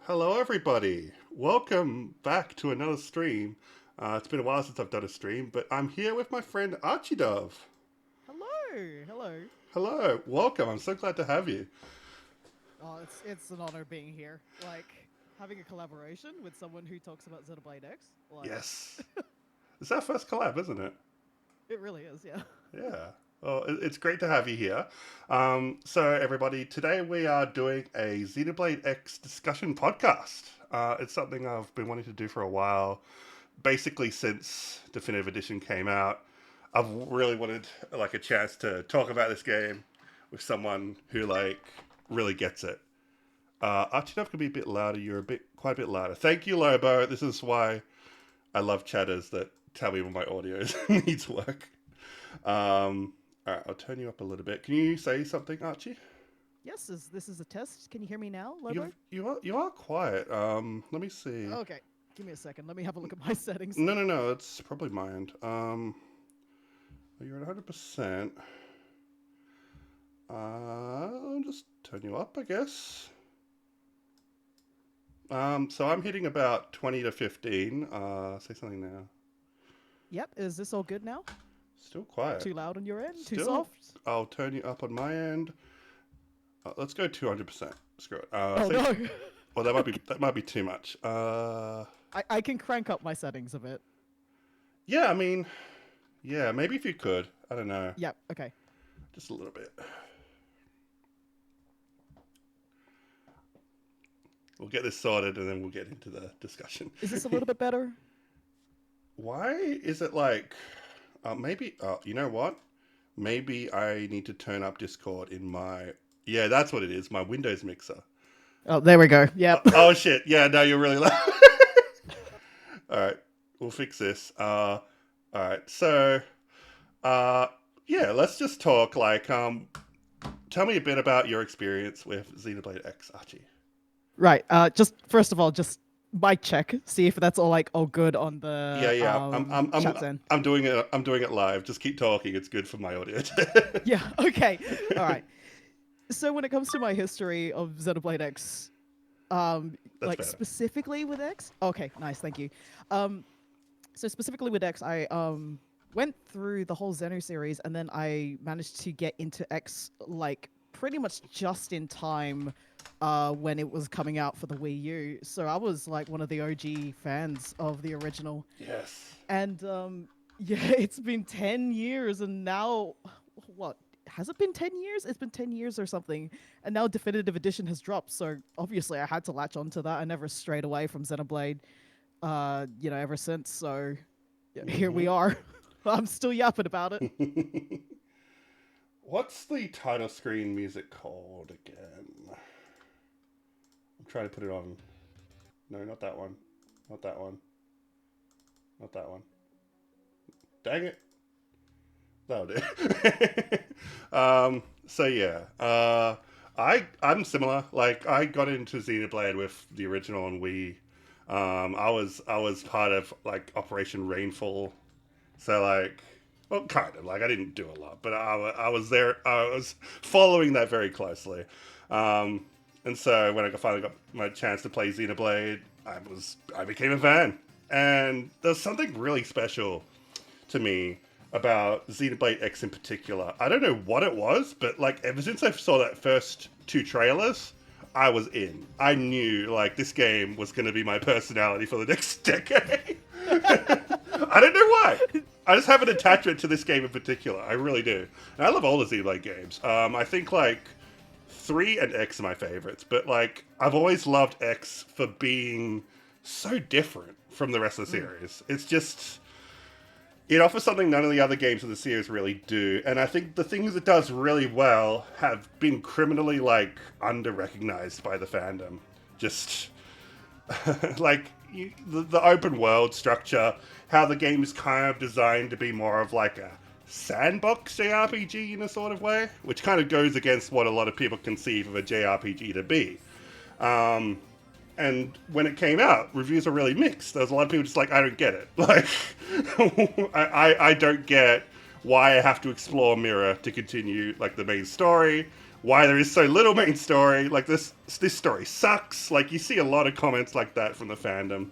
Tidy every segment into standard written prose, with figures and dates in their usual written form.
Hello, everybody. Welcome back to another stream. It's been a while since I've done a stream, but I'm here with my friend Archidove. Hello, hello. Hello, welcome. I'm so glad to have you. Oh, it's an honor being here. Like having a collaboration with someone who talks about Xenoblade X. Like Yes. It's our first collab, isn't it? it really is, yeah. Yeah. Well, it's great to have you here. So, everybody, today we are doing a Xenoblade X discussion podcast. It's something I've been wanting to do for a while, basically since Definitive Edition came out. I've really wanted like a chance to talk about this game with someone who really gets it. Archidove can be a bit louder. You're quite a bit louder. Thank you, Lobo. This is why I love chatters that tell me when my audio needs work. All right, I'll turn you up a little bit. Can you say something, Archie? Yes, this is a test. Can you hear me now, You Lobo? you are quiet. Let me see. Okay. Give me a second. Let me have a look at my settings. No. It's probably my end. You're at 100%. I'll just turn you up, I guess. So I'm hitting about 20 to 15. Say something now. Yep, is this all good now? Still quiet. Too loud on your end? Too Still, soft? I'll turn you up on my end. Let's go 200%. Screw it. Oh no. Well, that might be too much. I can crank up my settings a bit. Yeah, I mean, yeah, maybe if you could. I don't know. Yep, okay. Just a little bit. We'll get this sorted and then we'll get into the discussion. Is this a little bit better? Why is it maybe, you know what? Maybe I need to turn up Discord in my, yeah, that's what it is, my Windows mixer. Oh, there we go. Yep. Oh shit, yeah, no, you're really loud. Alright, we'll fix this. Alright, so, yeah, let's just talk, tell me a bit about your experience with Xenoblade X, Archie. Right. Just first of all, just mic check. See if that's all good on Yeah, the yeah, chat end. I'm doing it live. Just keep talking. It's good for my audio. Yeah. Okay. All right. So when it comes to my history of Xenoblade X, That's better. specifically with X. Okay. Nice. Thank you. So specifically with X, I went through the whole Xeno series, and then I managed to get into X pretty much just in time when it was coming out for the Wii U. So I was like one of the OG fans of the original. Yes. And yeah, it's been 10 years, and now, what? Has it been 10 years? It's been 10 years or something. And now Definitive Edition has dropped. So obviously I had to latch onto that. I never strayed away from Xenoblade, ever since. So yeah, here we are. I'm still yapping about it. What's the title screen music called again? I'm trying to put it on. No, not that one. Not that one. Not that one. Dang it. That'll do. So yeah. I'm similar. Like I got into Xenoblade with the original on Wii. I was part of like Operation Rainfall. So well, kind of like I didn't do a lot, but I was there. I was following that very closely. And so when I finally got my chance to play Xenoblade, I became a fan, and there's something really special to me about Xenoblade X in particular. I don't know what it was, but like ever since I saw that first two trailers, I was in. I knew like this game was going to be my personality for the next decade. I don't know why. I just have an attachment to this game in particular. I really do. And I love all the Xenoblade games. I think like 3 and X are my favorites, but like I've always loved X for being so different from the rest of the series. It's just it offers something none of the other games of the series really do, and I think the things it does really well have been criminally under recognized by the fandom. Just the open world structure, how the game is kind of designed to be more of like a sandbox JRPG in a sort of way, which kind of goes against what a lot of people conceive of a JRPG to be. And when it came out, reviews are really mixed. There's a lot of people just like, I don't get it. Like, I don't get why I have to explore Mirror to continue like the main story. why there is so little main story. Like this story sucks. Like you see a lot of comments like that from the fandom,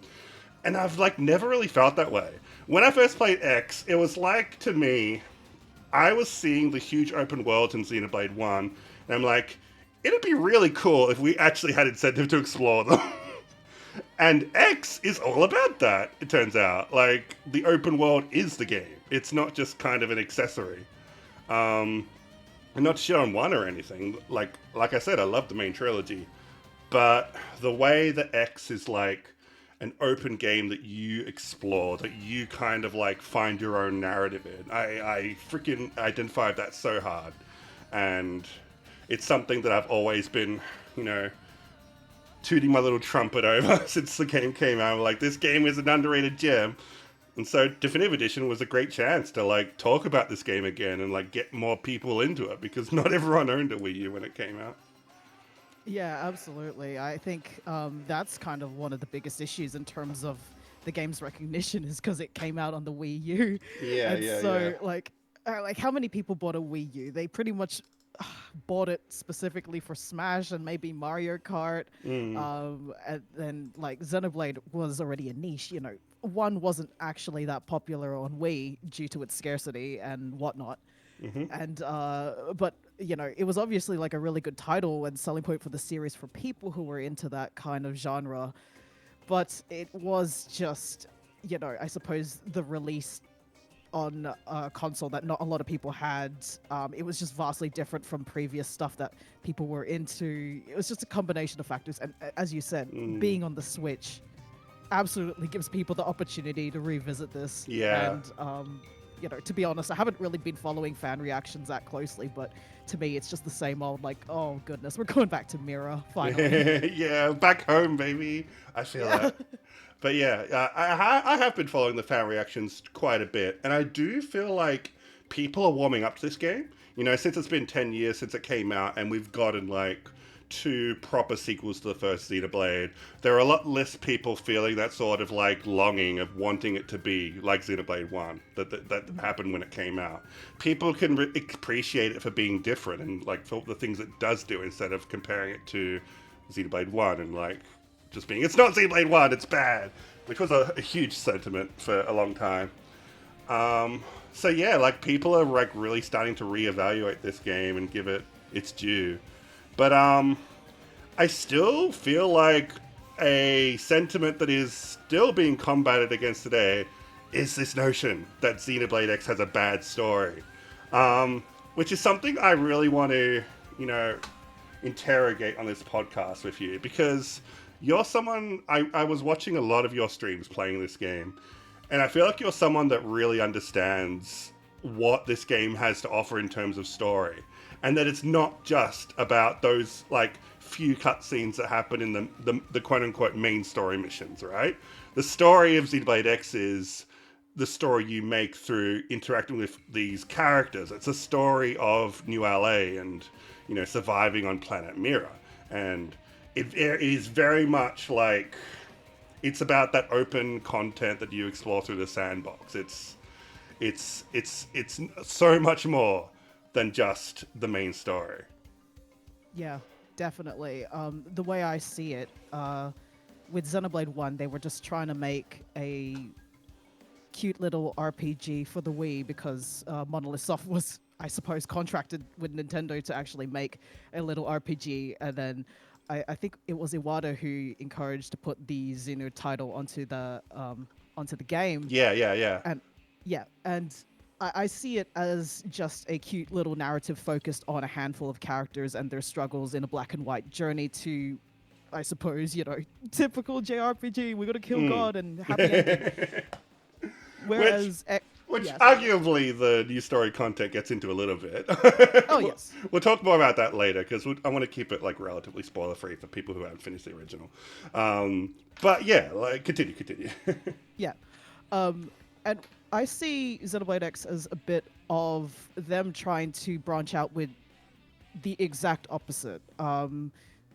and I've like never really felt that way. When I first played X, it was like to me, I was seeing the huge open worlds in Xenoblade One, and I'm like, it'd be really cool if we actually had incentive to explore them. And X is all about that, it turns out. Like, the open world is the game. It's not just kind of an accessory. Um, and not to shit on one or anything. Like I said, I love the main trilogy. But the way that X is like an open game that you explore, that you kind of like find your own narrative in, I freaking identify that so hard. And it's something that I've always been, you know, tooting my little trumpet over since the game came out. I'm like, this game is an underrated gem. And so Definitive Edition was a great chance to like talk about this game again and like get more people into it because not everyone owned a Wii U when it came out. Yeah, absolutely. I think that's kind of one of the biggest issues in terms of the game's recognition is because it came out on the Wii U. Yeah, And yeah, so, yeah. like how many people bought a Wii U? They pretty much bought it specifically for Smash and maybe Mario Kart. Mm. And then like Xenoblade was already a niche. You know, one wasn't actually that popular on Wii due to its scarcity and whatnot. Hmm. And but you know, it was obviously like a really good title and selling point for the series for people who were into that kind of genre. But it was just, you know, I suppose the release on a console that not a lot of people had. It was just vastly different from previous stuff that people were into. It was just a combination of factors. And as you said, Mm. being on the Switch absolutely gives people the opportunity to revisit this. Yeah. And, you know, to be honest, I haven't really been following fan reactions that closely, but to me, it's just the same old, like, oh goodness, we're going back to Mirror, finally. Yeah, back home, baby. I feel Yeah. that. But yeah, I have been following the fan reactions quite a bit, and I do feel like people are warming up to this game. You know, since it's been 10 years since it came out, and we've gotten like two proper sequels to the first Xenoblade, there are a lot less people feeling that sort of like longing of wanting it to be like Xenoblade 1 that happened when it came out. People can appreciate it for being different and like for the things it does do instead of comparing it to Xenoblade 1 and like just being, it's not Xenoblade 1, it's bad, which was a huge sentiment for a long time. So yeah, like people are like really starting to reevaluate this game and give it its due. But I still feel like a sentiment that is still being combated against today is this notion that Xenoblade X has a bad story, which is something I really want to, you know, interrogate on this podcast with you because you're someone I was watching a lot of your streams playing this game, and I feel like you're someone that really understands what this game has to offer in terms of story, and that it's not just about those like few cutscenes that happen in the quote unquote main story missions, right? The story of Xenoblade X is the story you make through interacting with these characters. It's a story of New LA and, you know, surviving on planet Mira, and it is very much like it's about that open content that you explore through the sandbox. It's so much more than just the main story. Yeah, definitely. The way I see it, with Xenoblade 1, they were just trying to make a cute little RPG for the Wii because Monolith Soft was, I suppose, contracted with Nintendo to actually make a little RPG. And then I think it was Iwata who encouraged to put the Xeno title onto the game. Yeah, yeah, yeah. And yeah, and I see it as just a cute little narrative focused on a handful of characters and their struggles in a black and white journey to, I suppose, you know, typical JRPG. We got to kill God and happy ending. Whereas, Which yeah, sorry. arguably the new story content gets into a little bit. Oh we'll, yes, we'll talk more about that later because I want to keep it like relatively spoiler free for people who haven't finished the original. But yeah, like continue. yeah. And I see Xenoblade X as a bit of them trying to branch out with the exact opposite.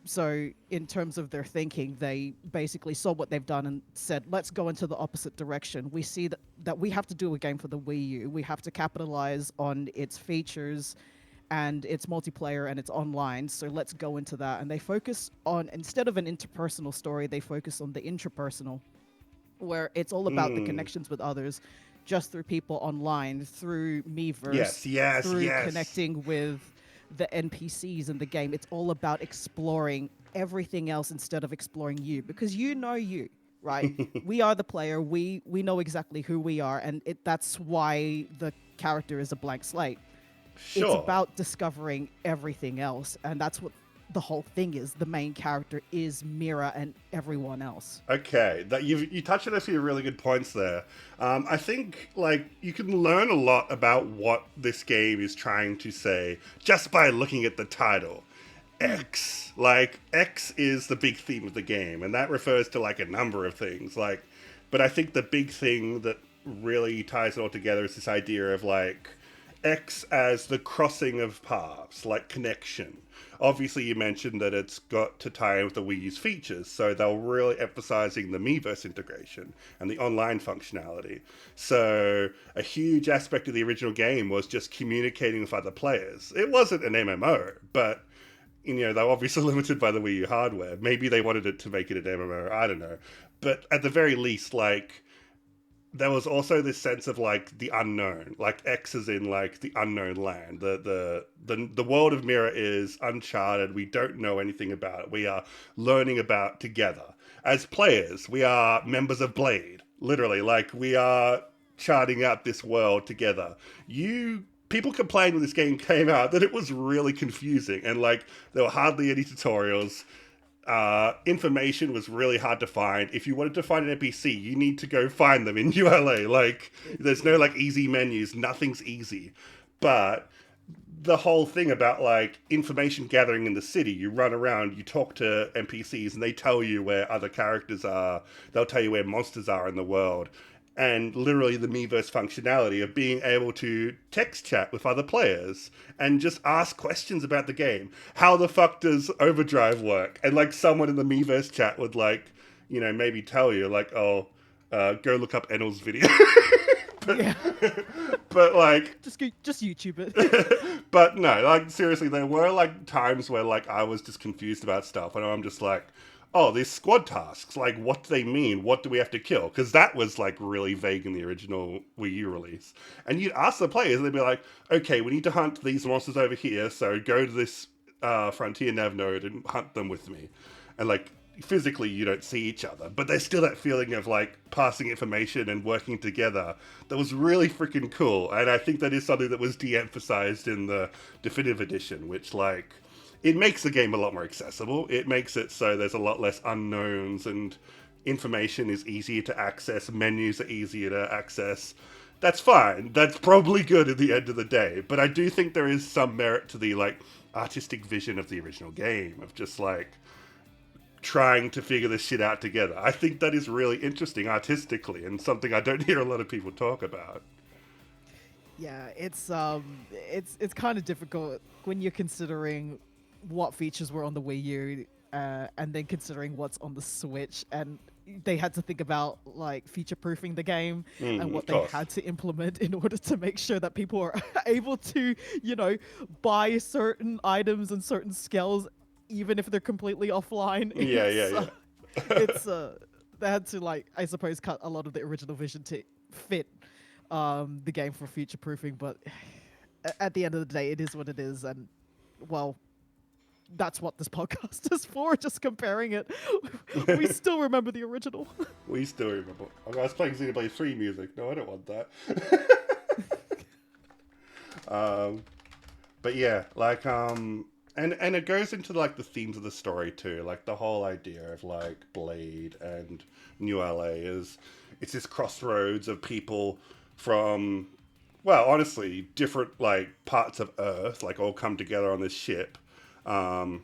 So in terms of their thinking, they basically saw what they've done and said, let's go into the opposite direction. We see that we have to do a game for the Wii U. We have to capitalize on its features and it's multiplayer and it's online. So let's go into that. And they focus on, instead of an interpersonal story, they focus on the intrapersonal, where it's all about the Mm. connections with others just through people online, through Miiverse, Yes, yes, through yes. connecting with the NPCs in the game. It's all about exploring everything else instead of exploring you, because you know you, right? We are the player. We know exactly who we are, and that's why the character is a blank slate. It's Sure. about discovering everything else, and that's what the whole thing is. The main character is Mira and everyone else. Okay, that you touched on a few really good points there. I think like you can learn a lot about what this game is trying to say just by looking at the title. X, like X is the big theme of the game, and that refers to like a number of things. Like, but I think the big thing that really ties it all together is this idea of like X as the crossing of paths, like connection. Obviously, you mentioned that it's got to tie in with the Wii U's features, so they're really emphasizing the Miiverse integration and the online functionality. So, a huge aspect of the original game was just communicating with other players. It wasn't an MMO, but they're obviously limited by the Wii U hardware. Maybe they wanted it to make it an MMO. I don't know, but at the very least, like there was also this sense of like the unknown, like X is in like the unknown land. The world of Mirror is uncharted. We don't know anything about it. We are learning about together as players. We are members of Blade, literally. Like we are charting out this world together. You People complained when this game came out that it was really confusing and like there were hardly any tutorials. Information was really hard to find. If you wanted to find an NPC, you need to go find them in ULA. Like, there's no like easy menus. Nothing's easy. But the whole thing about like information gathering in the city, you run around, you talk to NPCs, and they tell you where other characters are. They'll tell you where monsters are in the world. And literally the Miiverse functionality of being able to text chat with other players and just ask questions about the game. How the fuck does Overdrive work? And like someone in the Miiverse chat would like, maybe tell you like, oh, go look up Enel's video. but, Yeah. but like, Just YouTube it. but no, like seriously, there were like times where like I was just confused about stuff, and I'm just like, oh, these squad tasks, like what do they mean? What do we have to kill? Because that was like really vague in the original Wii U release. And you'd ask the players, and they'd be like, okay, we need to hunt these monsters over here, so go to this frontier nav node and hunt them with me. And like physically you don't see each other, but there's still that feeling of like passing information and working together that was really freaking cool. And I think that is something that was de-emphasized in the definitive edition, which like it makes the game a lot more accessible. It makes it so there's a lot less unknowns and information is easier to access, menus are easier to access. That's fine. That's probably good at the end of the day. But I do think there is some merit to the like artistic vision of the original game of just like trying to figure this shit out together. I think that is really interesting artistically and something I don't hear a lot of people talk about. Yeah, it's kind of difficult when you're considering what features were on the Wii U, and then considering what's on the Switch, and they had to think about like future proofing the game and Of what they course. had to implement in order to make sure that people are able to, buy certain items and certain skills, even if they're completely offline. Yeah, yeah, yeah. It's they had to, like, I suppose, cut a lot of the original vision to fit the game for future proofing, but at the end of the day, it is what it is, and well, that's what this podcast is for. Just comparing it, we still remember the original. We still remember. I was playing Xenoblade 3 music. No, I don't want that. um, but yeah, like and it goes into like the themes of the story too, like the whole idea of like Blade and New LA is it's this crossroads of people from, well, honestly, different like parts of Earth, like all come together on this ship, um,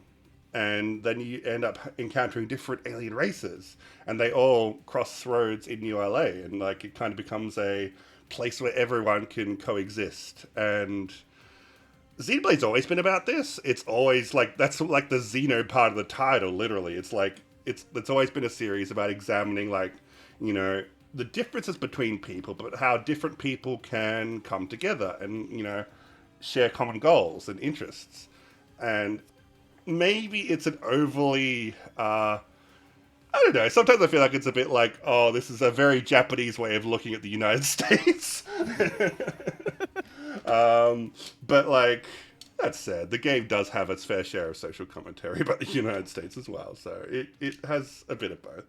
and then you end up encountering different alien races, and they all cross roads in New LA, and like it kind of becomes a place where everyone can coexist. And Xenoblade's always been about this. It's always like that's like the Xeno part of the title. Literally, it's like it's always been a series about examining like you know the differences between people, but how different people can come together. And share common goals and interests. And maybe it's an overly I don't know. Sometimes I feel like it's a bit like, oh, this is a very Japanese way of looking at the United States. But like that said, the game does have its fair share of social commentary about the United States as well, so it has a bit of both.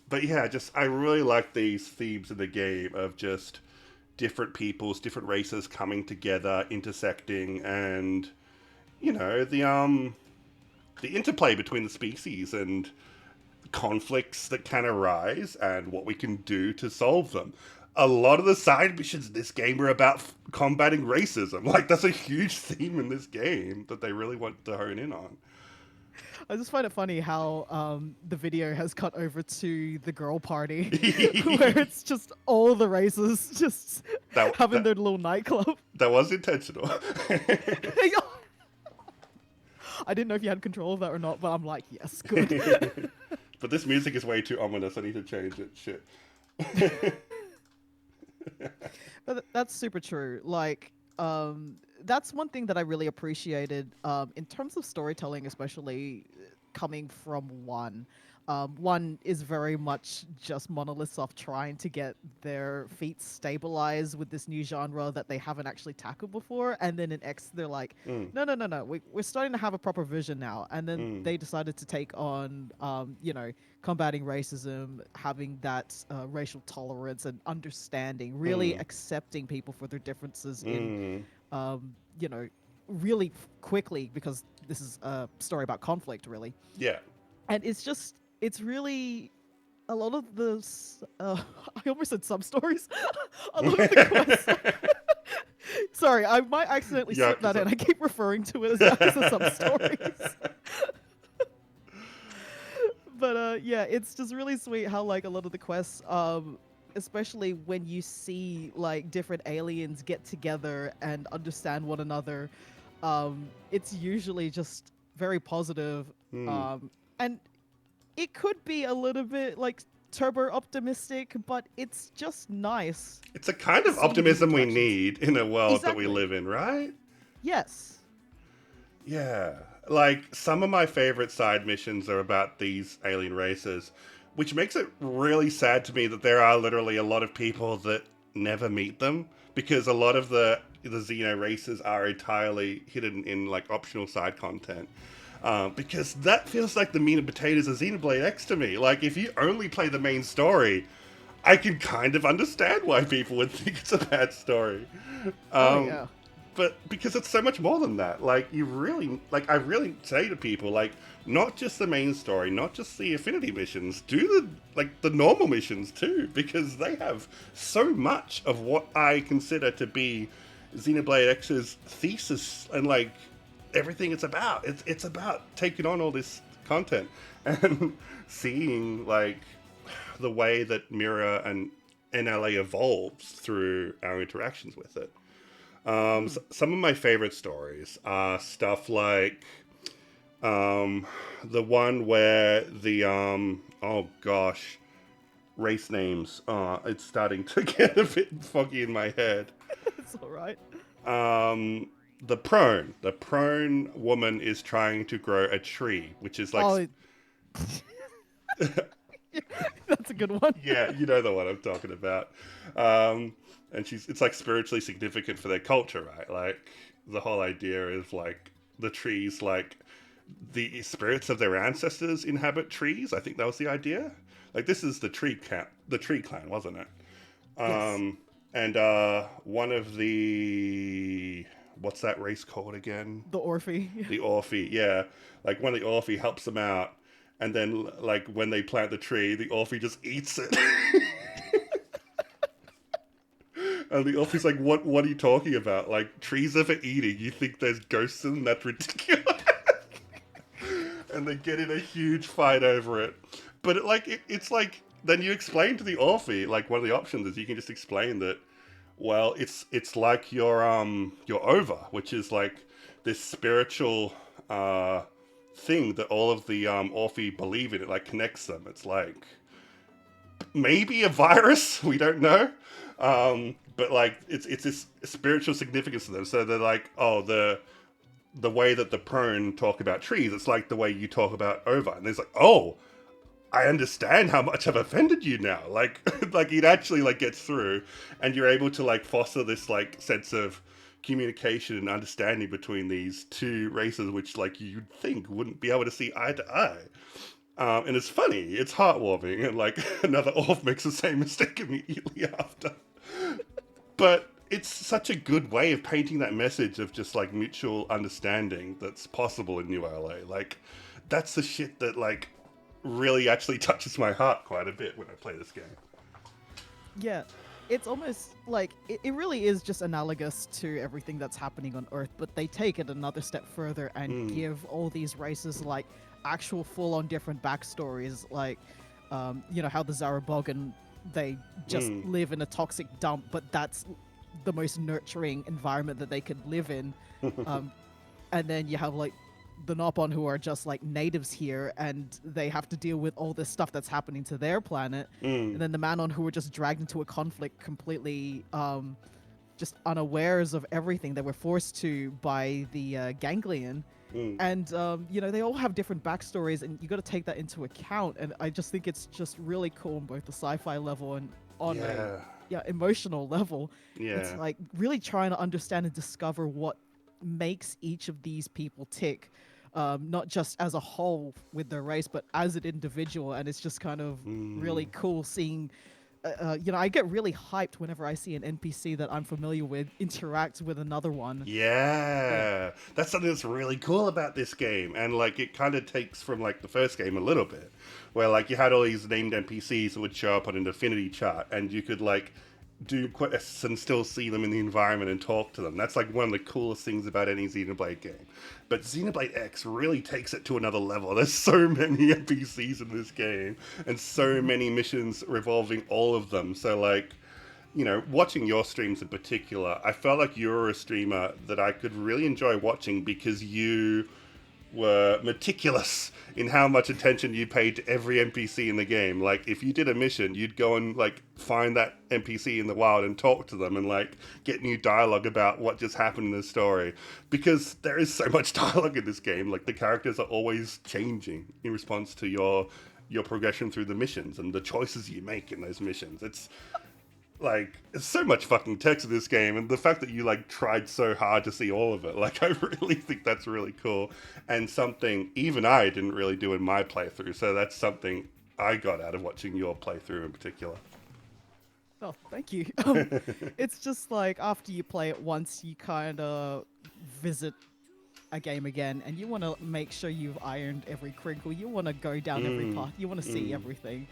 But yeah, just I really like these themes in the game of just different peoples, different races coming together, intersecting, and the interplay between the species and conflicts that can arise and what we can do to solve them. A lot of the side missions in this game are about combating racism. Like, that's a huge theme in this game that they really want to hone in on. I just find it funny how the video has cut over to the girl party, where it's just all the races just having their little nightclub. That was intentional. I didn't know if you had control of that or not, but I'm like, yes, good. But this music is way too ominous. I need to change it. Shit. But that's super true. Like, that's one thing that I really appreciated in terms of storytelling, especially coming from one. One is very much just Monolith Soft trying to get their feet stabilized with this new genre that they haven't actually tackled before. And then in X, they're like, no. We're starting to have a proper vision now. And then they decided to take on, combating racism, having that racial tolerance and understanding, really accepting people for their differences in, really quickly, because this is a story about conflict, really. Yeah. And it's really a lot of the I almost said sub stories. A lot of the quests. Sorry, I might accidentally slip that in. I keep referring to it as a sub stories. But yeah, it's just really sweet how like a lot of the quests, especially when you see like different aliens get together and understand one another, it's usually just very positive. And it could be a little bit like turbo optimistic, but it's just nice. It's a kind of optimism we need in a world that we live in, right? Yes. Yeah. Like, some of my favorite side missions are about these alien races, which makes it really sad to me that there are literally a lot of people that never meet them, because a lot of the Xeno races are entirely hidden in, like, optional side content. Because that feels like the meat and potatoes of Xenoblade X to me. Like, if you only play the main story, I can kind of understand why people would think it's a bad story. Yeah. But because it's so much more than that. Like, I really say to people, like, not just the main story, not just the affinity missions, do the normal missions too, because they have so much of what I consider to be Xenoblade X's thesis and, like, everything it's about. It's about taking on all this content and seeing, like, the way that Mira and NLA evolves through our interactions with it. Some of my favorite stories are stuff like the one where the race names, it's starting to get a bit foggy in my head. It's all right. The prone woman is trying to grow a tree, which is like that's a good one. Yeah, you know the one I'm talking about. And it's like spiritually significant for their culture, right? Like, the whole idea is like the trees, like the spirits of their ancestors inhabit trees. I think that was the idea. Like, this is the tree clan, wasn't it? Yes. And one of the, what's that race called again? The Orphe. The Orphe, yeah. Like, one of the Orphe helps them out, and then, like, when they plant the tree, the Orphe just eats it. And the Orphe's like, what are you talking about? Like, trees are for eating. You think there's ghosts in them? That's ridiculous. And they get in a huge fight over it. But it's like, then you explain to the Orphe, like, one of the options is you can just explain that, well, it's like your ova, which is like this spiritual thing that all of the Orphe believe in. It like connects them. It's like maybe a virus. We don't know. But like it's this spiritual significance to them. So they're like, oh, the way that the prone talk about trees, it's like the way you talk about Ova. And it's like, oh, I understand how much I've offended you now. Like like it actually like gets through, and you're able to like foster this like sense of communication and understanding between these two races, which like you'd think wouldn't be able to see eye to eye. And it's funny, it's heartwarming, and like another orc makes the same mistake immediately after. But it's such a good way of painting that message of just like mutual understanding that's possible in New LA. Like that's the shit that like really actually touches my heart quite a bit when I play this game. Yeah, it's almost like it really is just analogous to everything that's happening on Earth, but they take it another step further and give all these races like actual full-on different backstories, like you know how the Zarabogan, they just live in a toxic dump, but that's the most nurturing environment that they could live in. And then you have like the Nopon, who are just like natives here, and they have to deal with all this stuff that's happening to their planet. And then the Manon, who were just dragged into a conflict completely just unawares of everything. They were forced to by the Ganglion. And you know, they all have different backstories, and you got to take that into account. And I just think it's just really cool on both the sci-fi level and on a emotional level. It's like really trying to understand and discover what makes each of these people tick, not just as a whole with their race, but as an individual. And it's just kind of really cool seeing you know, I get really hyped whenever I see an NPC that I'm familiar with interact with another one. Yeah, that's something that's really cool about this game, and like it kind of takes from like the first game a little bit, where like you had all these named NPCs that would show up on an affinity chart, and you could like do quests and still see them in the environment and talk to them. That's like one of the coolest things about any Xenoblade game. But Xenoblade X really takes it to another level. There's so many NPCs in this game and so many missions revolving all of them. So like, you know, watching your streams in particular, I felt like you were a streamer that I could really enjoy watching because you were meticulous in how much attention you paid to every NPC in the game. Like, if you did a mission, you'd go and, like, find that NPC in the wild and talk to them and, like, get new dialogue about what just happened in the story. Because there is so much dialogue in this game. Like, the characters are always changing in response to your progression through the missions and the choices you make in those missions. It's so much fucking text in this game, and the fact that you like tried so hard to see all of it, like I really think that's really cool, and something even I didn't really do in my playthrough. So that's something I got out of watching your playthrough in particular. Oh, thank you. It's just like after you play it once, you kind of visit a game again, and you want to make sure you've ironed every crinkle. You want to go down every path. You want to see everything.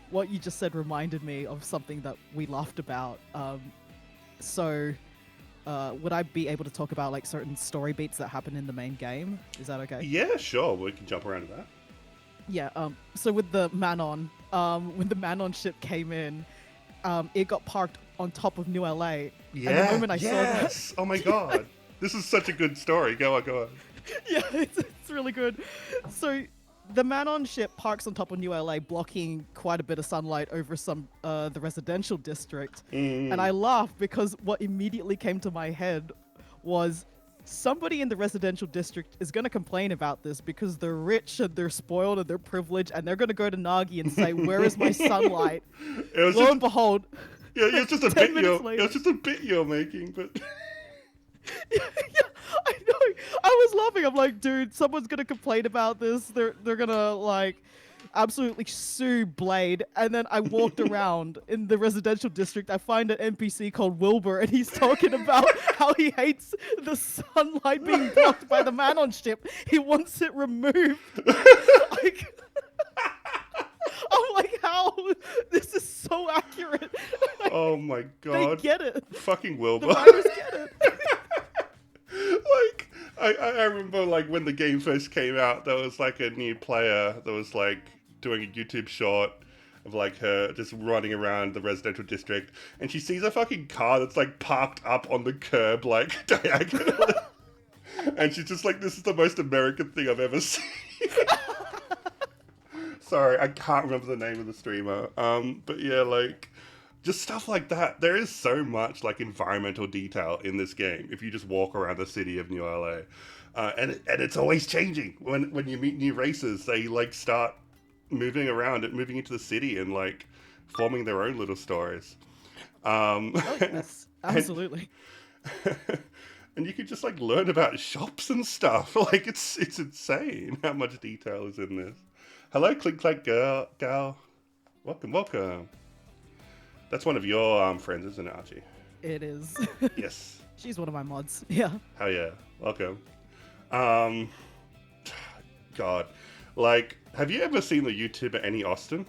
What you just said reminded me of something that we laughed about. So, would I be able to talk about like certain story beats that happen in the main game? Is that okay? Yeah, sure. We can jump around to that. Yeah. So with the Manon, when the Manon ship came in, it got parked on top of New LA. Yeah. And the moment I saw that, oh my god, this is such a good story. Go on. Yeah, it's really good. So the Manon ship parks on top of New LA, blocking quite a bit of sunlight over some the residential district. And I laughed because what immediately came to my head was somebody in the residential district is going to complain about this because they're rich and they're spoiled and they're privileged, and they're going to go to Nagi and say, "Where is my sunlight?" Lo and behold, yeah, it was just a bit you're making, but. Yeah, I know. I was laughing. I'm like, dude, someone's gonna complain about this. They're gonna like absolutely sue Blade. And then I walked around in the residential district. I find an NPC called Wilbur, and he's talking about how he hates the sunlight being blocked by the Manon ship. He wants it removed. Like, I'm like, how? This is so accurate. Like, oh my god. They get it. Fucking Wilbur. The writers get it. Like, I remember, like, when the game first came out, there was, like, a new player that was, like, doing a YouTube short of, like, her just running around the residential district, and she sees a fucking car that's, like, parked up on the curb, like, diagonally. And she's just like, this is the most American thing I've ever seen. Sorry, I can't remember the name of the streamer. But yeah, like just stuff like that. There is so much like environmental detail in this game. If you just walk around the city of New LA, and it's always changing. When you meet new races, they like start moving around and moving into the city and like forming their own little stories. Um, Oh yes, and absolutely. and you could just like learn about shops and stuff. Like it's insane how much detail is in this. Hello, Click Clack Girl, gal. Welcome, welcome. That's one of your friends, isn't it, Archie? It is. Yes. She's one of my mods. Yeah. Hell yeah. Welcome. Um, God, like, have you ever seen the YouTuber Any Austin?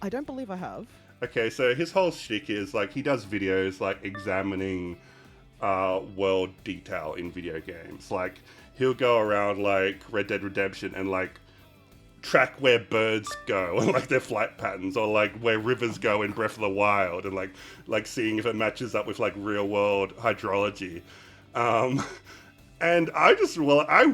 I don't believe I have. Okay, so his whole shtick is like he does videos like examining world detail in video games. Like he'll go around like Red Dead Redemption and like track where birds go and like their flight patterns, or like where rivers go in Breath of the Wild, and like seeing if it matches up with like real world hydrology. Um, and I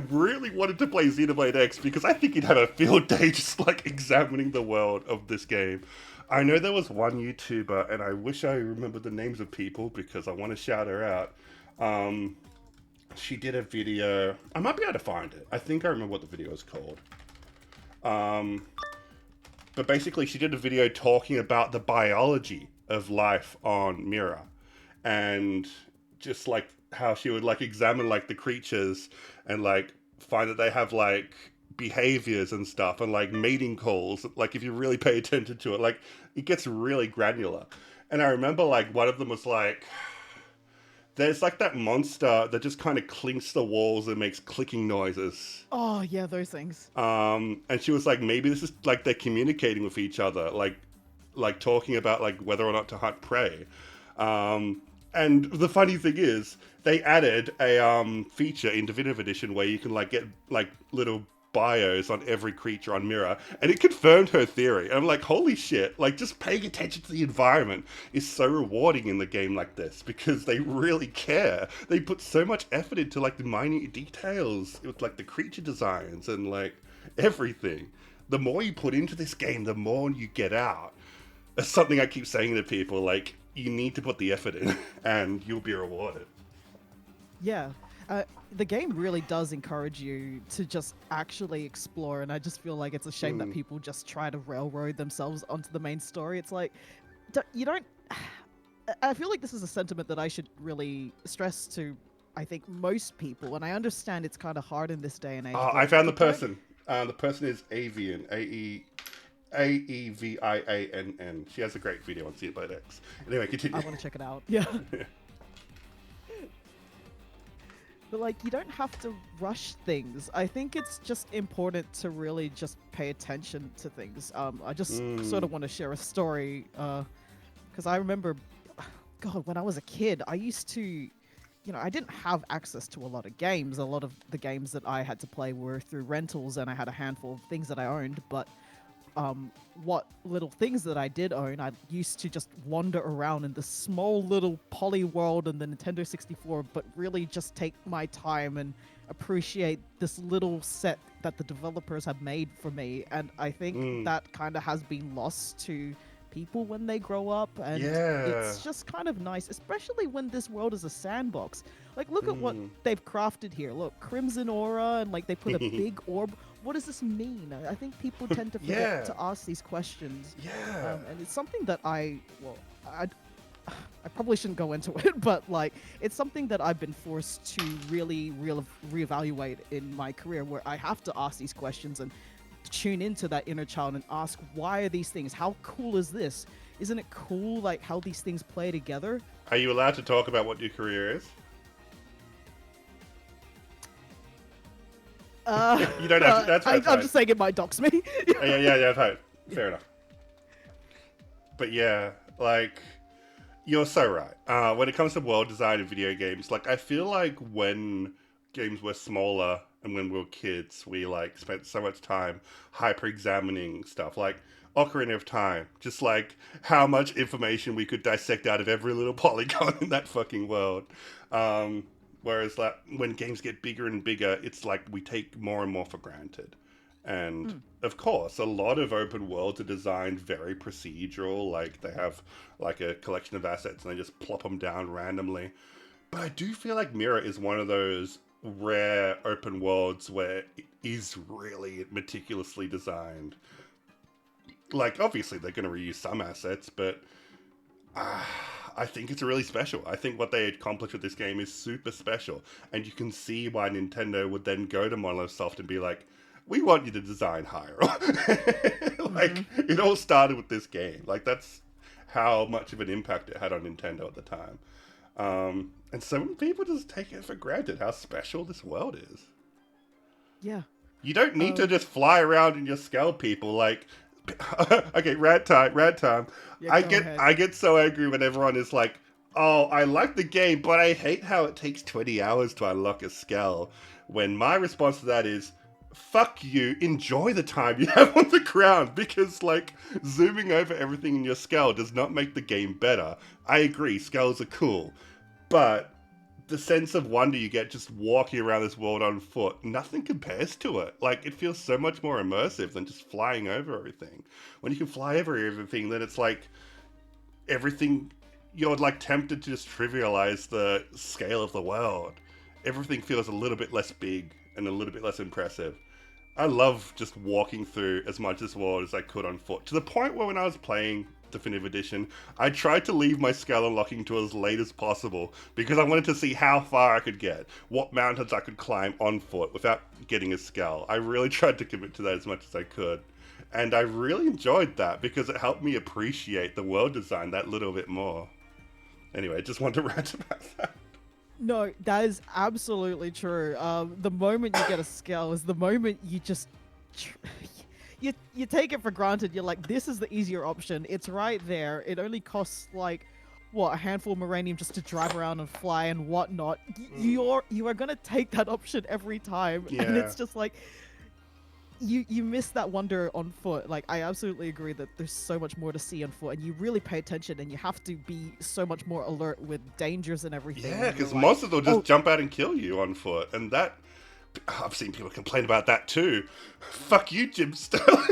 really wanted to play Xenoblade X because I think you'd have a field day just like examining the world of this game. I know there was one YouTuber, and I wish I remembered the names of people because I want to shout her out. Um, she did a video. I might be able to find it. I think I remember what the video is called. Um, but basically, she did a video talking about the biology of life on Mira, and just like how she would like examine like the creatures and like find that they have like behaviors and stuff and like mating calls. Like if you really pay attention to it, like it gets really granular. And I remember like one of them was like, there's like that monster that just kind of clinks the walls and makes clicking noises. Oh yeah, those things. And she was like, maybe this is like they're communicating with each other, like talking about like whether or not to hunt prey. And the funny thing is, they added a feature in Definitive Edition where you can like get like little bios on every creature on Mirror, and it confirmed her theory. And I'm like, holy shit! Like just paying attention to the environment is so rewarding in the game like this because they really care. They put so much effort into like the minute details with like the creature designs and like everything. The more you put into this game, the more you get out. That's something I keep saying to people. Like you need to put the effort in, and you'll be rewarded. Yeah. The game really does encourage you to just actually explore, and I just feel like it's a shame that people just try to railroad themselves onto the main story. It's like, you don't. I feel like this is a sentiment that I should really stress to, I think, most people, and I understand it's kind of hard in this day and age. I found the person. The person is Avian, Aeviann. She has a great video on Xenoblade X. Anyway, continue. I want to check it out. Yeah. But like, you don't have to rush things. I think it's just important to really just pay attention to things. I just sort of want to share a story because I remember, God, when I was a kid, I used to, I didn't have access to a lot of games. A lot of the games that I had to play were through rentals, and I had a handful of things that I owned. But what little things that I did own, I used to just wander around in this small little poly world in the Nintendo 64, but really just take my time and appreciate this little set that the developers have made for me. And I think that kind of has been lost to people when they grow up, and it's just kind of nice, especially when this world is a sandbox. Like, look at what they've crafted here. Look, Crimson Aura, and like they put a big orb. What does this mean? I think people tend to forget to ask these questions. And it's something that I probably shouldn't go into it, but like it's something that I've been forced to really reevaluate in my career, where I have to ask these questions and tune into that inner child and ask, why are these things? How cool is this? Isn't it cool like how these things play together? Are you allowed to talk about what your career is? You don't have to. That's fine. I'm just saying it might dox me. yeah, fine. Fair enough. But yeah, like, you're so right. When it comes to world design in video games, like, I feel like when games were smaller and when we were kids, we, like, spent so much time hyper-examining stuff. Like, Ocarina of Time. Just, like, how much information we could dissect out of every little polygon in that fucking world. Whereas, like, when games get bigger and bigger, it's like we take more and more for granted. And Mm. of course, a lot of open worlds are designed very procedural. Like they have like a collection of assets and they just plop them down randomly. But I do feel like Mirror is one of those rare open worlds where it is really meticulously designed. Like, obviously, they're going to reuse some assets, but uh, I think it's really special. I think what they accomplished with this game is super special. And you can see why Nintendo would then go to Monolith Soft and be like, we want you to design Hyrule. Mm-hmm. Like, it all started with this game. Like, that's how much of an impact it had on Nintendo at the time. And so many people just take it for granted how special this world is. Yeah. You don't need to just fly around and just scale people. Like, okay, rad time. Yeah, I go get ahead. I get so angry when everyone is like, "Oh, I like the game, but I hate how it takes 20 hours to unlock a skull." When my response to that is, "Fuck you! Enjoy the time you have on the ground," because like zooming over everything in your skull does not make the game better. I agree, skulls are cool, but the sense of wonder you get just walking around this world on foot, nothing compares to it. Like, it feels so much more immersive than just flying over everything. When you can fly over everything, then it's like everything, you're like tempted to just trivialize the scale of the world. Everything feels a little bit less big and a little bit less impressive. I love just walking through as much of this world as I could on foot, to the point where when I was playing Definitive Edition, I tried to leave my scale unlocking to as late as possible because I wanted to see how far I could get, what mountains I could climb on foot without getting a scale. I really tried to commit to that as much as I could. And I really enjoyed that because it helped me appreciate the world design that little bit more. Anyway, just wanted to rant about that. No, that is absolutely true. The moment you get a skill is the moment you just tr- you take it for granted. You're like, this is the easier option. It's right there. It only costs like what, a handful of uranium just to drive around and fly and whatnot. You are gonna take that option every time, and Yeah. it's just like you miss that wonder on foot. Like, I absolutely agree that there's so much more to see on foot, and you really pay attention, and you have to be so much more alert with dangers and everything. Yeah, And you're because like, monsters will just oh, jump out and kill you on foot, and that I've seen people complain about that too. Fuck you, Jim Sterling.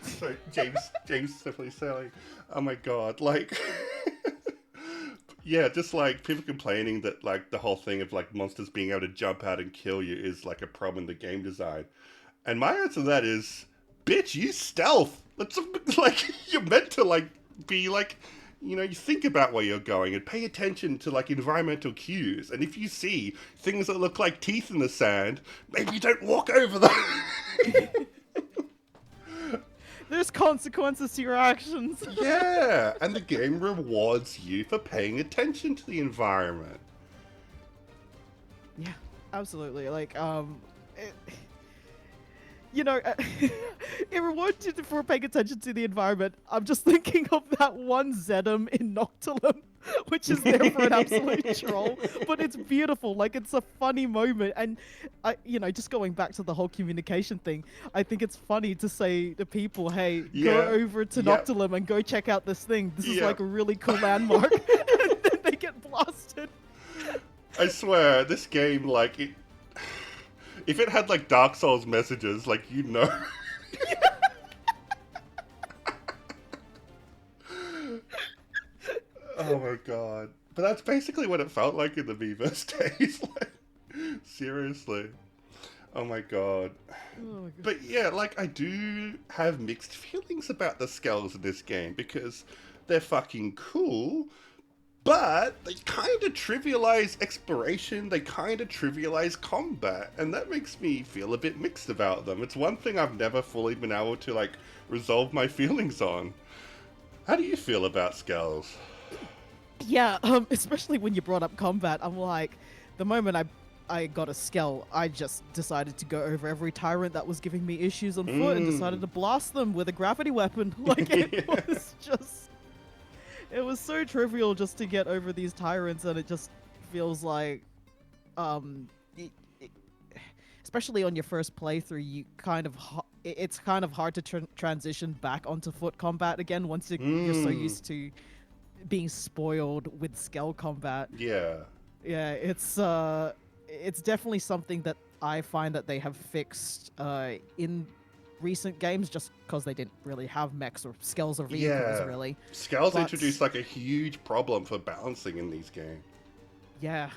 Sorry, James Simply Sterling. Oh my god, like, yeah, just like people complaining that like the whole thing of like monsters being able to jump out and kill you is like a problem in the game design. And my answer to that is, bitch, use stealth. That's like you're meant to like be like, you think about where you're going and pay attention to like environmental cues. And if you see things that look like teeth in the sand, maybe don't walk over them. there's consequences to your actions. Yeah, and the game rewards you for paying attention to the environment. Yeah, absolutely. Like, it, you know, it rewards you for paying attention to the environment. I'm just thinking of that one Zedum in Noctilum, which is there for an absolute troll, but it's beautiful. Like, it's a funny moment, and just going back to the whole communication thing, I think it's funny to say to people, "Hey, go Yeah. over to Yep. Noctilum and go check out this thing. This is Yep. like a really cool landmark," and then they get blasted. I swear, this game, like, if it had like Dark Souls messages, like Oh my god. But that's basically what it felt like in the Miiverse days. Like, seriously. Oh my god. Oh my god. But yeah, like, I do have mixed feelings about the skulls in this game because they're fucking cool, but they kind of trivialize exploration, they kind of trivialize combat, and that makes me feel a bit mixed about them. It's one thing I've never fully been able to, like, resolve my feelings on. How do you feel about skulls? Yeah, especially when you brought up combat, I'm like, the moment I got a skill, I just decided to go over every tyrant that was giving me issues on foot and decided to blast them with a gravity weapon. Like, it was just, it was so trivial just to get over these tyrants, and it just feels like, it, especially on your first playthrough, you kind of it's kind of hard to transition back onto foot combat again once you're so used to being spoiled with scale combat. Yeah. Yeah, it's definitely something that I find that they have fixed in recent games, just because they didn't really have mechs or skells or vehicles, Yeah. really. Scales But introduced like a huge problem for balancing in these games. yeah,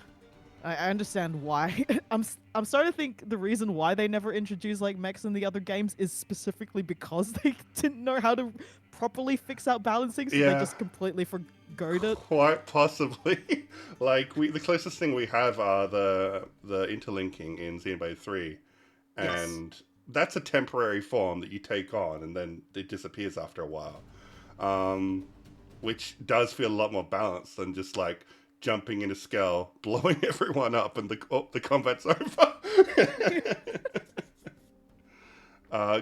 I understand why. I'm starting to think the reason why they never introduced like mechs in the other games is specifically because they didn't know how to properly fix out balancing, so they Yeah. just completely forgot it. Quite possibly. Like the closest thing we have are the interlinking in Xenoblade 3, Yes. and that's a temporary form that you take on and then it disappears after a while. Um, which does feel a lot more balanced than just like jumping in a scale, blowing everyone up, and the combat's over.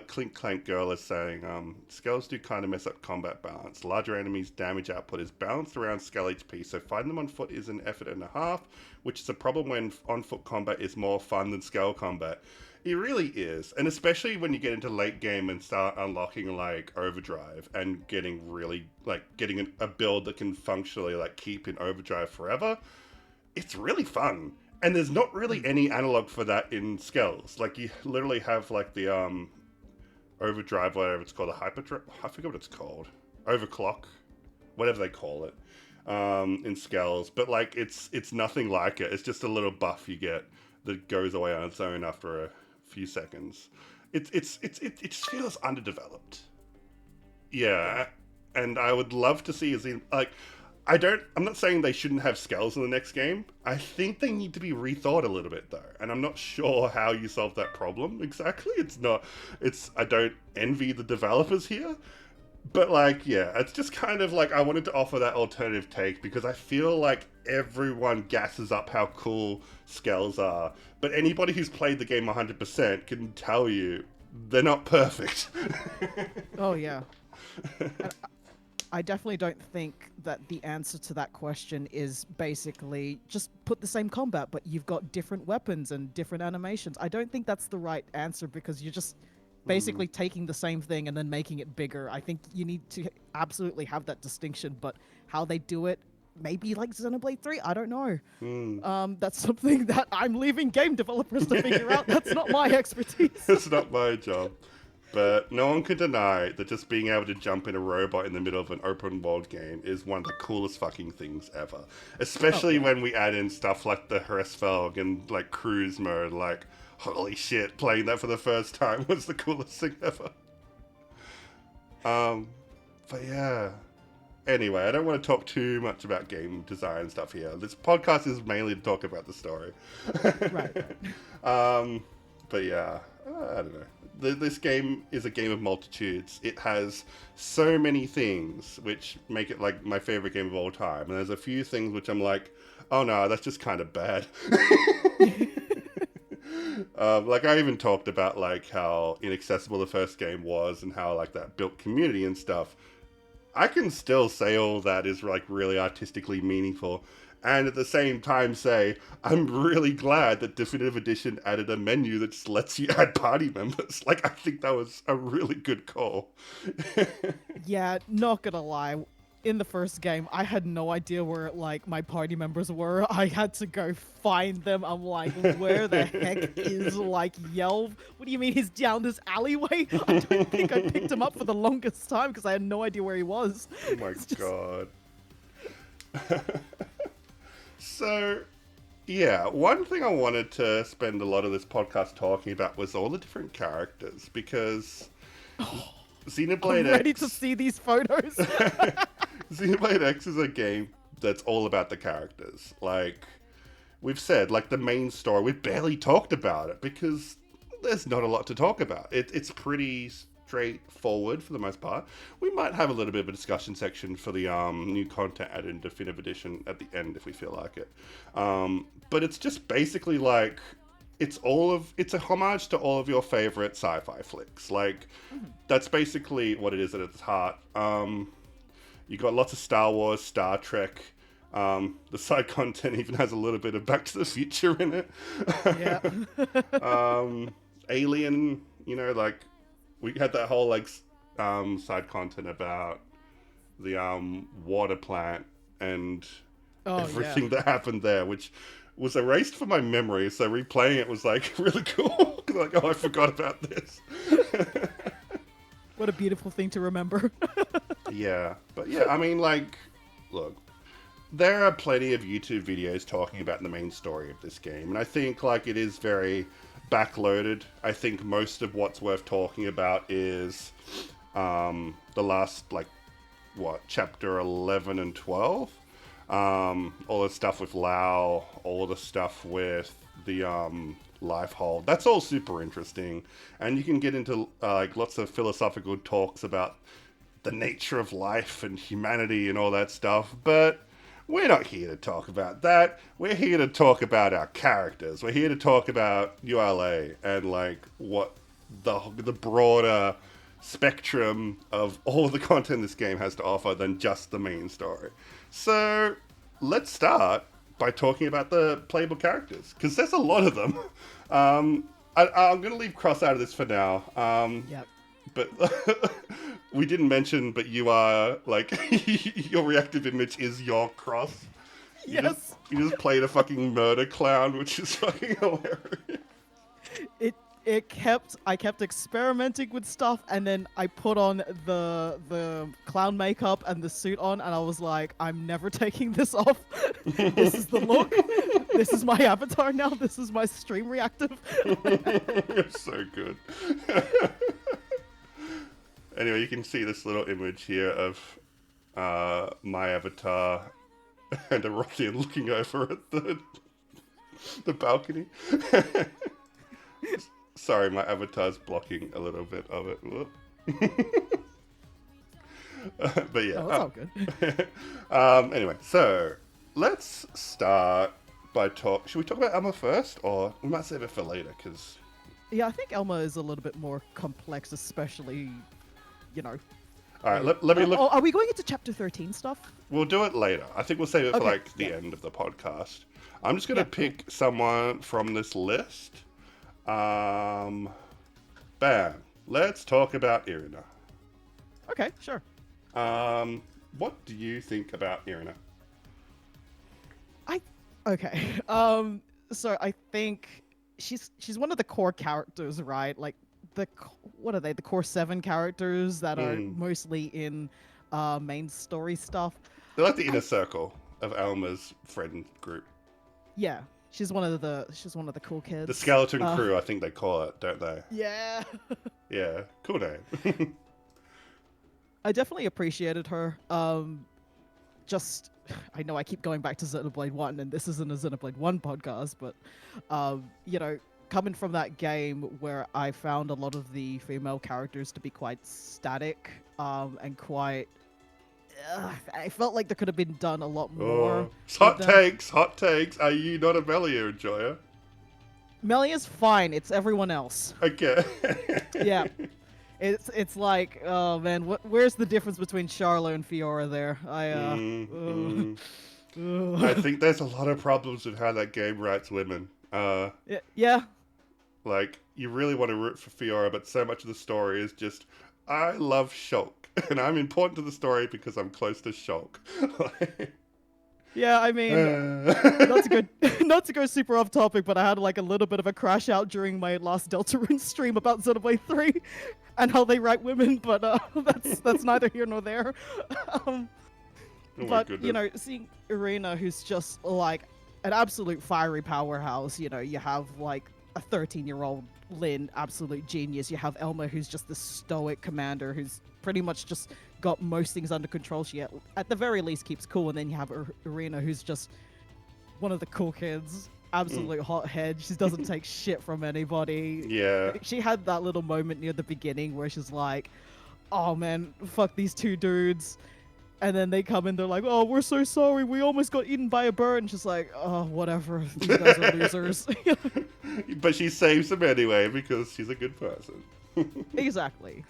Clink Clank Girl is saying, scales do kind of mess up combat balance. Larger enemies' damage output is balanced around scale HP, so fighting them on foot is an effort and a half, which is a problem when on foot combat is more fun than scale combat. It really is, and especially when you get into late game and start unlocking like overdrive and getting really like getting a build that can functionally like keep in overdrive forever. It's really fun. And there's not really any analog for that in Skells. Like you literally have like the overdrive, whatever it's called, the hyperdrive. I forget what it's called. Overclock, whatever they call it, in Skells. But like it's nothing like it. It's just a little buff you get that goes away on its own after a few seconds. It just feels underdeveloped. Yeah, and I would love to see like I'm not saying they shouldn't have Skells in the next game. I think they need to be rethought a little bit though. And I'm not sure how you solve that problem exactly. I don't envy the developers here. But like, yeah, it's just kind of like I wanted to offer that alternative take because I feel like everyone gasses up how cool Skells are. But anybody who's played the game 100% can tell you they're not perfect. Oh yeah. And I definitely don't think that the answer to that question is basically just put the same combat, but you've got different weapons and different animations. I don't think that's the right answer because you're just basically taking the same thing and then making it bigger. I think you need to absolutely have that distinction, but how they do it, maybe like Xenoblade 3, I don't know. That's something that I'm leaving game developers to figure out. That's not my expertise. It's not my job. But no one can deny that just being able to jump in a robot in the middle of an open world game is one of the coolest fucking things ever. Especially when we add in stuff like the Hresfelg and like cruise mode. Like, holy shit, playing that for the first time was the coolest thing ever. But yeah. Anyway, I don't want to talk too much about game design and stuff here. This podcast is mainly to talk about the story. Right. But yeah, I don't know. This game is a game of multitudes. It has so many things which make it like my favorite game of all time. And there's a few things which I'm like, oh no, that's just kind of bad. Like I even talked about like how inaccessible the first game was and how like that built community and stuff. I can still say all that is like really artistically meaningful. And at the same time say, I'm really glad that Definitive Edition added a menu that just lets you add party members. Like, I think that was a really good call. Yeah, not gonna lie. In the first game, I had no idea where like my party members were. I had to go find them. I'm like, where the heck is like Yelv? What do you mean he's down this alleyway? I don't think I picked him up for the longest time because I had no idea where he was. Oh my god. So, yeah, one thing I wanted to spend a lot of this podcast talking about was all the different characters, because Xenoblade I'm ready X... to see these photos. Xenoblade X is a game that's all about the characters. Like, we've said, like, the main story, we've barely talked about it, because there's not a lot to talk about. It's pretty straightforward for the most part. We might have a little bit of a discussion section for the new content added in Definitive Edition at the end if we feel like it. But it's just basically like it's a homage to all of your favorite sci-fi flicks. Like that's basically what it is at its heart. You got lots of Star Wars, Star Trek. The side content even has a little bit of Back to the Future in it. Yeah. Alien, like we had that whole like side content about the water plant and everything that happened there, which was erased from my memory. So replaying it was like really cool. Like, oh, I forgot about this. What a beautiful thing to remember. Yeah, but yeah, I mean, like, look, there are plenty of YouTube videos talking about the main story of this game, and I think like it is very backloaded. I think most of what's worth talking about is the last like what chapter 11 and 12, all the stuff with Lao, all the stuff with the life hold. That's all super interesting, and you can get into like lots of philosophical talks about the nature of life and humanity and all that stuff, but we're not here to talk about that. We're here to talk about our characters. We're here to talk about ULA and like what the broader spectrum of all the content this game has to offer than just the main story. So let's start by talking about the playable characters, because there's a lot of them. I'm going to leave Cross out of this for now. Yep. But we didn't mention, but you are like your reactive image is your Cross. Yes. You just played a fucking murder clown, which is fucking hilarious. I kept experimenting with stuff, and then I put on the clown makeup and the suit on, and I was like, I'm never taking this off. This is the look. This is my avatar now. This is my stream reactive. It's so good. Anyway, you can see this little image here of my avatar and a Rothian looking over at the balcony. Sorry, my avatar's blocking a little bit of it. But yeah. Oh, that's all good. Anyway, so let's start by should we talk about Elma first, or we might save it for later? Because Yeah, I think Elma is a little bit more complex, especially, you know. all right, let me look. Are we going into chapter 13 stuff? We'll do it later. I think we'll save it for Okay, like the end of the podcast. I'm just gonna pick someone from this list. Bam. Let's talk about Irina. Okay, sure. What do you think about Irina? Okay. So I think she's one of the core characters, right? Like what are they? The core 7 characters that are mostly in main story stuff. They're like the inner circle of Alma's friend group. Yeah. She's one of the cool kids. The skeleton crew, I think they call it, don't they? Yeah. Yeah, cool name. I definitely appreciated her. Just, I know I keep going back to Xenoblade 1, and this isn't a Xenoblade 1 podcast, but, you know, coming from that game where I found a lot of the female characters to be quite static, and quite... I felt like there could have been done a lot more. Hot takes. Are you not a Melia enjoyer? Melia's fine. It's everyone else. Okay. Yeah. It's like, oh man, where's the difference between Charlo and Fiora there? I think there's a lot of problems with how that game writes women. Yeah. Like, you really want to root for Fiora, but so much of the story is just, I love Shulk, and I'm important to the story because I'm close to Shulk. Yeah, I mean, not to go super off topic, but I had like a little bit of a crash out during my last Deltarune stream about Xenoblade 3 and how they write women, but that's neither here nor there. But, you know, seeing Irina, who's just like an absolute fiery powerhouse, you know, you have like a 13-year-old Lynn, absolute genius. You have Elma, who's just the stoic commander who's pretty much just got most things under control. She at the very least keeps cool, and then you have Irina, who's just one of the cool kids, absolute hothead. She doesn't take shit from anybody. Yeah. She had that little moment near the beginning where she's like, oh man, fuck these 2 dudes. And then they come in, they're like, oh, we're so sorry, we almost got eaten by a bird. And she's like, oh, whatever, you guys are losers. But she saves them anyway because she's a good person. Exactly.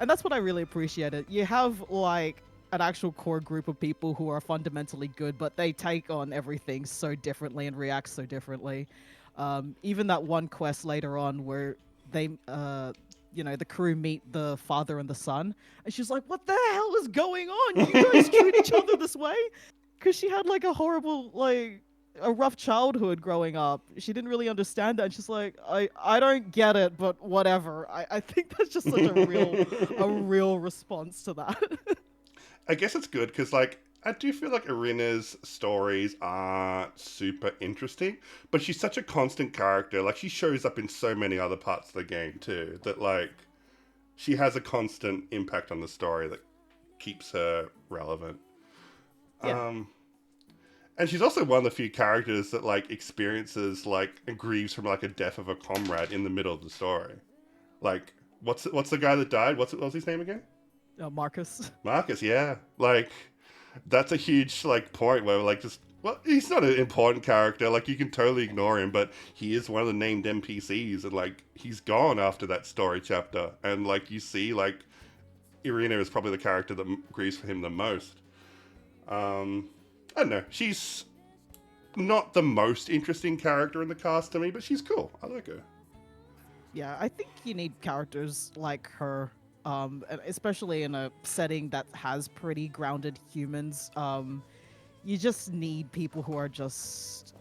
And that's what I really appreciated. You have, like, an actual core group of people who are fundamentally good, but they take on everything so differently and react so differently. Even that one quest later on where they... you know, the crew meet the father and the son, and she's like, what the hell is going on? You guys treat each other this way? Because she had like a horrible, like, a rough childhood growing up. She didn't really understand that. And she's like, I don't get it, but whatever. I think that's just such a real response to that. I guess it's good because, like, I do feel like Irina's stories are super interesting, but she's such a constant character. Like, she shows up in so many other parts of the game too. That like, she has a constant impact on the story that keeps her relevant. Yeah. Um, and she's also one of the few characters that like experiences like and grieves from like a death of a comrade in the middle of the story. Like, what's the guy that died? What's his name again? Marcus. Marcus. Yeah, like that's a huge like point where like just well, he's not an important character. Like you can totally ignore him, but he is one of the named NPCs, and like he's gone after that story chapter, and like you see like Irina is probably the character that grieves for him the most. I don't know. She's not the most interesting character in the cast to me, but she's cool. I like her. Yeah, I think you need characters like her, and especially in a setting that has pretty grounded humans. You just need people who are just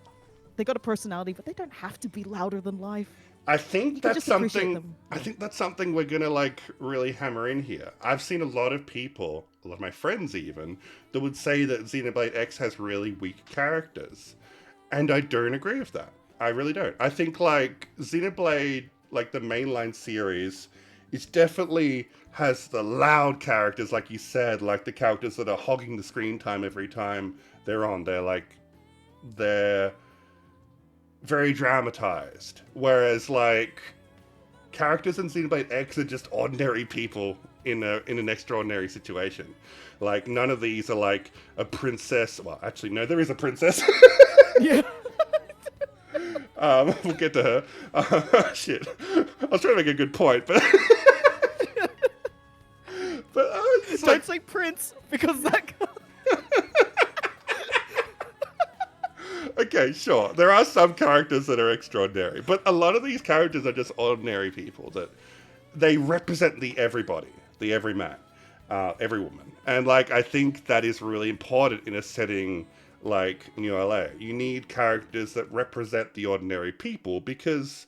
they got a personality, but they don't have to be louder than life. I You think can that's just appreciate something. them. I Yeah. think that's something we're gonna like really hammer in here. I've seen a lot of people, a lot of my friends even, that would say that Xenoblade X has really weak characters, and I don't agree with that. I really don't. I think like Xenoblade, like the mainline series, is definitely has the loud characters, like you said, like the characters that are hogging the screen time every time they're on. They're very dramatized. Whereas like characters in Xenoblade X are just ordinary people in an extraordinary situation. Like none of these are like a princess. Well, actually, no, there is a princess. Yeah. We'll get to her. Shit, I was trying to make a good point, but it's Don't like say Prince because that. okay, sure. There are some characters that are extraordinary, but a lot of these characters are just ordinary people that they represent the everybody, the everyman, every woman. And like I think that is really important in a setting like New LA. You need characters that represent the ordinary people because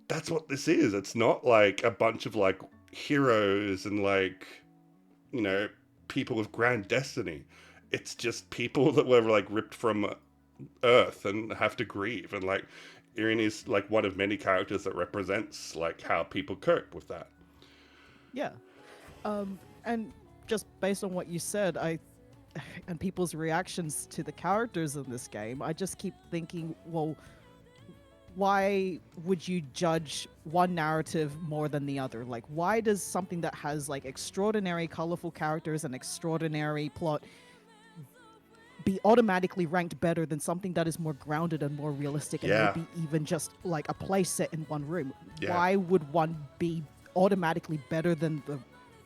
that's what this is. It's not like a bunch of like heroes and like, you know, people with grand destiny. It's just people that were like ripped from Earth and have to grieve. And like Erin is like one of many characters that represents like how people cope with that. Yeah. And just based on what you said, I and people's reactions to the characters in this game, I just keep thinking, well, why would you judge one narrative more than the other? Like, why does something that has like extraordinary, colorful characters and extraordinary plot be automatically ranked better than something that is more grounded and more realistic and Yeah. maybe even just like a place set in one room? Yeah. Why would one be automatically better than the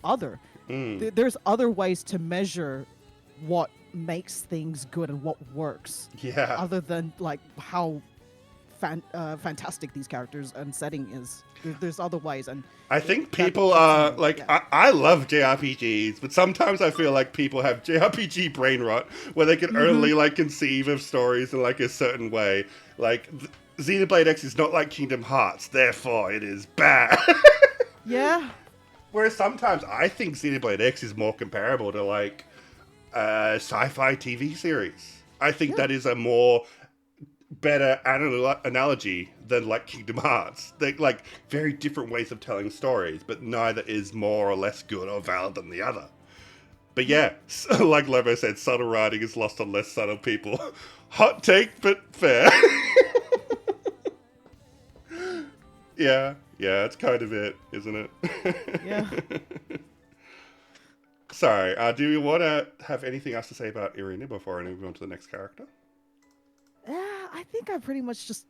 other? Mm. There's other ways to measure what makes things good and what works Yeah. other than like how fantastic these characters and setting is. There's other ways, and I think that people gets are me, like yeah. I love JRPGs, but sometimes I feel like people have JRPG brain rot where they can only like conceive of stories in like a certain way. Like Xenoblade X is not like Kingdom Hearts, therefore it is bad. Yeah. Whereas sometimes I think Xenoblade X is more comparable to like a sci-fi TV series. I think Yeah. that is a more better analogy than like Kingdom Hearts. They're like very different ways of telling stories, but neither is more or less good or valid than the other. But yeah, like Lobo said, subtle writing is lost on less subtle people. Hot take, but fair. Yeah, it's kind of it, isn't it? Yeah. Sorry, do you want to have anything else to say about Irina before I move on to the next character? Yeah, I think I pretty much just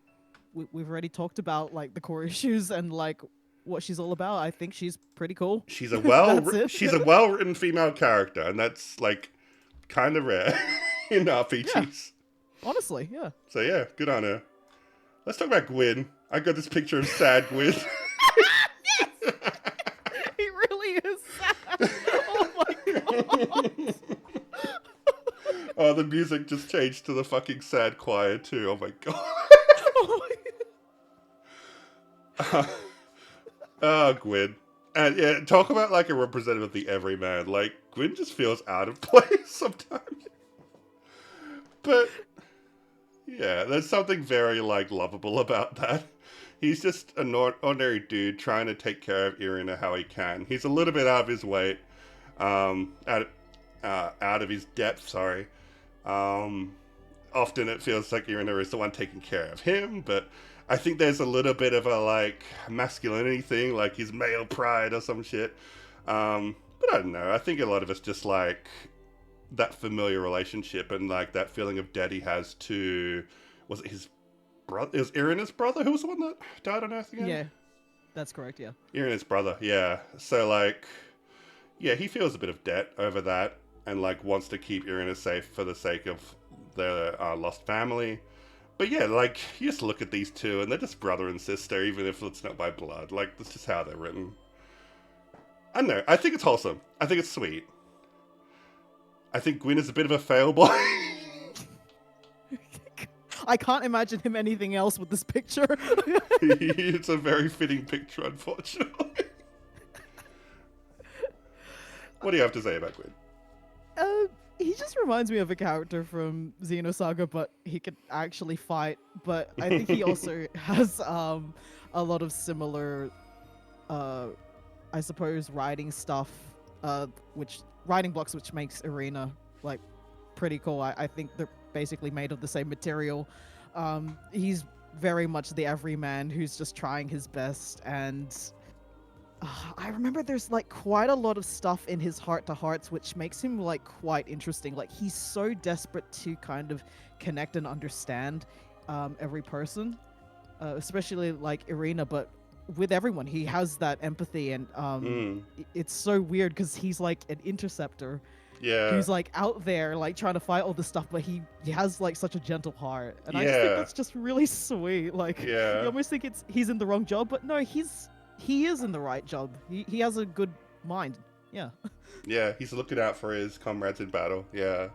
we've already talked about like the core issues and like what she's all about. I think she's pretty cool. She's a That's it. she's a well written female character, and that's like kind of rare in RPGs. Yeah. Honestly, yeah. So yeah, good on her. Let's talk about Gwyn. I got this picture of sad Gwyn. He really is sad. Oh my god. Oh, the music just changed to the fucking sad choir too. Oh my god. Gwyn. And yeah, talk about like a representative of the everyman. Like, Gwyn just feels out of place sometimes. But yeah, there's something very like lovable about that. He's just an ordinary dude trying to take care of Irina how he can. He's a little bit out of his weight, out of his depth. Sorry. Often it feels like Irina is the one taking care of him, but I think there's a little bit of a like masculinity thing, like his male pride or some shit. But I don't know. I think a lot of us just like that familiar relationship and like that feeling of debt he has to, was it his brother? It was Irina's brother who was the one that died on Earth again? Yeah, that's correct, yeah. Irina's brother, yeah. So like, yeah, he feels a bit of debt over that and like wants to keep Irina safe for the sake of their lost family. But yeah, like, you just look at these two and they're just brother and sister, even if it's not by blood. Like, that's just how they're written. I don't know. I think it's wholesome. I think it's sweet. I think Gwyn is a bit of a fail boy. I can't imagine him anything else with this picture. It's a very fitting picture, unfortunately. What do you have to say about Gwyn? He just reminds me of a character from Xenosaga, but he can actually fight. But I think he also has a lot of similar, I suppose, writing stuff, writing blocks, which makes Irina like pretty cool. I think they're basically made of the same material. He's very much the everyman who's just trying his best, and I remember there's like quite a lot of stuff in his heart-to-hearts which makes him like quite interesting. Like, he's so desperate to kind of connect and understand every person, especially like Irina, but with everyone he has that empathy, and it's so weird because he's like an interceptor. Yeah. Who's like out there like trying to fight all this stuff, but he has like such a gentle heart, and I just think that's just really sweet. Like, you almost think he's in the wrong job, but no, he is in the right job. He has a good mind. Yeah. Yeah, he's looking out for his comrades in battle. Yeah.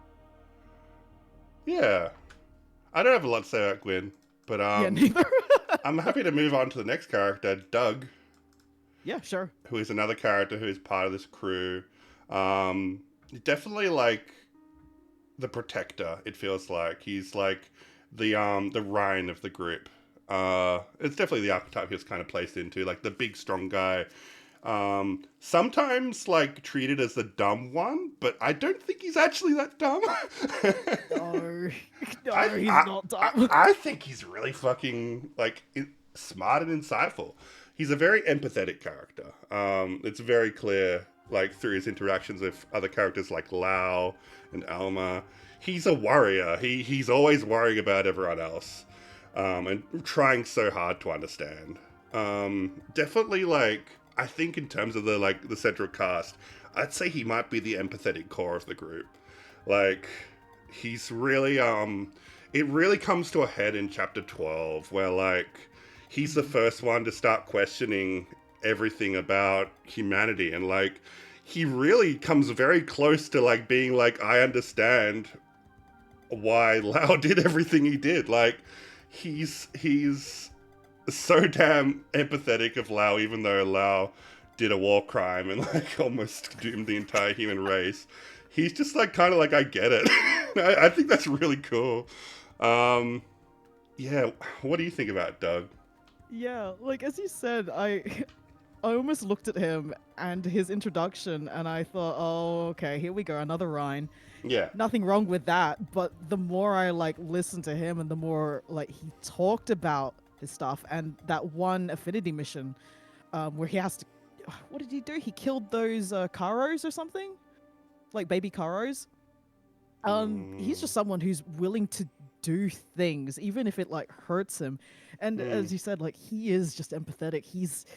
Yeah. I don't have a lot to say about Gwyn, but yeah, neither. I'm happy to move on to the next character, Doug. Yeah, sure. Who is another character who is part of this crew. Definitely like the protector, it feels like. He's like the Ryan of the group. It's definitely the archetype he was kind of placed into, like the big strong guy. Sometimes like treated as the dumb one, but I don't think he's actually that dumb. No, he's not dumb. I think he's really fucking like smart and insightful. He's a very empathetic character. It's very clear, like through his interactions with other characters like Lau and Alma. He's a warrior. He's always worrying about everyone else. And trying so hard to understand. Definitely, like, I think in terms of the central cast, I'd say he might be the empathetic core of the group. Like, he's really, it really comes to a head in chapter 12, where, like, he's the first one to start questioning everything about humanity, and, like, he really comes very close to, like, being like, I understand why Lau did everything he did. Like, he's so damn empathetic of Lau, even though Lau did a war crime and like almost doomed the entire human race. He's just like kind of like, I get it. I think that's really cool. Yeah, what do you think about Doug? Yeah, like as you said, I almost looked at him and his introduction and I thought, oh, okay, here we go, another Rhine. Yeah. Nothing wrong with that, but the more I like listened to him and the more like he talked about his stuff, and that one affinity mission where he has to, what did he do? He killed those Karos or something? Like baby Karos? He's just someone who's willing to do things, even if it like hurts him. And as you said, like he is just empathetic. He's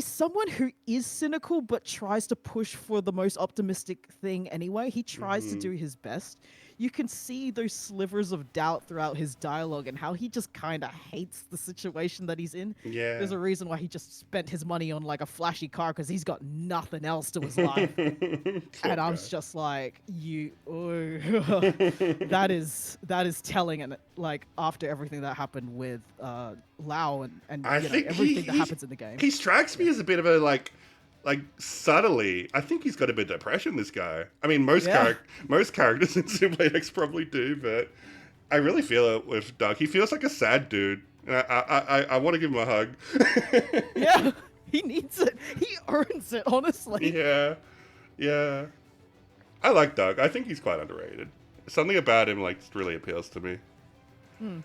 someone who is cynical but tries to push for the most optimistic thing anyway. He tries to do his best. you can see those slivers of doubt throughout his dialogue and how he just kind of hates the situation that he's in. Yeah. There's a reason why he just spent his money on like a flashy car because he's got nothing else to his life. Poor And I'm guy. just like, that is telling. And like after everything that happened with Lao and I you know think everything that happens in the game. he strikes me as a bit of a like subtly. I think he's got a bit of depression. This guy. I mean, Yeah. most characters in Xenoblade X probably do, but I really feel it with Doug. He feels like a sad dude. And I want to give him a hug. Yeah, he needs it. He earns it, honestly. Yeah, yeah. I like Doug. I think he's quite underrated. Something about him like really appeals to me. Hmm.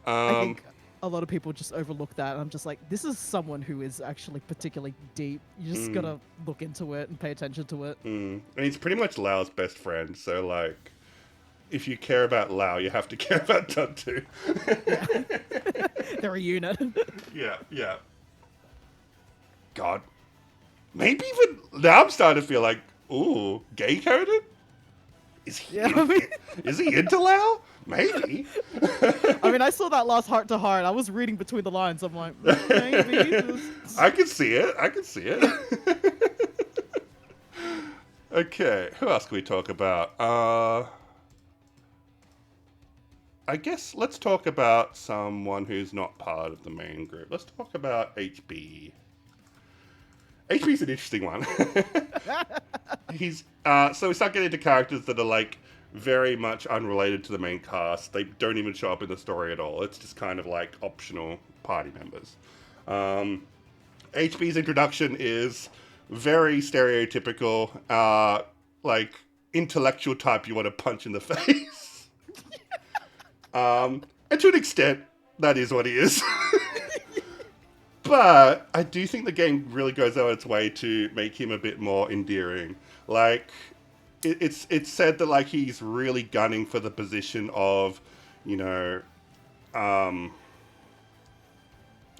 I Um, think a lot of people just overlook that. And I'm just like, this is someone who is actually particularly deep. You just gotta look into it and pay attention to it. and he's pretty much Lao's best friend. So like, if you care about Lao, you have to care about Doug too. Yeah, they're a unit. Yeah, yeah. God, maybe even now I'm starting to feel like, ooh, gay coded. Is he? Yeah, I mean, Is he into Lao? Maybe. I saw that last heart to heart. I was reading between the lines. I'm like, maybe. I can see it. I can see it. Okay, who else can we talk about? I guess let's talk about someone who's not part of the main group. Let's talk about HB. HB's an interesting one. He's so we start getting into characters that are like very much unrelated to the main cast. They don't even show up in the story at all. It's just kind of like optional party members. HB's introduction is very stereotypical, like intellectual type you want to punch in the face. And to an extent, that is what he is. But I do think the game really goes out of its way to make him a bit more endearing. Like, it's said that like he's really gunning for the position of, you know,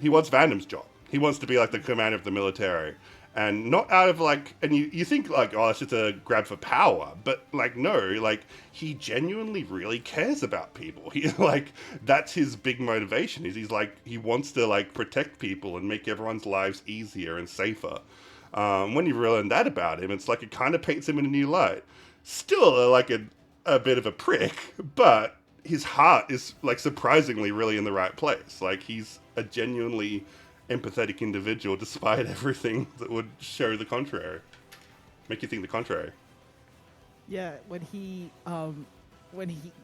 he wants Vandam's job. He wants to be like the commander of the military. And not out of like, and you think like, oh, it's just a grab for power. But like, no, like he genuinely really cares about people. He like, that's his big motivation is he's like, he wants to like protect people and make everyone's lives easier and safer. When you learn that about him, it's like it kind of paints him in a new light. Still like a bit of a prick, but his heart is like surprisingly really in the right place. Like he's a genuinely empathetic individual despite everything that would show the contrary, make you think the contrary. Yeah, when he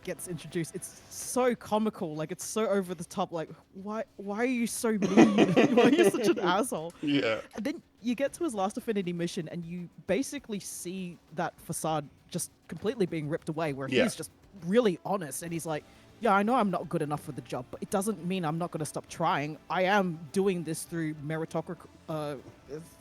gets introduced, it's so comical. Like it's so over the top. Like why are you so mean? Why are you such an asshole? Yeah. And then you get to his last Affinity mission, and you basically see that facade just completely being ripped away, where Yeah. he's just really honest, and he's like, "Yeah, I know I'm not good enough for the job, but it doesn't mean I'm not going to stop trying. I am doing this through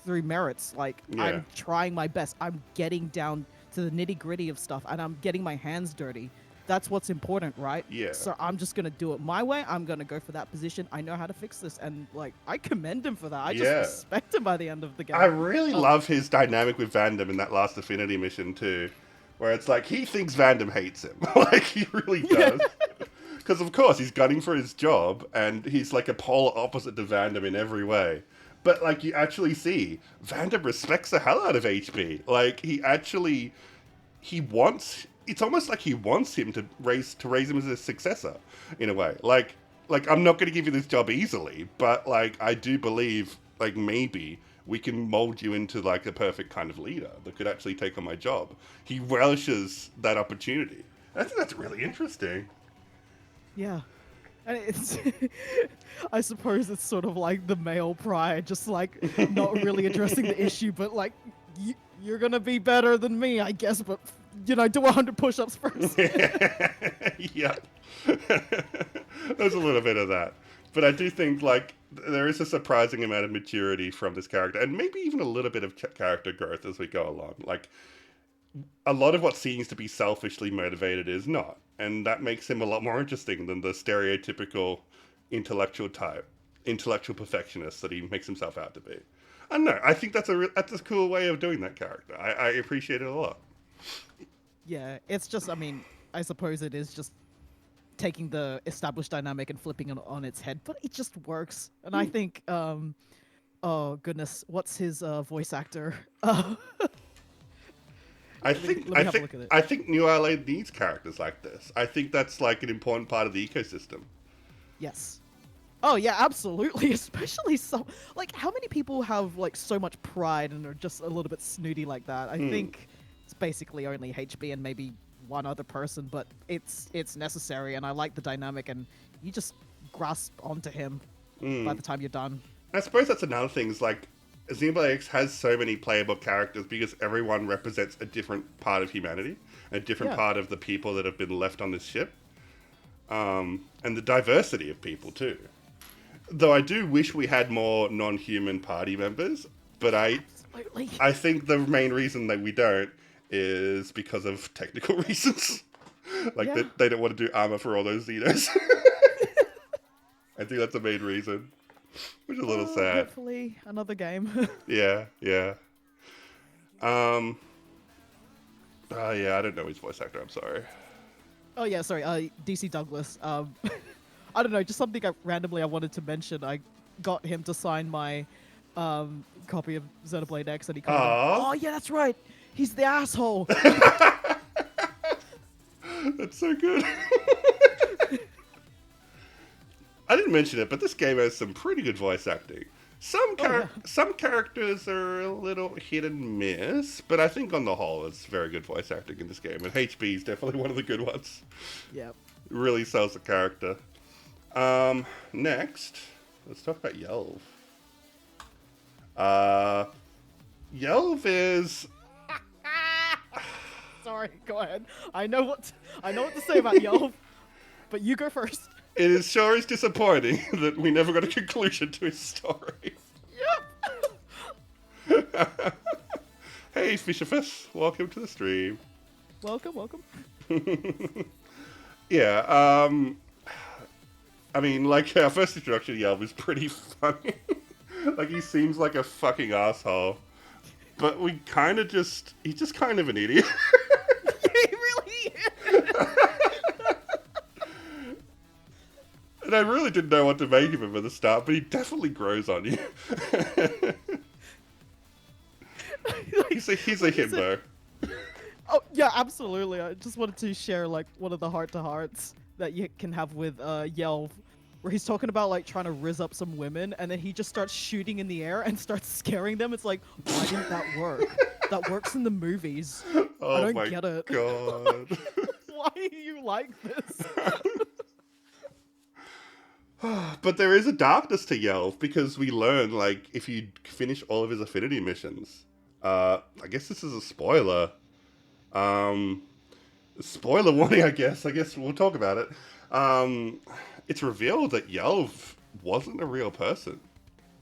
through merits. Like Yeah. I'm trying my best. I'm getting down to the nitty gritty of stuff, and I'm getting my hands dirty. That's what's important, right? Yeah. So I'm just gonna do it my way. I'm gonna go for that position. I know how to fix this, and like I commend him for that. I just Yeah. respect him by the end of the game. I really love his dynamic with Vandam in that last Affinity mission too, where it's like he thinks Vandam hates him. Like he really does. Because of course he's gunning for his job, and he's like a polar opposite to Vandam in every way. But like you actually see, Vandam respects the hell out of HB. Like he wants. It's almost like he wants him to raise him as a successor, in a way. Like I'm not going to give you this job easily, but like I do believe like maybe we can mold you into like a perfect kind of leader that could actually take on my job. He relishes that opportunity. I think that's really interesting. Yeah. And it's, I suppose it's sort of like the male pride, just like not really addressing the issue, but like, you're gonna be better than me, I guess, but do 100 push-ups first. Yeah. There's a little bit of that. But I do think, like, there is a surprising amount of maturity from this character, and maybe even a little bit of character growth as we go along. Like, a lot of what seems to be selfishly motivated is not. And that makes him a lot more interesting than the stereotypical intellectual type, intellectual perfectionist that he makes himself out to be. I don't know. I think that's a cool way of doing that character. I appreciate it a lot. Yeah, it's just, I suppose it is just taking the established dynamic and flipping it on its head, but it just works. And I think, oh goodness, what's his voice actor? I Let me think let me I have a think look at it. I think New Ireland needs characters like this. I think that's like an important part of the ecosystem. Yes. Oh yeah, absolutely. Especially so, like, how many people have like so much pride and are just a little bit snooty like that? I Mm, think it's basically only HB and maybe one other person, but it's necessary, and I like the dynamic, and you just grasp onto him by mm. the time you're done. I suppose that's another thing. Is like Xenoblade X has so many playable characters because everyone represents a different part of humanity, a different Yeah. part of the people that have been left on this ship, and the diversity of people too. Though I do wish we had more non-human party members, but Absolutely. I think the main reason that we don't is because of technical reasons. Like Yeah. they don't want to do armor for all those Xenos. I think that's the main reason, which is a little sad. Hopefully another game. Yeah, yeah. Um. Yeah, I don't know his voice actor. I'm sorry. Oh yeah, sorry. DC Douglas. I don't know, just something randomly I wanted to mention. I got him to sign my copy of Xenoblade X, and he commented, Aw, "Oh yeah, that's right. He's the asshole." that's so good. I didn't mention it, but this game has some pretty good voice acting. Oh yeah. Some characters are a little hit and miss, but I think on the whole, it's very good voice acting in this game. And HB is definitely one of the good ones. Yeah. Really sells the character. Next, let's talk about Yelv. Uh, Yelv is Sorry, go ahead. I know what to say about Yelv, but you go first. it is sure is disappointing that we never got a conclusion to his story. Yep. Hey, Fisherfish, welcome to the stream. Welcome, welcome. Yeah, I mean, like, our first introduction to Yelv is pretty funny. Like, he seems like a fucking asshole. But he's just kind of an idiot. He really is. And I really didn't know what to make of him at the start, but he definitely grows on you. He's a himbo. Oh yeah, absolutely. I just wanted to share like one of the heart-to-hearts that you can have with Yelv, where he's talking about like trying to rizz up some women, and then he just starts shooting in the air and starts scaring them. It's like, why didn't that work? That works in the movies. I Oh don't my get it. god. Why are you like this? But there is a darkness to Yelv because we learn, like, if you finish all of his affinity missions, I guess this is a spoiler. Spoiler warning, I guess. I guess we'll talk about it. It's revealed that Yelv wasn't a real person.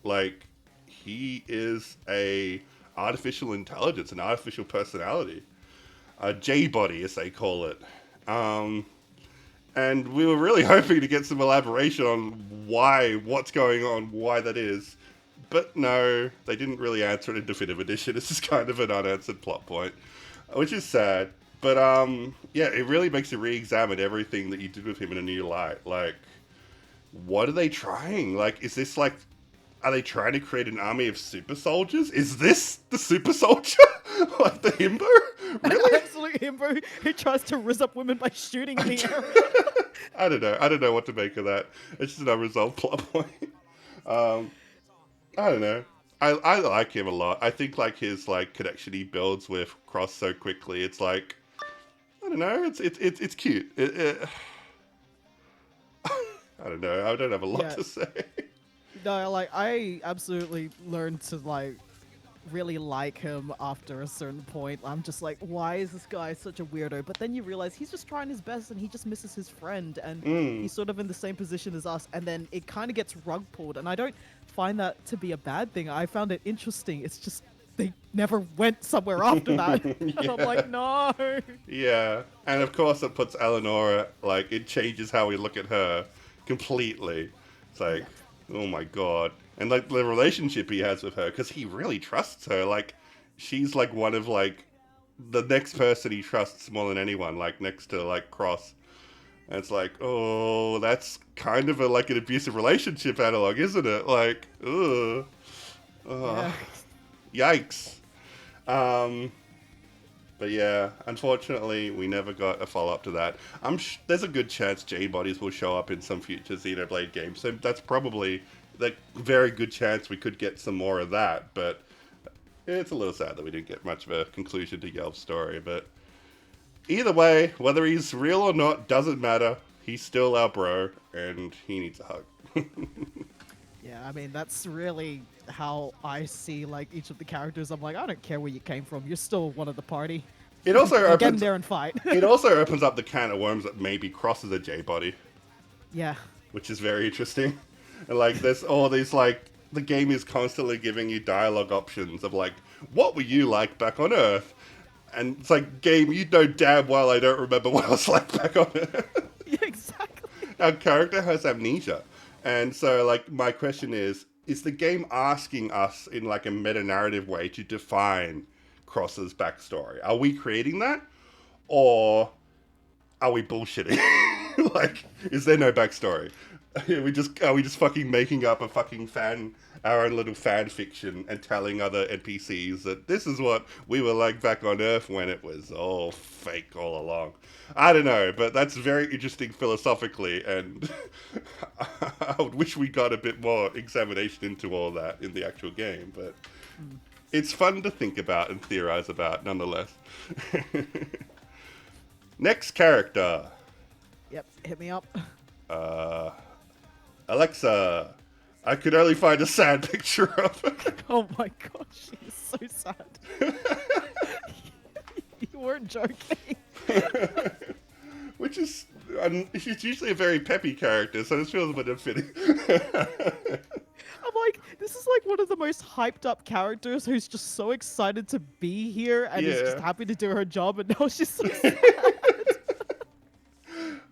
Like, he is a artificial intelligence, an artificial personality. A J-body, as they call it. And we were really hoping to get some elaboration on what's going on, why that is. But no, they didn't really answer it in Definitive Edition. It's just kind of an unanswered plot point, which is sad. But yeah, it really makes you re-examine everything that you did with him in a new light. Like, what are they trying? Like, is this like, are they trying to create an army of super soldiers? Is this the super soldier? Like the himbo? Really? Absolute himbo who tries to rizz up women by shooting in the air. I don't know. I don't know what to make of that. It's just an unresolved plot point. Um, I don't know. I like him a lot. I think like his like connection he builds with Cross so quickly. It's like, I don't know. It's cute. I don't know. I don't have a lot Yeah. to say. No, like I absolutely learned to like really like him after a certain point. I'm just like, why is this guy such a weirdo? But then you realize he's just trying his best and he just misses his friend, and he's sort of in the same position as us, and then it kind of gets rug pulled, and I don't find that to be a bad thing. I found it interesting. It's just they never went somewhere after that. And I'm like, no. Yeah, and of course it puts Eleonora, like, it changes how we look at her completely. It's like, oh my god. And like the relationship he has with her, because he really trusts her. Like, she's like one of like the next person he trusts more than anyone, like next to like Cross. And it's like, oh, that's kind of a like an abusive relationship analog, isn't it? Like, ugh, Yeah. yikes. Um, but yeah, unfortunately, we never got a follow up to that. There's a good chance J bodies will show up in some future Xenoblade games, so that's probably the very good chance we could get some more of that. But it's a little sad that we didn't get much of a conclusion to Yelp's story. But either way, whether he's real or not doesn't matter. He's still our bro, and he needs a hug. Yeah, I mean, that's really how I see like each of the characters. I'm like, I don't care where you came from. You're still one of the party. It also Now get in opens there and fight. it also opens up the can of worms that maybe crosses a J body, Yeah. which is very interesting. And like there's all these like the game is constantly giving you dialogue options of like, what were you like back on Earth? And it's like, game, you know damn well I don't remember what I was like back on Earth. Yeah, exactly. Our character has amnesia. And so like my question is the game asking us in like a meta-narrative way to define Cross's backstory? Are we creating that? Or are we bullshitting? Like, is there no backstory? Are we just fucking making up a fucking our own little fan fiction and telling other NPCs that this is what we were like back on Earth when it was all fake all along? I don't know, but that's very interesting philosophically, and I would wish we got a bit more examination into all that in the actual game, but it's fun to think about and theorize about nonetheless. Next character. Yep, hit me up. Alexa. I could only find a sad picture of her. Oh my gosh, she is so sad. You weren't joking. Which is, she's usually a very peppy character, so this feels a bit unfitting. I'm like, this is like one of the most hyped up characters who's just so excited to be here and is just Yeah. happy to do her job, and now she's so sad.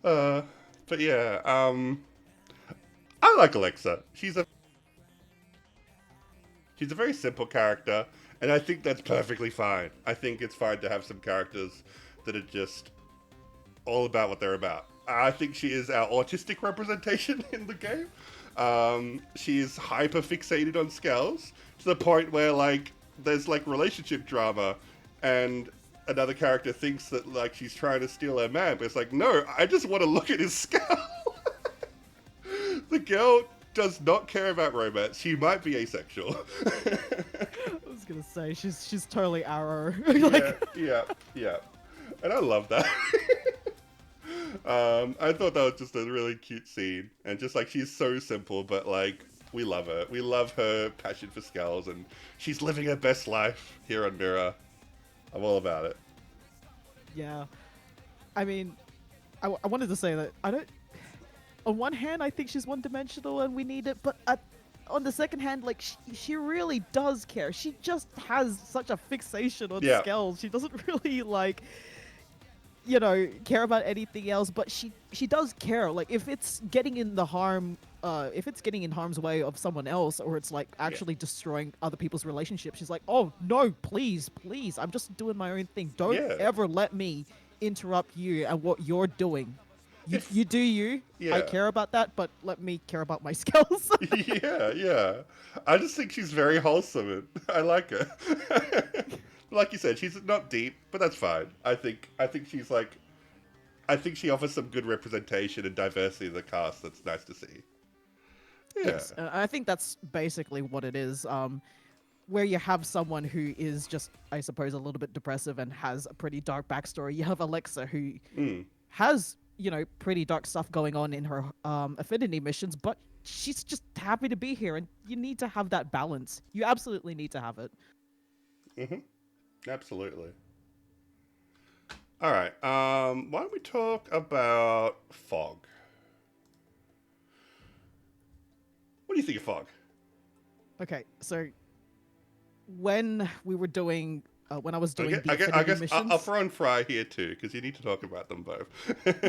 But yeah, I like Alexa. She's a very simple character, and I think that's perfectly fine. I think it's fine to have some characters that are just all about what they're about. I think she is our autistic representation in the game. She is hyper fixated on Skells to the point where like there's like relationship drama, and another character thinks that like she's trying to steal her man, but it's like, no, I just want to look at his skull. The girl does not care about romance. She might be asexual. I was gonna say she's totally arrow. Yeah. And I love that. I thought that was just a really cute scene, and just like she's so simple, but like we love her. We love her passion for Skulls, and she's living her best life here on Mirror. I'm all about it. Yeah, I mean, I wanted to say that I don't. On one hand, I think she's one-dimensional and we need it, but on the second hand, like she really does care. She just has such a fixation on Skells. She doesn't really like, care about anything else. But she does care. Like if it's getting in the if it's getting in harm's way of someone else, or it's like actually destroying other people's relationships, she's like, oh no, please, I'm just doing my own thing. Don't ever let me interrupt you and what you're doing. You do you. Yeah. I care about that, but let me care about my skills. Yeah. I just think she's very wholesome, and I like her. Like you said, she's not deep, but that's fine. I think she's like, I think she offers some good representation and diversity in the cast. That's nice to see. Yeah. Yes, I think that's basically what it is. Where you have someone who is just, I suppose, a little bit depressive and has a pretty dark backstory. You have Alexa who has, pretty dark stuff going on in her affinity missions, but she's just happy to be here, and you need to have that balance. You absolutely need to have it. Absolutely. All right. Why don't we talk about Fog? What do you think of Fog? Okay, so when we were doing when I was doing the I affinity guess missions, I'll throw in Fry here too, because you need to talk about them both.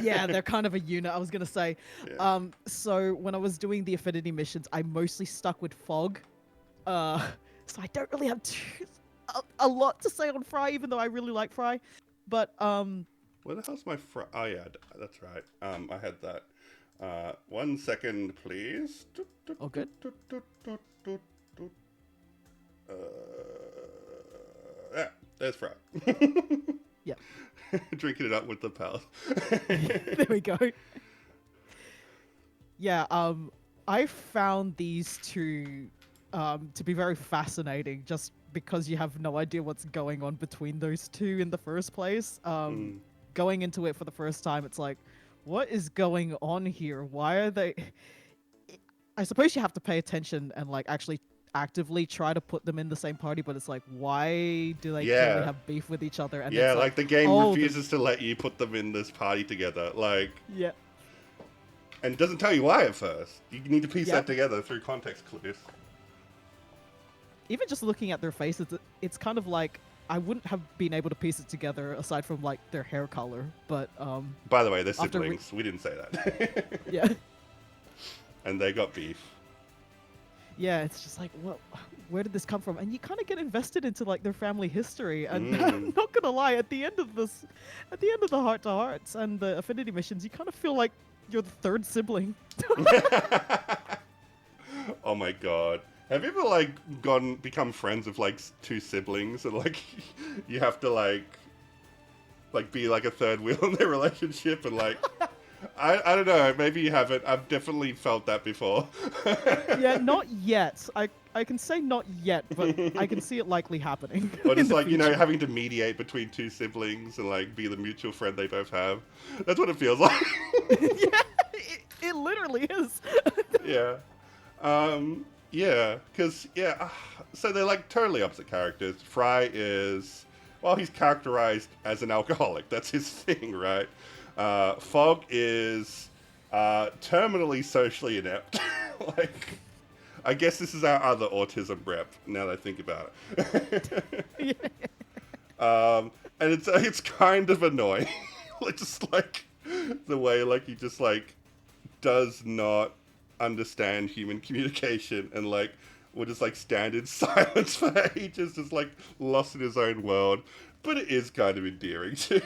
yeah, they're kind of a unit. I was gonna say. Yeah. So when I was doing the affinity missions, I mostly stuck with Fog. So I don't really have a lot to say on Fry, even though I really like Fry. But Where the hell's my Oh yeah, that's right. I had that. 1 second, please. oh good. Uh, yeah, there's Fry. Yeah. Drinking it up with the pals. There we go. Yeah, I found these two to be very fascinating just because you have no idea what's going on between those two in the first place. Going into it for the first time, it's like, what is going on here? Why are they? I suppose you have to pay attention and like actually actively try to put them in the same party, but it's like, why do they clearly Yeah. have beef with each other? And Yeah, it's like the game oh, refuses to let you put them in this party together. Like, yeah, and it doesn't tell you why at first. You need to piece Yep. that together through context clues. even just looking at their faces, it's kind of like I wouldn't have been able to piece it together aside from like their hair color. But By the way, they're after siblings. We didn't say that. yeah, And they got beef. yeah, it's just like, what? Where did this come from? And you kind of get invested into like their family history. And I'm not gonna lie, at the end of the heart to hearts and the affinity missions, you kind of feel like you're the third sibling. Oh my god. Have you ever like become friends with like two siblings and like you have to like be like a third wheel in their relationship and like I don't know, maybe you haven't. I've definitely felt that before. Yeah, not yet. I can say not yet, but I can see it likely happening. Or in just the like, you know, future. having to mediate between two siblings and like be the mutual friend they both have. That's what it feels like. Yeah, it literally is. Yeah. Yeah, because, yeah, so they're like totally opposite characters. Fry is, well, he's characterized as an alcoholic. That's his thing, right? Fog is terminally socially inept. Like, I guess this is our other autism rep, now that I think about it. Yeah. And it's kind of annoying. Like, just like the way like he just like does not understand human communication and like will just like stand in silence for ages, just like lost in his own world. But it is kind of endearing too.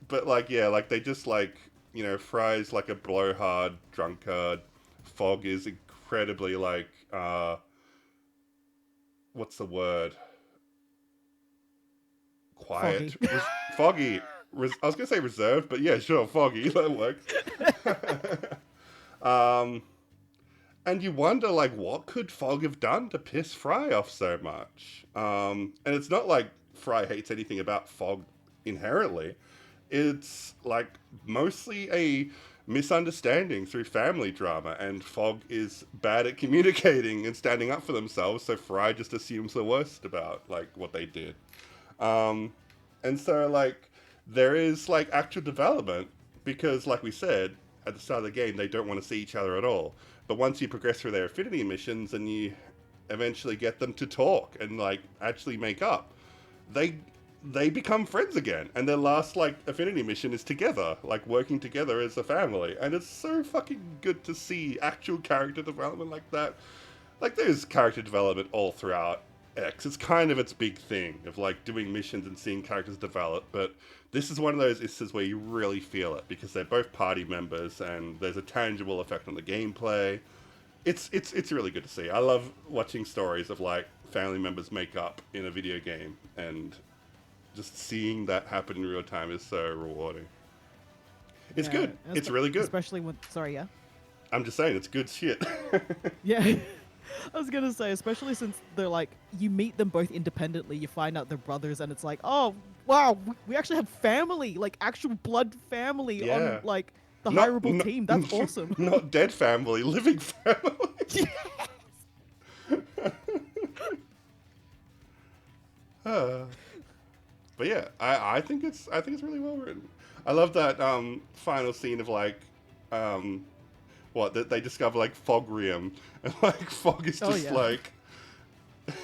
But like, yeah, like they just like, you know, Fry's like a blowhard drunkard. Fog is incredibly like what's the word? Quiet. Foggy. I was gonna say reserved, but yeah, sure, foggy. That works. And you wonder, like, what could Fog have done to piss Fry off so much? And it's not like Fry hates anything about Fog inherently. It's like mostly a misunderstanding through family drama, and Fog is bad at communicating and standing up for themselves, so Fry just assumes the worst about like what they did. And so like there is like actual development because like we said at the start of the game, they don't want to see each other at all. But once you progress through their affinity missions and you eventually get them to talk and like actually make up, they become friends again. And their last like affinity mission is together, like working together as a family. And it's so fucking good to see actual character development like that. Like there's character development all throughout X. It's kind of its big thing of like doing missions and seeing characters develop, but this is one of those instances where you really feel it because they're both party members and there's a tangible effect on the gameplay. It's really good to see. I love watching stories of like family members make up in a video game, and just seeing that happen in real time is so rewarding. It's Yeah, good. It's really good. Especially when, sorry, yeah. I'm just saying, it's good shit. Yeah. I was gonna say, especially since they're like, you meet them both independently, you find out they're brothers, and it's like, oh, wow, we actually have family, like actual blood family Yeah. on like the hireable team. That's awesome. Not dead family, living family. But yeah, I think it's really well written. I love that final scene of like what that they discover like Fogrium, and like Fog is just like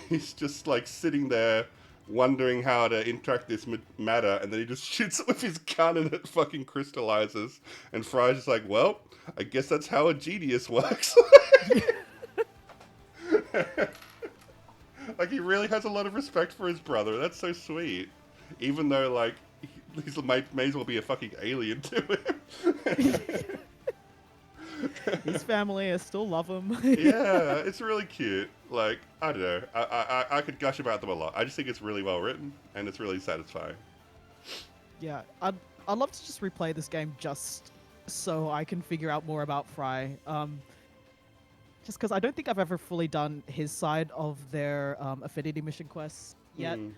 he's just like sitting there wondering how to interact this matter, and then he just shoots it with his gun and it fucking crystallizes, and Fry's just like, well, I guess that's how a genius works. Like, he really has a lot of respect for his brother. That's so sweet. Even though, like, he may as well be a fucking alien to him. His family, I still love him. Yeah, it's really cute. Like, I don't know. I could gush about them a lot. I just think it's really well written, and it's really satisfying. Yeah, I'd love to just replay this game just so I can figure out more about Fry. Just because I don't think I've ever fully done his side of their affinity mission quests yet. Mm.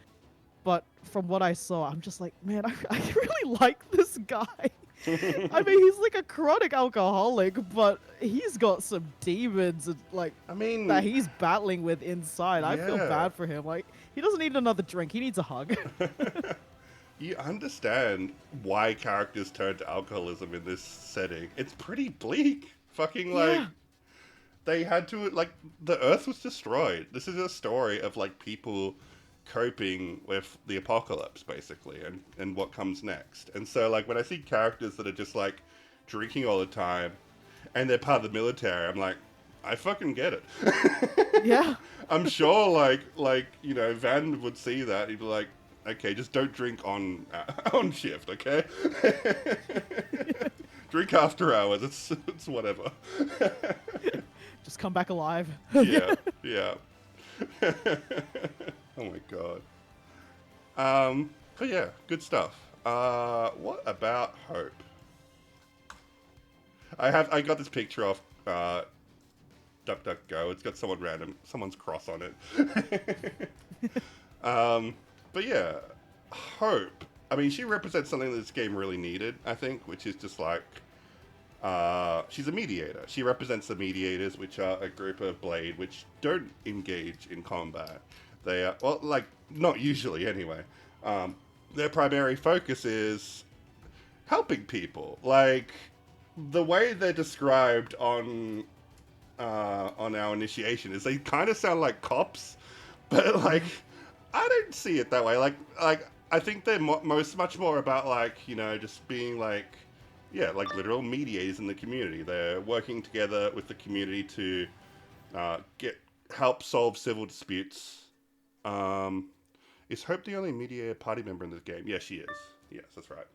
But from what I saw, I'm just like, man, I really like this guy. I mean, he's like a chronic alcoholic, but he's got some demons and like I mean, that he's battling with inside. I feel yeah. bad for him. Like, he doesn't need another drink. He needs a hug. You understand why characters turn to alcoholism in this setting. It's pretty bleak. Fucking, like, Yeah. they had to, like, the Earth was destroyed. This is a story of, like, people coping with the apocalypse, basically, and what comes next. And so, like, when I see characters that are just, like, drinking all the time, and they're part of the military, I'm like, I fucking get it. Yeah. I'm sure, like you know, Van would see that. He'd be like, okay, just don't drink on shift, okay? Drink after hours. It's whatever. Just come back alive. Yeah, yeah. Oh my god. But yeah, good stuff. What about Hope? I got this picture of DuckDuckGo. It's got someone's cross on it. But yeah, Hope. I mean, she represents something that this game really needed, I think, which is just like, she's a mediator. She represents the mediators, which are a group of Blade which don't engage in combat. They are, well, like, not usually anyway. Their primary focus is helping people. Like, the way they're described on our initiation is they kind of sound like cops, but like, I don't see it that way. Like I think they're much more about, like, you know, just being like, yeah, like literal mediators in the community. They're working together with the community to help solve civil disputes. Is Hope the only mediator party member in this game? Yeah, she is. Yes, that's right.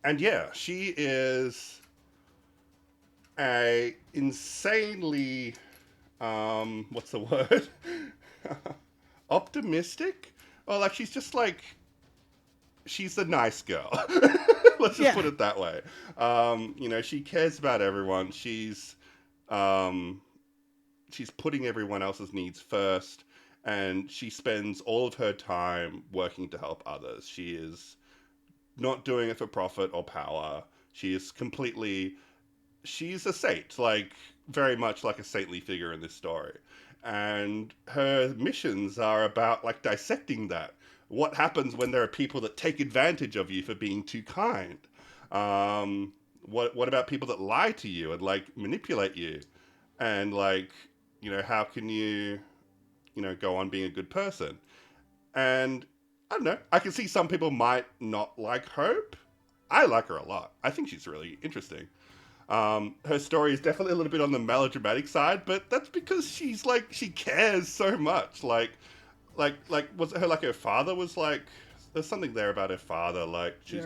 And yeah, she is a insanely, what's the word? Optimistic? Or like, she's just like, she's a nice girl. Let's just put it that way. You know, she cares about everyone. She's putting everyone else's needs first, and she spends all of her time working to help others. She is not doing it for profit or power. She's a saint, like, very much like a saintly figure in this story. And her missions are about, like, dissecting that. What happens when there are people that take advantage of you for being too kind? What about people that lie to you and, like, manipulate you? And, like, you know, how can you, you know, go on being a good person? And I don't know. I can see some people might not like Hope. I like her a lot. I think she's really interesting. Her story is definitely a little bit on the melodramatic side, but that's because she's like, she cares so much. Like, was it her, like, her father was like, there's something there about her father, like, she's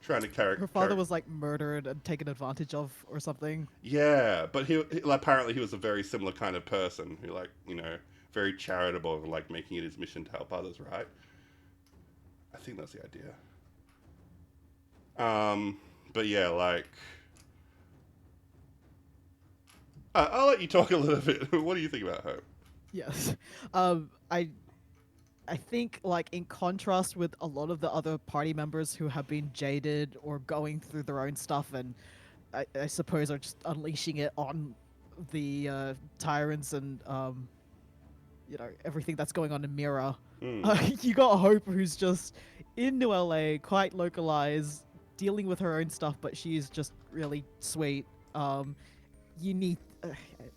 trying to carry. Her father was like murdered and taken advantage of or something. Yeah, but he apparently he was a very similar kind of person who, like, you know, very charitable and, like, making it his mission to help others, right? I think that's the idea. But yeah, like, I'll let you talk a little bit. What do you think about Hope? Yes. I think, like, in contrast with a lot of the other party members who have been jaded or going through their own stuff, and I suppose are just unleashing it on the tyrants and you know, everything that's going on in Mira. You got Hope, who's just in New LA, quite localized, dealing with her own stuff, but she's just really sweet. You need,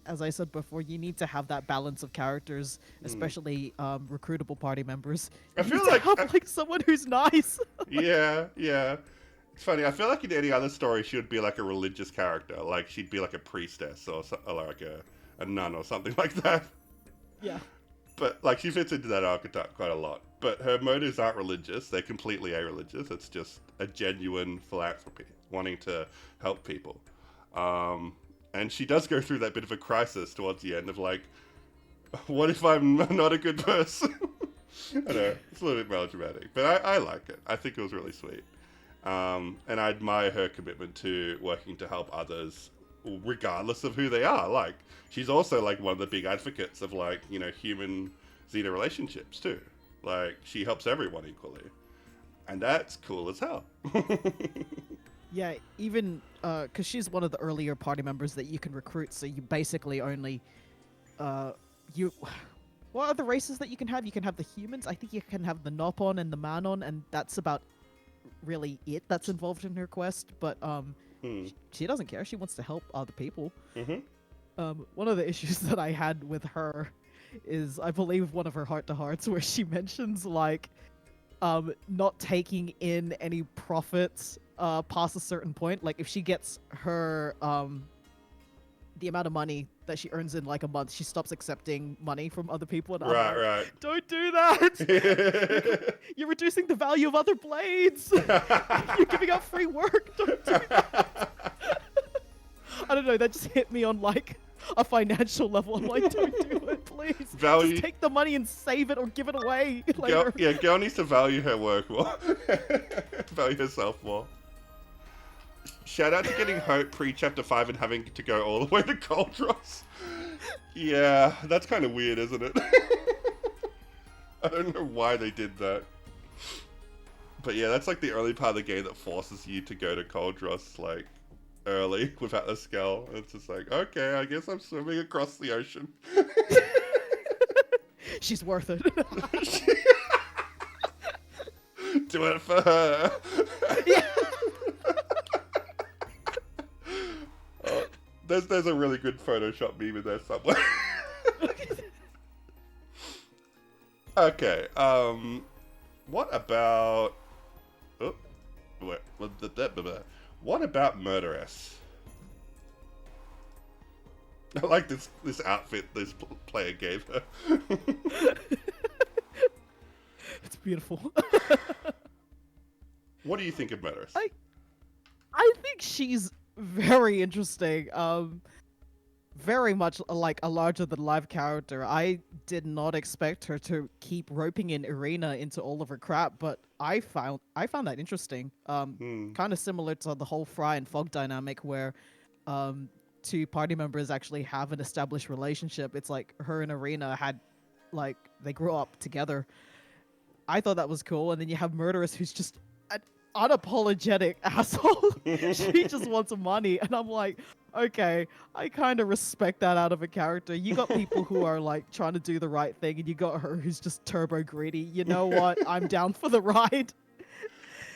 as I said before, you need to have that balance of characters, especially recruitable party members. I You feel need to like have, like, someone who's nice. yeah. It's funny. I feel like in any other story, she would be like a religious character. Like, she'd be like a priestess or like a nun or something like that. Yeah. But like she fits into that archetype quite a lot. But her motives aren't religious; they're completely a-religious. It's just a genuine philanthropy, wanting to help people. And she does go through that bit of a crisis towards the end of like, what if I'm not a good person? I know it's a little bit melodramatic, but I like it. I think it was really sweet. And I admire her commitment to working to help others, regardless of who they are. Like, she's also like one of the big advocates of like, you know, human Xena relationships too. Like, she helps everyone equally, and that's cool as hell. Yeah, even because she's one of the earlier party members that you can recruit, so you basically only you. What are the races that you can have? You can have the humans. I think you can have the Nopon and the Manon, and that's about really it that's involved in her quest. But she doesn't care. She wants to help other people. One of the issues that I had with her is, I believe, one of her heart-to-hearts where she mentions like not taking in any profits past a certain point. Like if she gets her the amount of money that she earns in like a month, she stops accepting money from other people. And I'm like, Right. don't do that. You're reducing the value of other blades. You're giving out free work. Don't do that. I don't know. That just hit me on like a financial level. I'm like, don't do it, please. Just take the money and save it or give it away later. Girl needs to value her work more. Value herself more. Shout out to getting Hope pre-Chapter 5 and having to go all the way to Coldross. Yeah, that's kind of weird, isn't it? I don't know why they did that. But yeah, that's like the only part of the game that forces you to go to Coldross, like, early without a skull. It's just like, okay, I guess I'm swimming across the ocean. She's worth it. Do it for her. Yeah. There's a really good Photoshop meme in there somewhere. Okay, what about... Oh, what about Murderess? I like this outfit this player gave her. It's beautiful. What do you think of Murderess? I think she's very interesting. Very much like a larger than life character. I did not expect her to keep roping in Irina into all of her crap, but I found that interesting. Kind of similar to the whole Fry and Fog dynamic, where two party members actually have an established relationship. It's like her and Irina had, like, they grew up together. I thought that was cool, and then you have Murderess, who's just an unapologetic asshole. She just wants money, and I'm like, okay, I kind of respect that out of a character. You got people who are like trying to do the right thing, and you got her who's just turbo greedy. You know what? I'm down for the ride.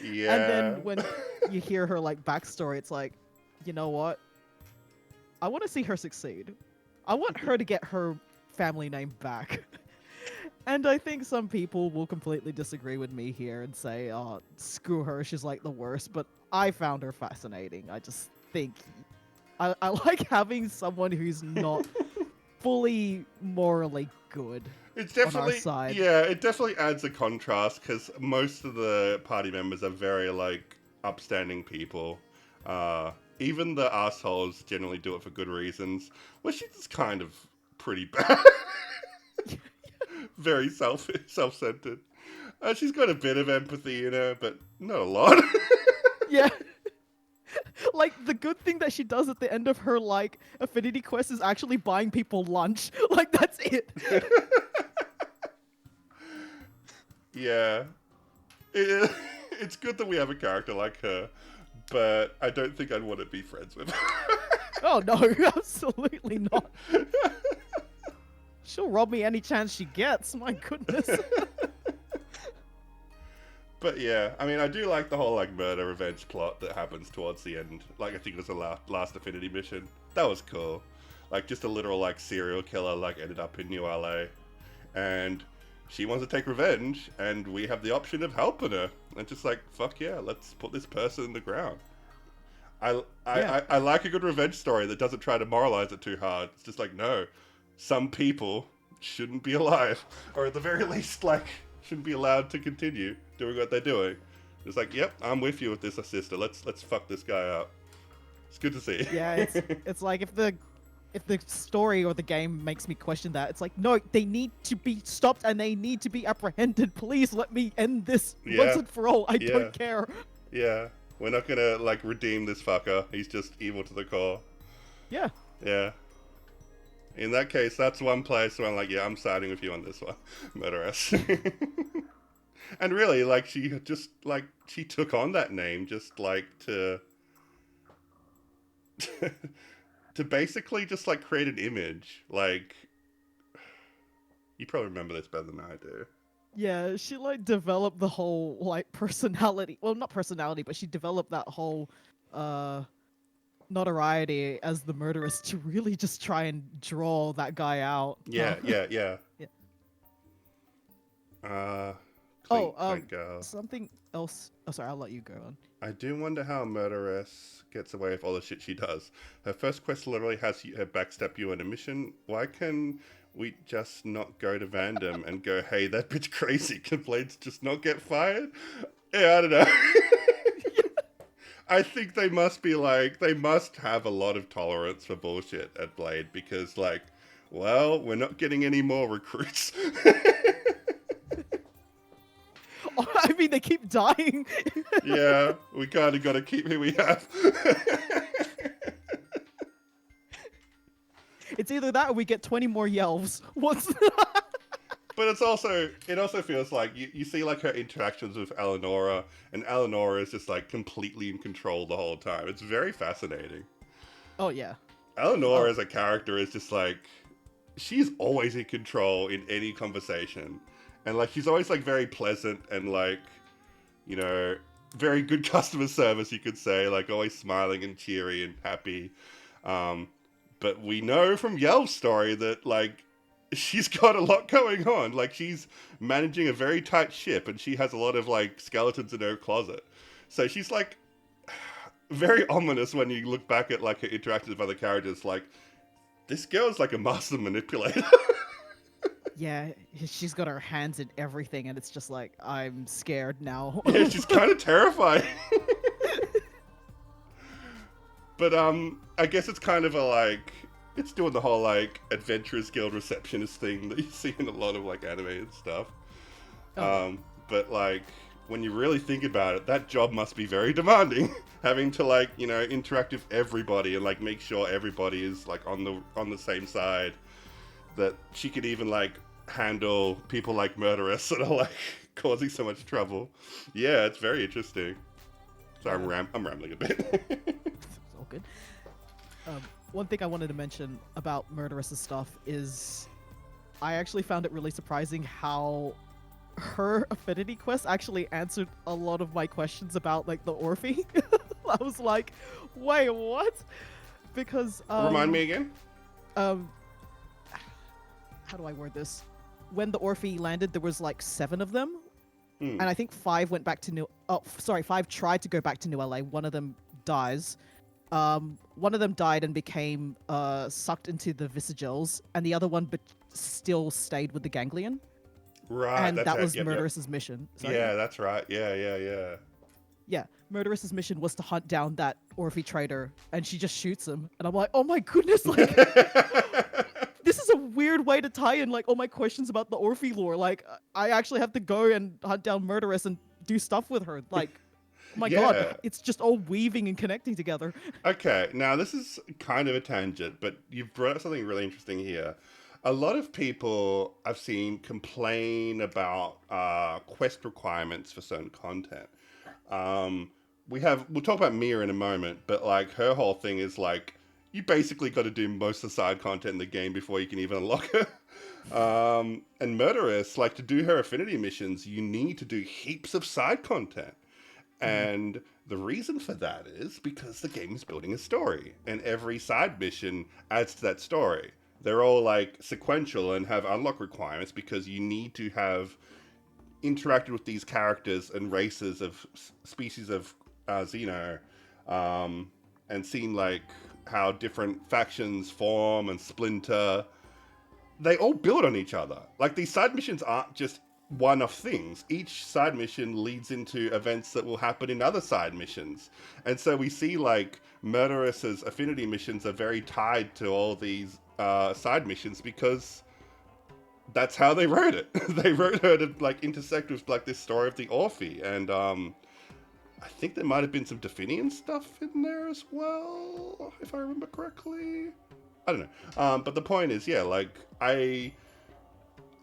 Yeah. And then when you hear her like backstory, it's like, you know what? I want to see her succeed. I want her to get her family name back. And I think some people will completely disagree with me here and say, oh, screw her, she's like the worst. But I found her fascinating. I just think I like having someone who's not fully morally good. It's definitely, on our side. Yeah, it definitely adds a contrast because most of the party members are very, like, upstanding people. Even the assholes generally do it for good reasons. Well, she's kind of pretty bad. Very self-centered. She's got a bit of empathy in her, but not a lot. Yeah. Like, the good thing that she does at the end of her, like, affinity quest is actually buying people lunch. Like, that's it. Yeah. It's good that we have a character like her, but I don't think I'd want to be friends with her. Oh, no, absolutely not. She'll rob me any chance she gets. My goodness. But yeah, I mean, I do like the whole, like, murder revenge plot that happens towards the end. Like, I think it was the last Affinity mission. That was cool. Like, just a literal, like, serial killer, like, ended up in New LA. And she wants to take revenge, and we have the option of helping her. And just like, fuck yeah, let's put this person in the ground. I like a good revenge story that doesn't try to moralize it too hard. It's just like, no, some people shouldn't be alive, or at the very least, like, shouldn't be allowed to continue doing what they're doing. It's like, yep, I'm with you with this, sister. Let's fuck this guy up. It's good to see. Yeah, it's like if the story or the game makes me question that, it's like, no, they need to be stopped and they need to be apprehended. Please let me end this once and for all. I don't care. Yeah, we're not gonna like redeem this fucker. He's just evil to the core. Yeah. Yeah. In that case, that's one place where I'm like, yeah, I'm siding with you on this one, Murderess. And really, like, she took on that name just like to to basically just like create an image. Like, you probably remember this better than I do. Yeah, she like developed the whole like personality. Well, not personality, but she developed that whole uh notoriety as the murderess to really just try and draw that guy out. Yeah. Yeah. Clean girl. Something else. Oh, sorry, I'll let you go on. I do wonder how Murderess gets away with all the shit she does. Her first quest literally has her backstep you on a mission. Why can we just not go to Vandom and go, hey, that bitch crazy? Can Blades just not get fired? Yeah, I don't know. I think they must have a lot of tolerance for bullshit at Blade because, like, well, we're not getting any more recruits. I mean, they keep dying. Yeah, we kind of got to keep who we have. It's either that or we get 20 more Yelves. But it also feels like you see like her interactions with Eleonora, and Eleonora is just like completely in control the whole time. It's very fascinating. Oh yeah. Eleonora as a character is just like, she's always in control in any conversation. And like she's always like very pleasant and like, you know, very good customer service, you could say, like always smiling and cheery and happy. But we know from Yell's story that like she's got a lot going on. Like she's managing a very tight ship and she has a lot of like skeletons in her closet. So she's like very ominous when you look back at like her interactions with other characters. Like, this girl's like a master manipulator. Yeah, she's got her hands in everything, and it's just like, I'm scared now. Yeah, she's kind of terrifying. But I guess it's kind of a like, it's doing the whole like Adventurers Guild receptionist thing that you see in a lot of like animated stuff. But like, when you really think about it, that job must be very demanding. Having to like, you know, interact with everybody and like make sure everybody is like on the same side. That she could even like handle people like Murderess that are like causing so much trouble. Yeah, it's very interesting. So I'm rambling a bit. It's all good. One thing I wanted to mention about Murderess's stuff is I actually found it really surprising how her affinity quest actually answered a lot of my questions about like the Orphe. I was like, wait, what? Because Remind me again. How do I word this? When the Orphe landed, there was like 7 of them, and I think 5 went back to 5 tried to go back to New LA. One of them dies. One of them died and became sucked into the Visagels, and the other one still stayed with the Ganglion. Right, and that was Murderess's mission. Sorry? Yeah, that's right. Yeah. Yeah, Murderess's mission was to hunt down that Orphe traitor, and she just shoots him. And I'm like, oh my goodness, like, this is a weird way to tie in, like, all my questions about the Orphe lore. Like, I actually have to go and hunt down Murderess and do stuff with her. Like, oh my god, it's just all weaving and connecting together. Okay, now this is kind of a tangent, but you've brought up something really interesting here. A lot of people I've seen complain about quest requirements for certain content. We'll talk about Mia in a moment, but like her whole thing is like, you basically got to do most of the side content in the game before you can even unlock her. And Murderess, like to do her affinity missions, you need to do heaps of side content. And the reason for that is because the game is building a story, and every side mission adds to that story. They're all like sequential and have unlock requirements because you need to have interacted with these characters and races of species of Xeno, and seen like how different factions form and splinter. they all build on each other. Like, these side missions aren't just one-off things. Each side mission leads into events that will happen in other side missions. And so we see, like, Murderous's affinity missions are very tied to all these side missions because that's how they wrote it. They wrote her to, like, intersect with, like, this story of the Orphe. And I think there might have been some Definian stuff in there as well, if I remember correctly. I don't know. But the point is, yeah, like, I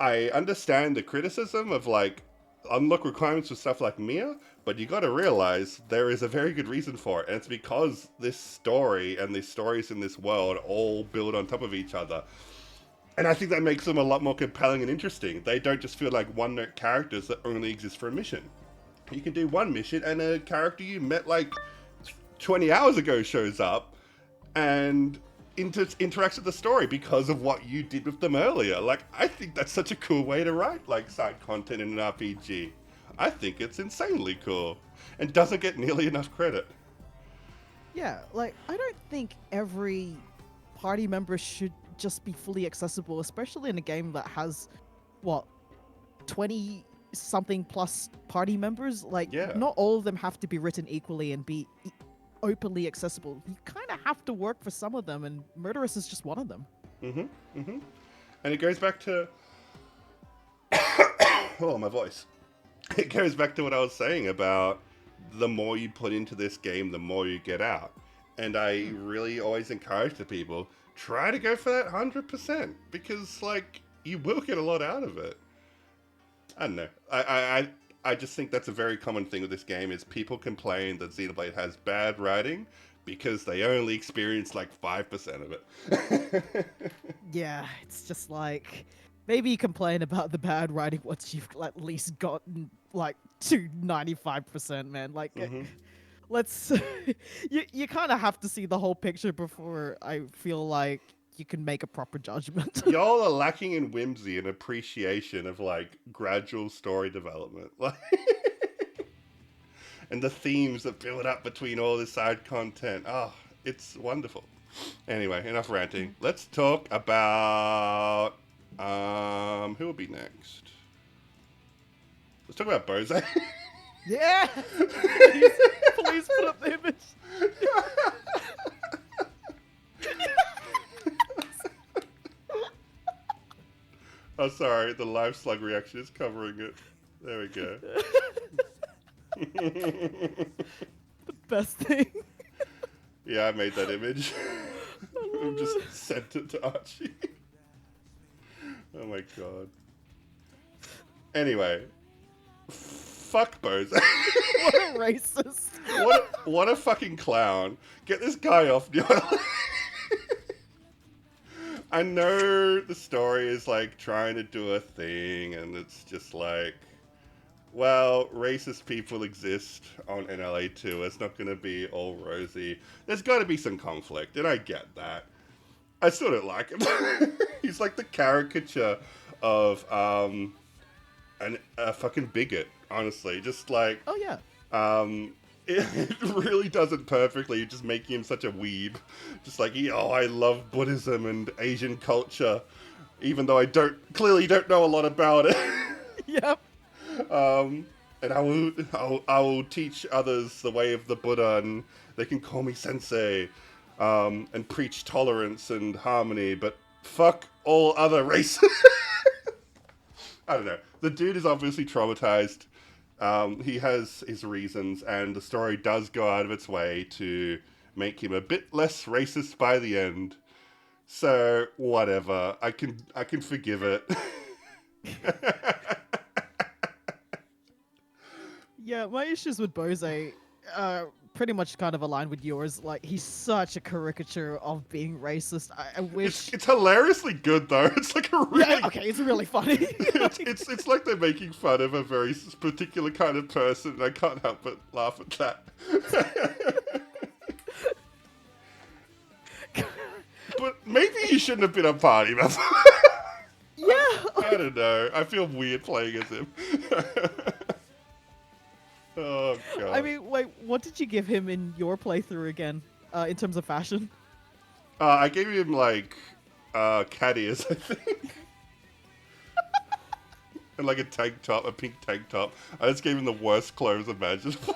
understand the criticism of, like, unlock requirements for stuff like Mia, but you gotta realize there is a very good reason for it, and it's because this story and the stories in this world all build on top of each other. And I think that makes them a lot more compelling and interesting. They don't just feel like one-note characters that only exist for a mission. You can do one mission, and a character you met, like, 20 hours ago shows up, and interacts with the story because of what you did with them earlier. Like, I think that's such a cool way to write, like, side content in an RPG. I think it's insanely cool, and doesn't get nearly enough credit. Yeah, like, I don't think every party member should just be fully accessible, especially in a game that has, what, 20 something plus party members. Like, Yeah. not all of them have to be written equally and be openly accessible. You kind of have to work for some of them, and Murderous is just one of them. And it goes back to oh, my voice. It goes back to what I was saying about the more you put into this game, the more you get out. And I really always encourage the people, try to go for that 100%, because, like, you will get a lot out of it. I don't know. I just think that's a very common thing with this game, is people complain that Xenoblade has bad writing because they only experience like 5% of it. Yeah, it's just like, maybe you complain about the bad writing once you've at least gotten like to 95%, man. Like, let's you kind of have to see the whole picture before I feel like you can make a proper judgment. Y'all are lacking in whimsy and appreciation of, like, gradual story development. Like, and the themes that build up between all this side content. Oh, it's wonderful. Anyway, enough ranting. Let's talk about who will be next? Let's talk about Bose. Yeah! Please put up the image. Oh, sorry, the live slug reaction is covering it. There we go. The best thing. Yeah, I made that image. I just sent it to Archie. Oh my god. Anyway, fuck Bose. What a racist. What a fucking clown. Get this guy off the island. I know the story is, like, trying to do a thing, and it's just like, well, racist people exist on NLA2. It's not going to be all rosy. There's got to be some conflict, and I get that. I still don't like him. He's like the caricature of a fucking bigot, honestly. Just like, Oh, yeah. it really does it perfectly, just making him such a weeb. Just like, oh, I love Buddhism and Asian culture, even though I clearly don't know a lot about it. Yep. And I will teach others the way of the Buddha, and they can call me sensei, and preach tolerance and harmony, but fuck all other races. I don't know. The dude is obviously traumatized. He has his reasons, and the story does go out of its way to make him a bit less racist by the end. So whatever, I can forgive it. Yeah, my issues with Bose pretty much kind of align with yours. Like, he's such a caricature of being racist. I wish... It's hilariously good, though. It's like a really... Yeah, okay, it's really funny. it's like they're making fun of a very particular kind of person, and I can't help but laugh at that. But maybe he shouldn't have been a party member. Yeah. I don't know. I feel weird playing as him. Oh, God. I mean, wait, what did you give him in your playthrough again, in terms of fashion? I gave him, like, cat ears, I think. and like a tank top, a pink tank top. I just gave him the worst clothes imaginable.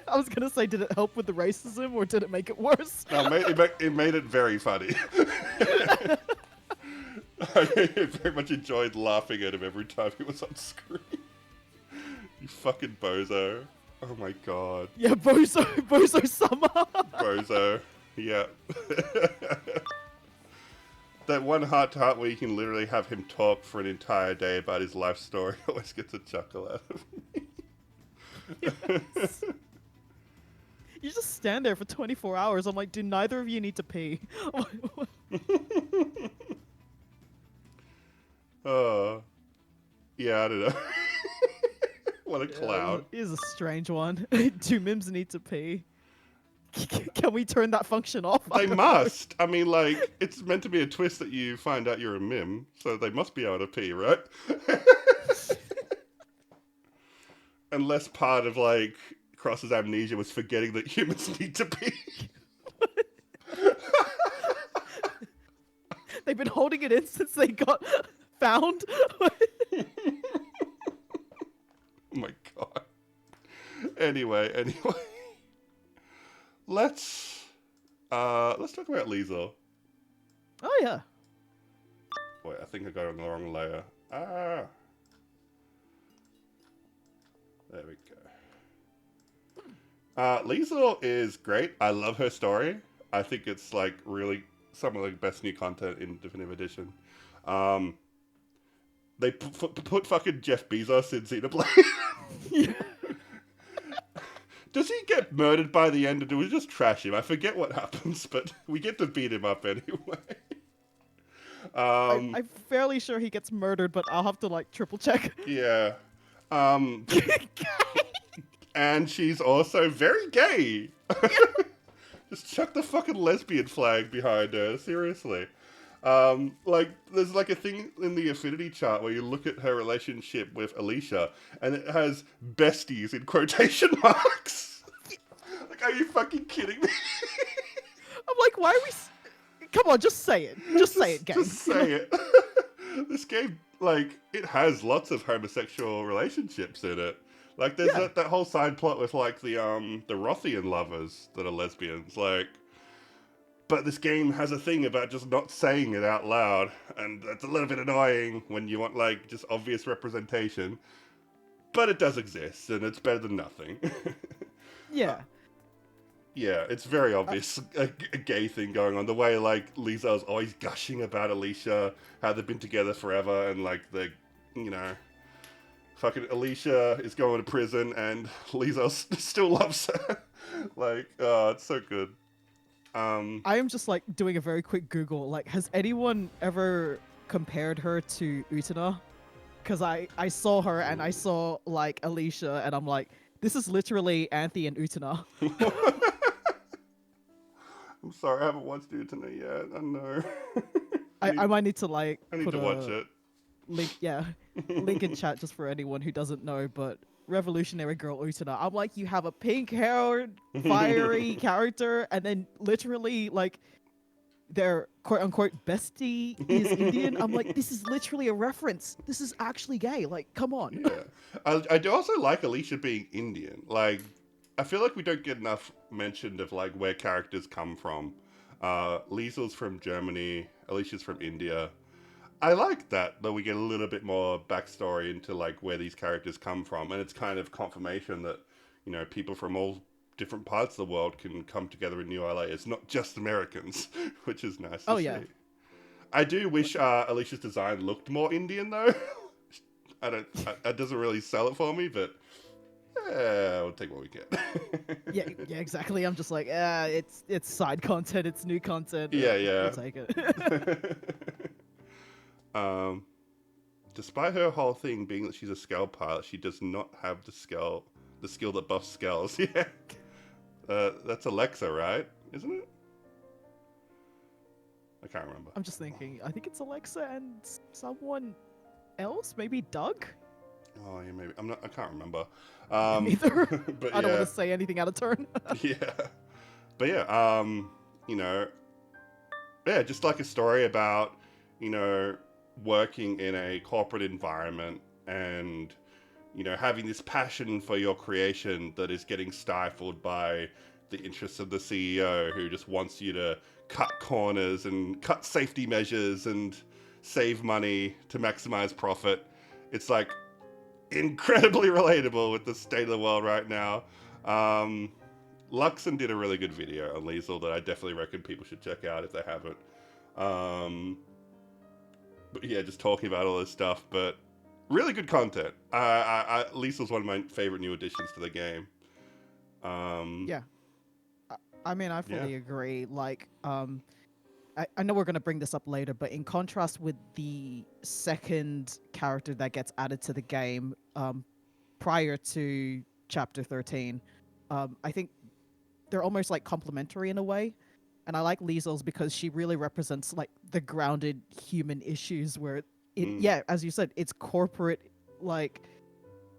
I was gonna say, did it help with the racism or did it make it worse? No, it made it very funny. I very much enjoyed laughing at him every time he was on screen. You fucking bozo. Oh my god. Yeah, Bozo Summer. Bozo. Yeah. That one heart-to-heart where you can literally have him talk for an entire day about his life story always gets a chuckle out of me. Yes. You just stand there for 24 hours. I'm like, do neither of you need to pee? Yeah, I don't know. What a clown. It is a strange one. Do Mims need to pee? Can we turn that function off? They must. I mean, like, it's meant to be a twist that you find out you're a mim, so they must be able to pee, right? Unless part of, like, Cross's amnesia was forgetting that humans need to pee. They've been holding it in since they got found. Oh my god. Anyway. Let's talk about Liesel. Oh yeah. Wait, I think I got on the wrong layer. There we go. Liesel is great. I love her story. I think it's like really some of the best new content in Definitive Edition. They put fucking Jeff Bezos in Xenoblade. Yeah. Does he get murdered by the end, or do we just trash him? I forget what happens, but we get to beat him up anyway. I'm fairly sure he gets murdered, but I'll have to like triple check. Yeah. And she's also very gay. Just chuck the fucking lesbian flag behind her, seriously. Like, there's like a thing in the affinity chart where you look at her relationship with Alicia, and it has besties in quotation marks. Like, are you fucking kidding me? I'm like, why are we? Come on, just say it. Just say it, game. Just say it. This game, like, it has lots of homosexual relationships in it. Like, there's that whole side plot with, like, the Rothian lovers that are lesbians, like... But this game has a thing about just not saying it out loud, and that's a little bit annoying when you want, like, just obvious representation. But it does exist, and it's better than nothing. Yeah. Yeah, it's very obvious a gay thing going on. The way, like, Lisa's always gushing about Alicia, how they've been together forever, and, like, you know... Fucking Alicia is going to prison, and Lisa still loves her. Like, oh, it's so good. I am just like doing a very quick Google. Like, has anyone ever compared her to Utena? Because I saw her and I saw like Alicia, and I'm like, this is literally Anthe and Utena. I'm sorry, I haven't watched Utena yet. I know. I might need to like. I need to watch it. Link, yeah, link in chat just for anyone who doesn't know. But Revolutionary Girl Utena, I'm like, you have a pink-haired, fiery character, and then literally like their quote-unquote bestie is Indian. I'm like, this is literally a reference. This is actually gay. Like, come on. Yeah, I do also like Alicia being Indian. Like, I feel like we don't get enough mentioned of like where characters come from. Liesel's from Germany. Alicia's from India. I like that we get a little bit more backstory into like where these characters come from, and it's kind of confirmation that, you know, people from all different parts of the world can come together in New LA. It's not just Americans, which is nice to see. I do wish Alicia's design looked more Indian though. It doesn't really sell it for me, but we'll take what we get. yeah, exactly. I'm just like, it's side content, it's new content. Yeah. We'll take it. Despite her whole thing being that she's a Skell pilot, she does not have the skill that buffs Skells. Yeah. That's Alexa, right? Isn't it? I can't remember. I'm just thinking, I think it's Alexa and someone else, maybe Doug? Oh, yeah, maybe. I can't remember. Neither. But I don't want to say anything out of turn. Yeah. But yeah, you know, yeah, just like a story about, you know, working in a corporate environment and, you know, having this passion for your creation that is getting stifled by the interests of the CEO who just wants you to cut corners and cut safety measures and save money to maximize profit. It's like incredibly relatable with the state of the world right now. Um, Luxon did a really good video on Liesel that I definitely reckon people should check out if they haven't. Um, but yeah, just talking about all this stuff, but really good content. Liesel's one of my favorite new additions to the game. Yeah. I mean, I Yeah. fully agree. Like, I know we're going to bring this up later, but in contrast with the second character that gets added to the game prior to Chapter 13, I think they're almost like complementary in a way. And I like Liesel's because she really represents like the grounded human issues where yeah, as you said, it's corporate, like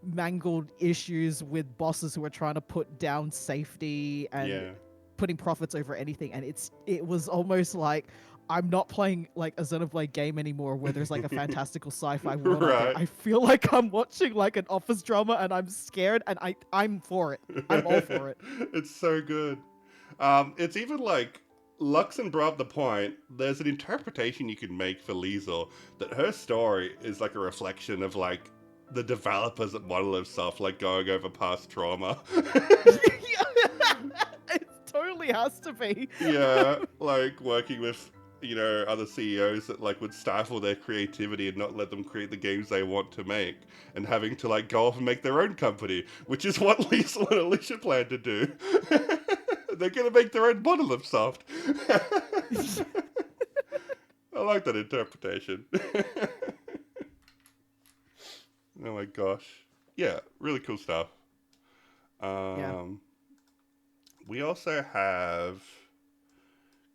mangled issues with bosses who are trying to put down safety and Yeah. putting profits over anything. And it was almost like I'm not playing like a Xenoblade game anymore where there's like a fantastical sci-fi world out there. Right. I feel like I'm watching like an office drama and I'm scared and I'm for it. I'm all for it. It's so good. It's even like Luxon brought up the point. There's an interpretation you can make for Liesel that her story is like a reflection of like the developers at Monolith Soft, like going over past trauma. It totally has to be. Yeah, like working with, you know, other CEOs that like would stifle their creativity and not let them create the games they want to make, and having to like go off and make their own company, which is what Liesel and Alicia plan to do. They're gonna make their own Monolith Soft. I like that interpretation. Oh my gosh. Yeah, really cool stuff. Yeah. We also have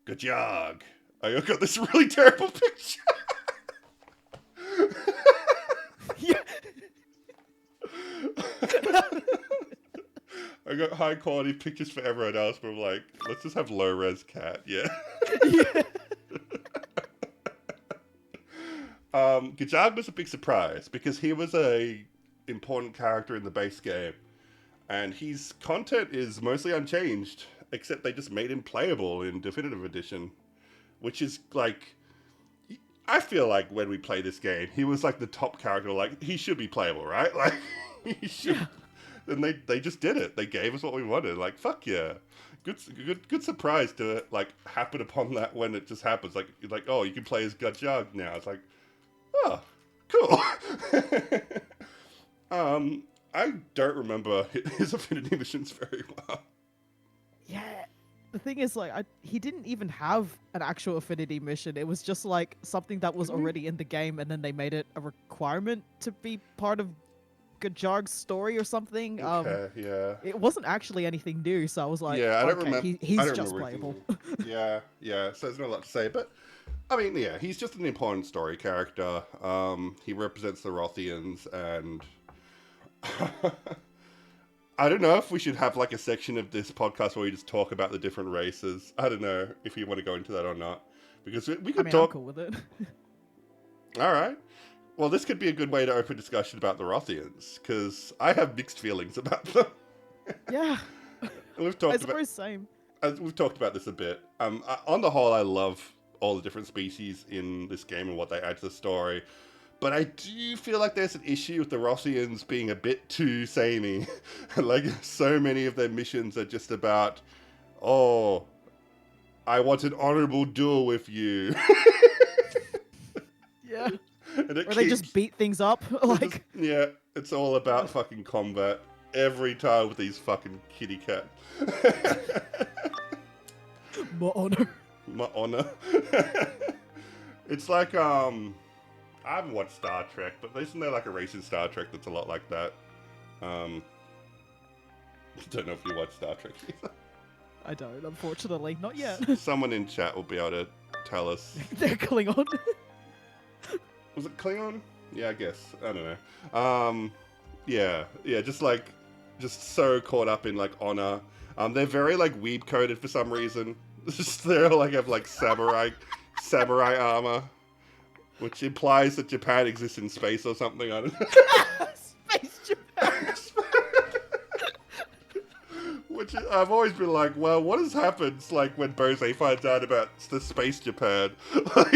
Gajag. I got this really terrible picture. Yeah. I got high quality pictures for everyone else, but I'm like, let's just have low res cat. Yeah. Yeah. Gajag was a big surprise because he was a important character in the base game, and his content is mostly unchanged, except they just made him playable in Definitive Edition, which is like, I feel like when we play this game, he was like the top character. Like he should be playable, right? Like he should. Yeah. And they just did it. They gave us what we wanted. Like fuck yeah, good surprise to like happen upon that when it just happens. Like oh, you can play as Gajag now. It's like, oh, cool. I don't remember his Affinity missions very well. Yeah. The thing is, like, he didn't even have an actual Affinity mission. It was just like something that was already in the game, and then they made it a requirement to be part of Gajag's story or something. Okay, yeah. It wasn't actually anything new, so I was like, Yeah, I don't okay, remember. he's I don't just remember playable. Yeah, so there's not a lot to say, but I mean, yeah, he's just an important story character. He represents the Rothians, and I don't know if we should have like a section of this podcast where we just talk about the different races. I don't know if you want to go into that or not, because we could I mean, talk. I'm cool with it. All right. Well, this could be a good way to open discussion about the Rothians, because I have mixed feelings about them. Yeah. And we've I talked about suppose same. we've talked about this a bit. On the whole, I love all the different species in this game and what they add to the story. But I do feel like there's an issue with the Rothians being a bit too samey. Like, so many of their missions are just about, oh, I want an honorable duel with you. Yeah. And it Or they just beat things up. Like, yeah, it's all about fucking combat every time with these fucking kitty cat. more honor. My honor. It's like, I haven't watched Star Trek, but isn't there like a race in Star Trek that's a lot like that? Don't know if you watch Star Trek either. I don't, unfortunately. Not yet. Someone in chat will be able to tell us. They're Klingon. Was it Klingon? Yeah, I guess. I don't know. Yeah, just so caught up in like honor. They're very like weeb coded for some reason. They all like have like samurai armor. which implies that Japan exists in space or something. I don't know. Space Japan. Which I've always been like, well, what has happened? Like when Bose finds out about the space Japan. Like,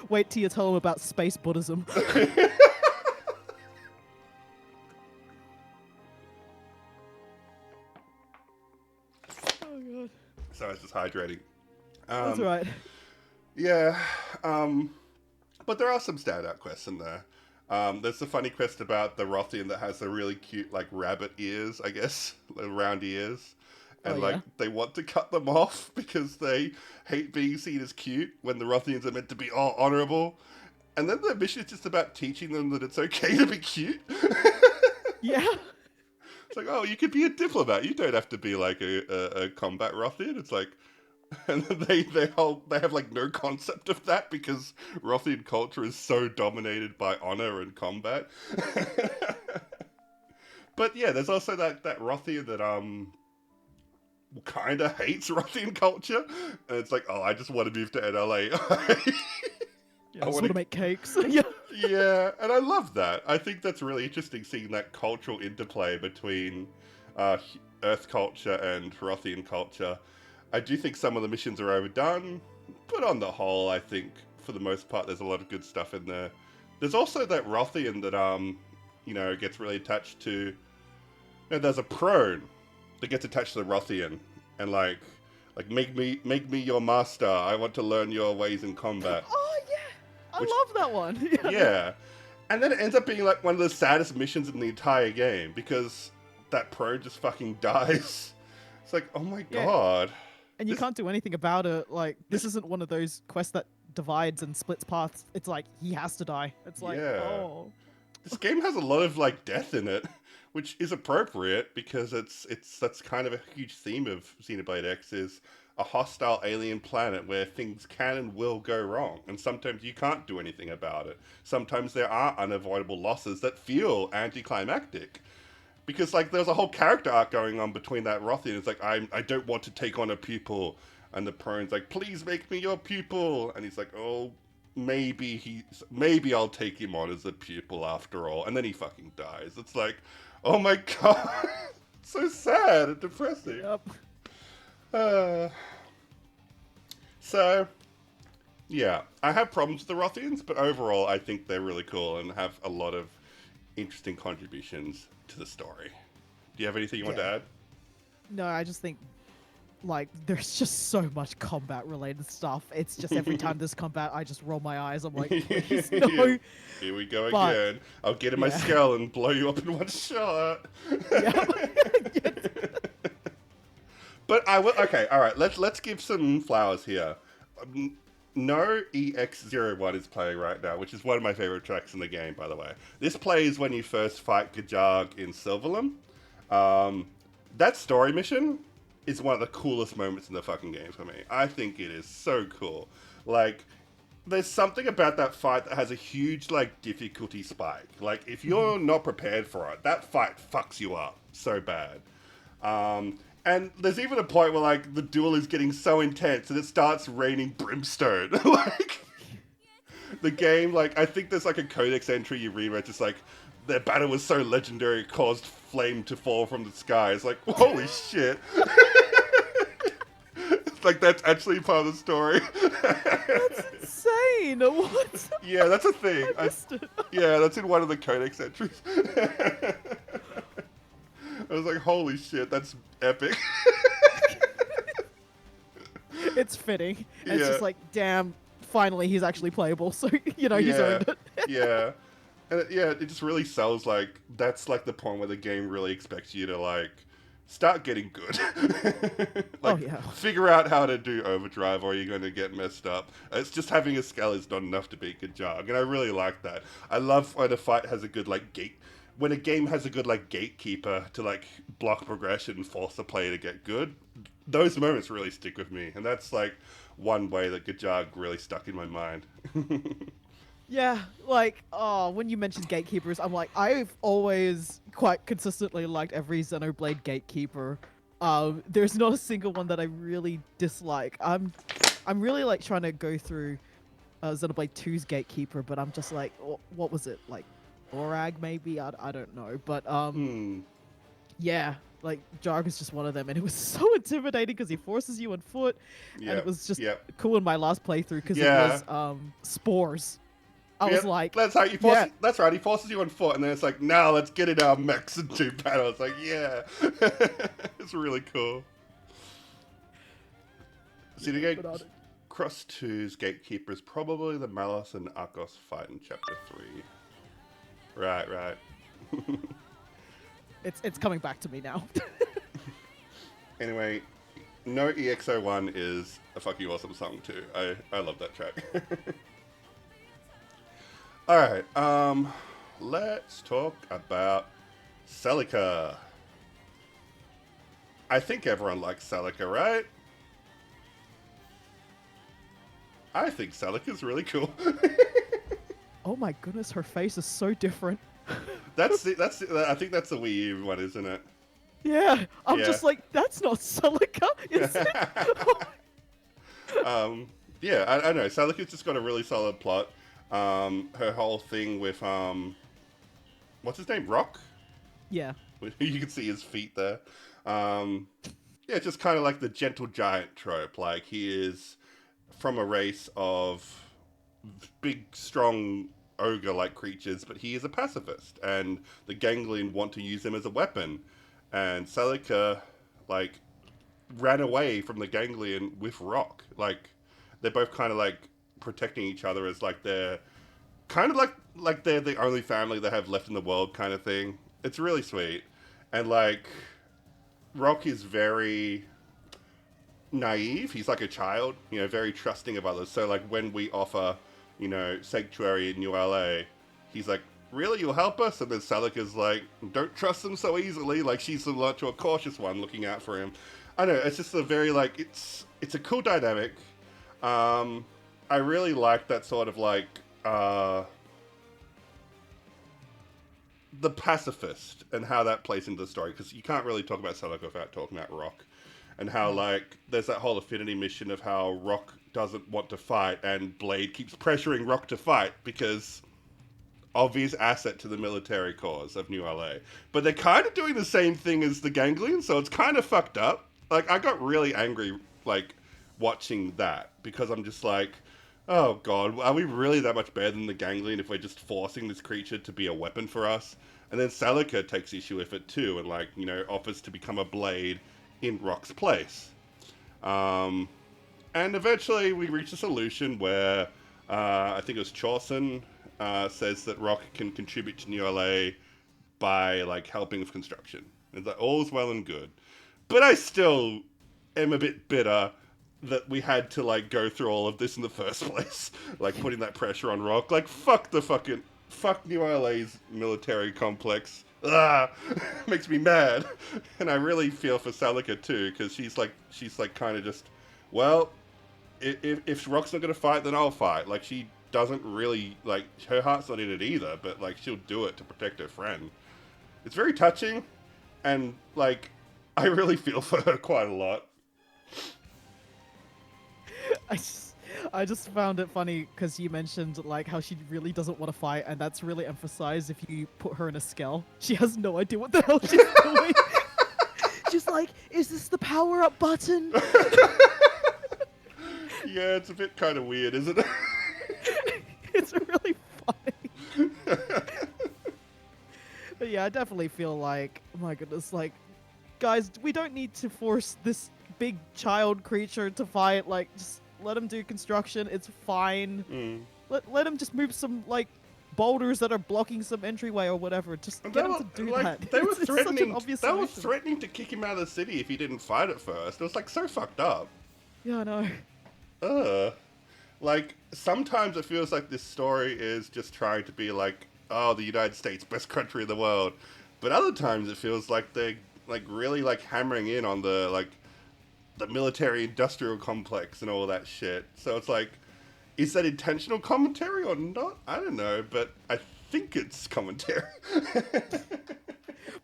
Wait till you tell him about space Buddhism. Oh god. So it's just hydrating. That's right. Yeah, but there are some standout quests in there. There's the funny quest about the Rothian that has the really cute, like, rabbit ears, I guess, the round ears. And, they want to cut them off because they hate being seen as cute when the Rothians are meant to be all honorable. And then the mission is just about teaching them that it's okay to be cute. Yeah. It's like, oh, you could be a diplomat. You don't have to be, like, a combat Rothian. It's like... And they have like no concept of that because Rothian culture is so dominated by honor and combat. But yeah, there's also that Rothian that kind of hates Rothian culture, and it's like, oh, I just want to move to NLA. I just want to make cakes. Yeah. Yeah, and I love that. I think that's really interesting, seeing that cultural interplay between Earth culture and Rothian culture. I do think some of the missions are overdone, but on the whole, I think for the most part, there's a lot of good stuff in there. There's also that Rothian that gets really attached to. There's a prone that gets attached to the Rothian, and like make me your master. I want to learn your ways in combat. Oh yeah, I love that one. Yeah, and then it ends up being like one of the saddest missions in the entire game because that prone just fucking dies. It's like, oh my god. And you can't do anything about it. Like, this isn't one of those quests that divides and splits paths. It's like, he has to die. It's like, oh. This game has a lot of, like, death in it, which is appropriate because that's kind of a huge theme of Xenoblade X is a hostile alien planet where things can and will go wrong. And sometimes you can't do anything about it. Sometimes there are unavoidable losses that feel anticlimactic. Because, like, there's a whole character arc going on between that Rothian. It's like, I don't want to take on a pupil. And the prone's like, please make me your pupil. And he's like, oh, maybe I'll take him on as a pupil after all. And then he fucking dies. It's like, oh my god. So sad and depressing. Yep. So, yeah. I have problems with the Rothians, but overall I think they're really cool and have a lot of interesting contributions to the story. Do you have anything you want to add? No, I just think, like, there's just so much combat-related stuff. It's just every time there's combat, I just roll my eyes. I'm like, please, no. Here we go again. I'll get in my skull and blow you up in one shot. But I will. Okay, all right. Let's give some flowers here. No EX01 is playing right now, which is one of my favorite tracks in the game, by the way. This plays when you first fight Gajag in Silverlum. That story mission is one of the coolest moments in the fucking game for me. I think it is so cool. Like, there's something about that fight that has a huge, like, difficulty spike. Like, if you're not prepared for it, that fight fucks you up so bad. And there's even a point where, like, the duel is getting so intense and it starts raining brimstone. Like, the game, like, I think there's, like, a codex entry you read where it's just, like, their battle was so legendary it caused flame to fall from the sky. It's like, holy shit. It's like, that's actually part of the story. That's insane. What? Yeah, that's a thing. I missed it. Yeah, that's in one of the codex entries. I was like, holy shit, that's epic. It's fitting. It's just like, damn, finally he's actually playable. So, he's earned it. Yeah. And it just really sells, like, that's, like, the point where the game really expects you to, like, start getting good. Like, figure out how to do overdrive or you're going to get messed up. It's just having a skill is not enough to beat Gajag. And I really like that. I love when a fight has a good, like, when a game has a good, like, gatekeeper to, like, block progression and force the player to get good, those moments really stick with me. And that's, like, one way that Gajag really stuck in my mind. Yeah, like, when you mentioned gatekeepers, I'm like, I've always quite consistently liked every Xenoblade gatekeeper. There's not a single one that I really dislike. I'm really, like, trying to go through Xenoblade 2's gatekeeper, but I'm just like, what was it like? Orag maybe? I don't know, but Hmm. yeah, like Jarg is just one of them, and it was so intimidating because he forces you on foot, and it Yep. was just Yep. cool in my last playthrough because it Yeah. was spores. I was Yep. like, That's how you force. yeah, That's right. He forces you on foot, and then it's like, now let's get in our mechs and do battle. It's like, yeah, it's really cool. See, yeah, the gate but I Cross Two's gatekeeper is probably the Malus and Arcos fight in Chapter 3. Right. Right. it's coming back to me now. Anyway, No EXO1 is a fucking awesome song too. I love that track. Alright, let's talk about Celica. I think everyone likes Celica, right? I think Celica's really cool. Oh my goodness, her face is so different. I think that's the Wii U one, isn't it? Yeah, I'm Yeah. just like, that's not Celica, is it? Yeah, I know. Celica's just got a really solid plot. Her whole thing with what's his name? Rock? Yeah. You can see his feet there. Um, yeah, just kind of like the gentle giant trope. Like he is from a race of big, strong ogre-like creatures, but he is a pacifist, and the Ganglion want to use him as a weapon. And Celica, like, ran away from the Ganglion with Rock. Like, they're both kind of like protecting each other as like they're kind of like they're the only family they have left in the world, kind of thing. It's really sweet, and like Rock is very naive. He's like a child, very trusting of others. So like when we offer, sanctuary in New LA, he's like, "Really, you'll help us?" And then Celica's like, "Don't trust them so easily." Like she's similar to a cautious one, looking out for him. I know it's just a very like it's a cool dynamic. I really like that sort of like the pacifist and how that plays into the story, because you can't really talk about Celica without talking about Rock, and how like there's that whole affinity mission of how Rock doesn't want to fight and Blade keeps pressuring Rock to fight because obvious asset to the military cause of New LA. But they're kind of doing the same thing as the Ganglion, so it's kind of fucked up. Like I got really angry like watching that, because I'm just like, oh god, are we really that much better than the Ganglion if we're just forcing this creature to be a weapon for us? And then Celica takes issue with it too, and like, offers to become a blade in Rock's place. Um, and eventually we reach a solution where I think it was Chauson says that Rock can contribute to New LA by like helping with construction. It's like all's well and good, but I still am a bit bitter that we had to like go through all of this in the first place, like putting that pressure on Rock. Like fuck New LA's military complex. Ah, makes me mad, and I really feel for Celica too, because she's like kind of just, well, if Rock's not gonna fight, then I'll fight. Like she doesn't really like, her heart's not in it either, but like she'll do it to protect her friend. It's very touching, and like I really feel for her quite a lot. I just, I just found it funny because you mentioned like how she really doesn't want to fight, and that's really emphasized if you put her in a scale. She has no idea what the hell she's doing. She's like, "Is this the power up button?" Yeah, it's a bit kind of weird, isn't it? It's really funny. But yeah, I definitely feel like, oh my goodness, like, guys, we don't need to force this big child creature to fight. Like, just let him do construction. It's fine. Mm. Let him just move some like boulders that are blocking some entryway or whatever. Just get him to do that. They were It's such an threatening. obvious They were solution. threatening to kick him out of the city if he didn't fight at first. It was like so fucked up. Yeah, I know. Like sometimes it feels like this story is just trying to be like, oh, the United States, best country in the world, but other times it feels like they're like really like hammering in on the military industrial complex and all that shit. So it's like, is that intentional commentary or not? I don't know, but I think it's commentary.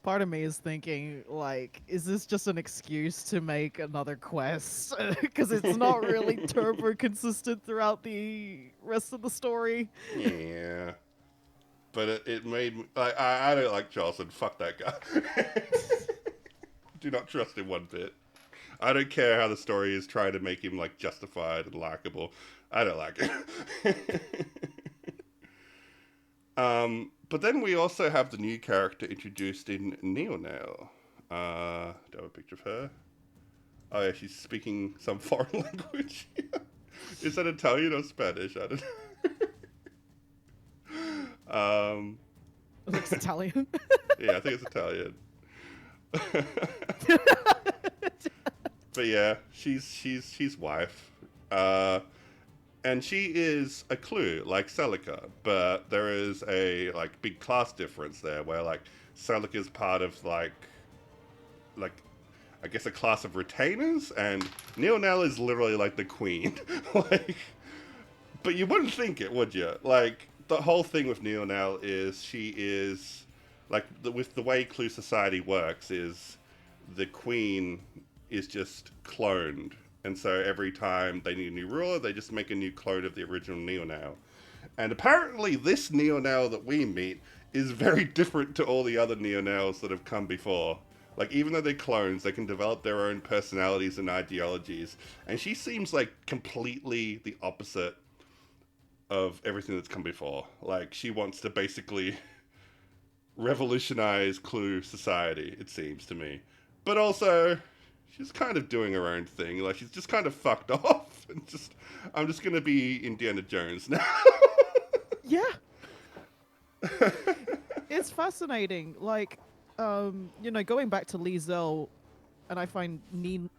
Part of me is thinking, like, is this just an excuse to make another quest? Because it's not really turbo consistent throughout the rest of the story. Yeah. But it made me... I don't like Jocelyn. Fuck that guy. Do not trust him one bit. I don't care how the story is trying to make him, like, justified and likable. I don't like it. But then we also have the new character introduced in Neonail. Do I have a picture of her? Oh yeah, she's speaking some foreign language. Is that Italian or Spanish? I don't know. It looks Italian. Yeah, I think it's Italian. But yeah, she's wife. And she is a clue, like Celica, but there is a like big class difference there, where like Celica is part of like I guess a class of retainers, and Neonel is literally like the queen. Like, but you wouldn't think it, would you? Like the whole thing with Neonel is she is like with the way Clue Society works is the queen is just cloned. And so every time they need a new ruler, they just make a new clone of the original Neonal. And apparently this Neonal that we meet is very different to all the other Neonals that have come before. Like, even though they're clones, they can develop their own personalities and ideologies. And she seems like completely the opposite of everything that's come before. Like, she wants to basically revolutionize Clue Society, it seems to me. But also... she's kind of doing her own thing. Like, she's just kind of fucked off. And just, I'm just going to be Indiana Jones now. Yeah. It's fascinating. Like, going back to Lee Zell, and I find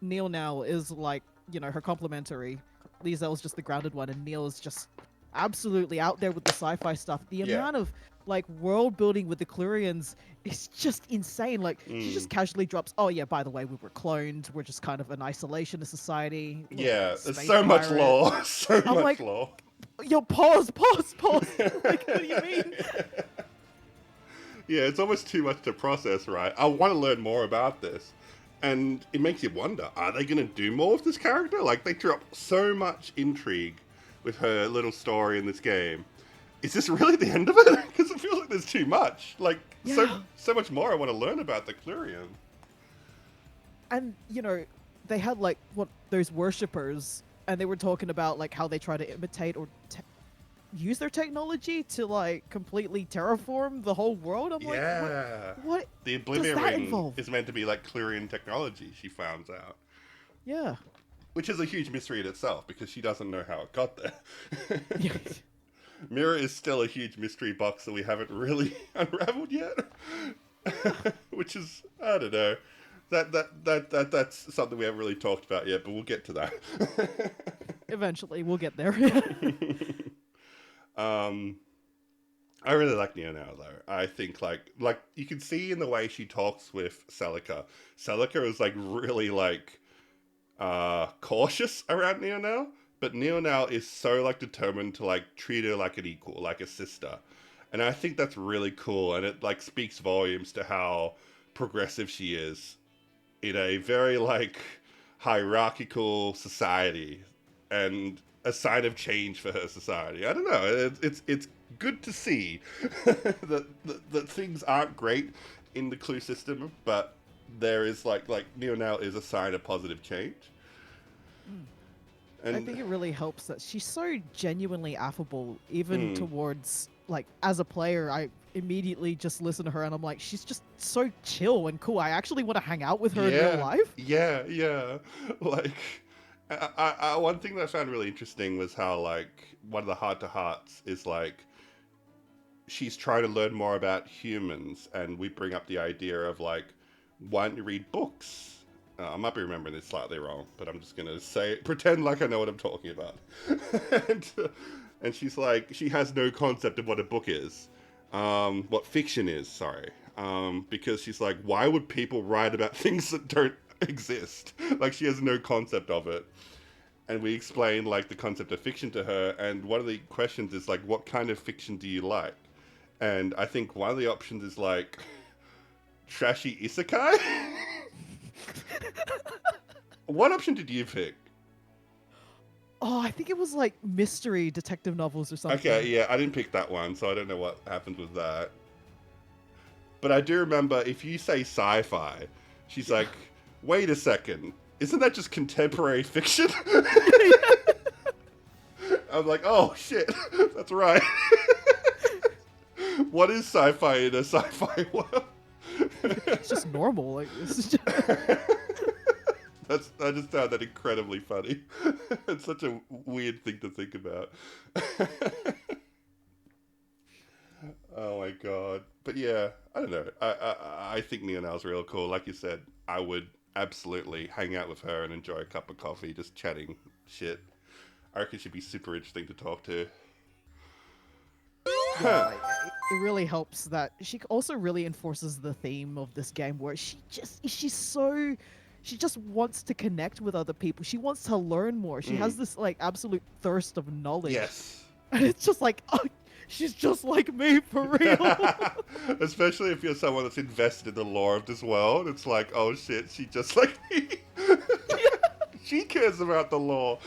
Neil now is like, her complementary. Lee Zell's just the grounded one, and Neil is just absolutely out there with the sci-fi stuff. The amount of like world building with the Clurians is just insane. Like she just casually drops, "Oh yeah, by the way, we were cloned. We're just kind of an isolationist society." Yeah, there's so much lore, I'm much like, lore. Yo, pause. Like, what do you mean? Yeah, it's almost too much to process, right? I want to learn more about this. And it makes you wonder, are they going to do more with this character? Like, they drop so much intrigue with her little story in this game. Is this really the end of it? Because it feels like there's too much. Like, so much more I want to learn about the Clurian. And, they had, like, those worshippers, and they were talking about, like, how they try to imitate or use their technology to, like, completely terraform the whole world. I'm like, what the Oblivion does that Ring involve? is meant to be, like, Clurian technology, she finds out. Yeah. Which is a huge mystery in itself, because she doesn't know how it got there. Yeah. Mirror is still a huge mystery box that we haven't really unraveled yet. Which is, I don't know. That's something we haven't really talked about yet, but we'll get to that. Eventually, we'll get there. I really like Neo now, though. I think, like you can see in the way she talks with Celica. Celica is, like, really, like, cautious around Neo now. But Neo now is so, like, determined to, like, treat her like an equal, like a sister. And I think that's really cool. And it, like, speaks volumes to how progressive she is in a very, like, hierarchical society. And a sign of change for her society. I don't know. It's good to see that things aren't great in the Clue system, but there is, like Neo now is a sign of positive change. And I think it really helps that she's so genuinely affable, even towards, like, as a player, I immediately just listen to her and I'm like, she's just so chill and cool. I actually want to hang out with her in real life. Yeah. Like, I one thing that I found really interesting was how, like, one of the heart-to-hearts is, like, she's trying to learn more about humans, and we bring up the idea of, like, why don't you read books? I might be remembering this slightly wrong, but I'm just going to pretend like I know what I'm talking about. and she's like, she has no concept of what a book is. What fiction is, sorry. Because she's like, why would people write about things that don't exist? Like, she has no concept of it. And we explain, like, the concept of fiction to her, and one of the questions is, like, what kind of fiction do you like? And I think one of the options is like trashy isekai. What option did you pick? Oh, I think it was like mystery detective novels or something. Okay, yeah, I didn't pick that one, so I don't know what happened with that. But I do remember if you say sci-fi, she's like, wait a second, isn't that just contemporary fiction? I'm like, oh shit, that's right. What is sci-fi in a sci-fi world? It's just normal. Like it's just... I just found that incredibly funny. It's such a weird thing to think about. Oh my god! But yeah, I don't know. I think Neonel's real cool. Like you said, I would absolutely hang out with her and enjoy a cup of coffee, just chatting shit. I reckon she'd be super interesting to talk to. Yeah, like, it really helps that she also really enforces the theme of this game where she just wants to connect with other people. She wants to learn more. She has this like absolute thirst of knowledge. Yes. And it's just like, oh, she's just like me for real. Especially if you're someone that's invested in the lore of this world. It's like, oh shit, she just like me. She cares about the lore.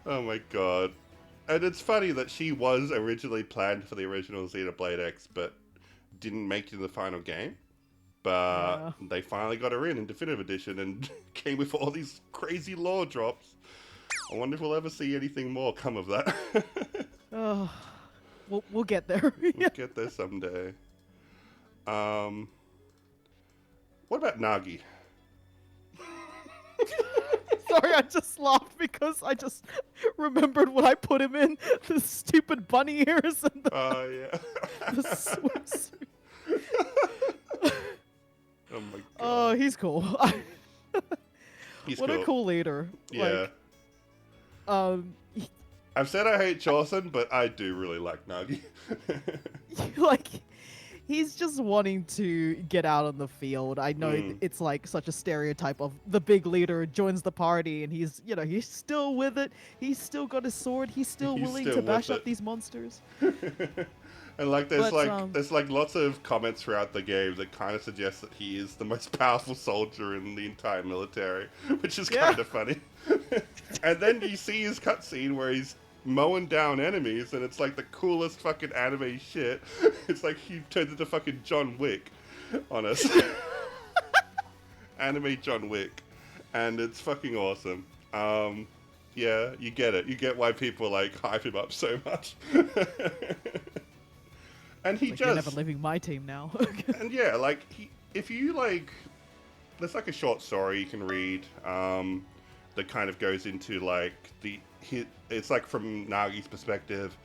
Oh my god. And it's funny that she was originally planned for the original Xenoblade X, but didn't make it in the final game. But they finally got her in Definitive Edition and came with all these crazy lore drops. I wonder if we'll ever see anything more come of that. Oh, we'll get there. We'll get there someday. What about Nagi? Sorry, I just laughed because I just remembered what I put him in. The stupid bunny ears and Yeah. the swimsuit. Oh my god. Oh, he's cool. He's what cool. a cool leader. Yeah. Like, I've said I hate Chausen, but I do really like Nagi. like he's just wanting to get out on the field. I know it's like such a stereotype of the big leader joins the party and he's still with it. He's still got his sword. He's still willing to bash up these monsters. And like there's lots of comments throughout the game that kind of suggest that he is the most powerful soldier in the entire military, which is kind of funny. And then you see his cutscene where he's mowing down enemies, and it's like the coolest fucking anime shit. It's like he turns into fucking John Wick on us. Anime John Wick. And it's fucking awesome. Yeah, you get it. You get why people like hype him up so much. And he like, just... You're never leaving my team now. And yeah, like, if you like... There's like a short story you can read that kind of goes into like it's like from Nagi's perspective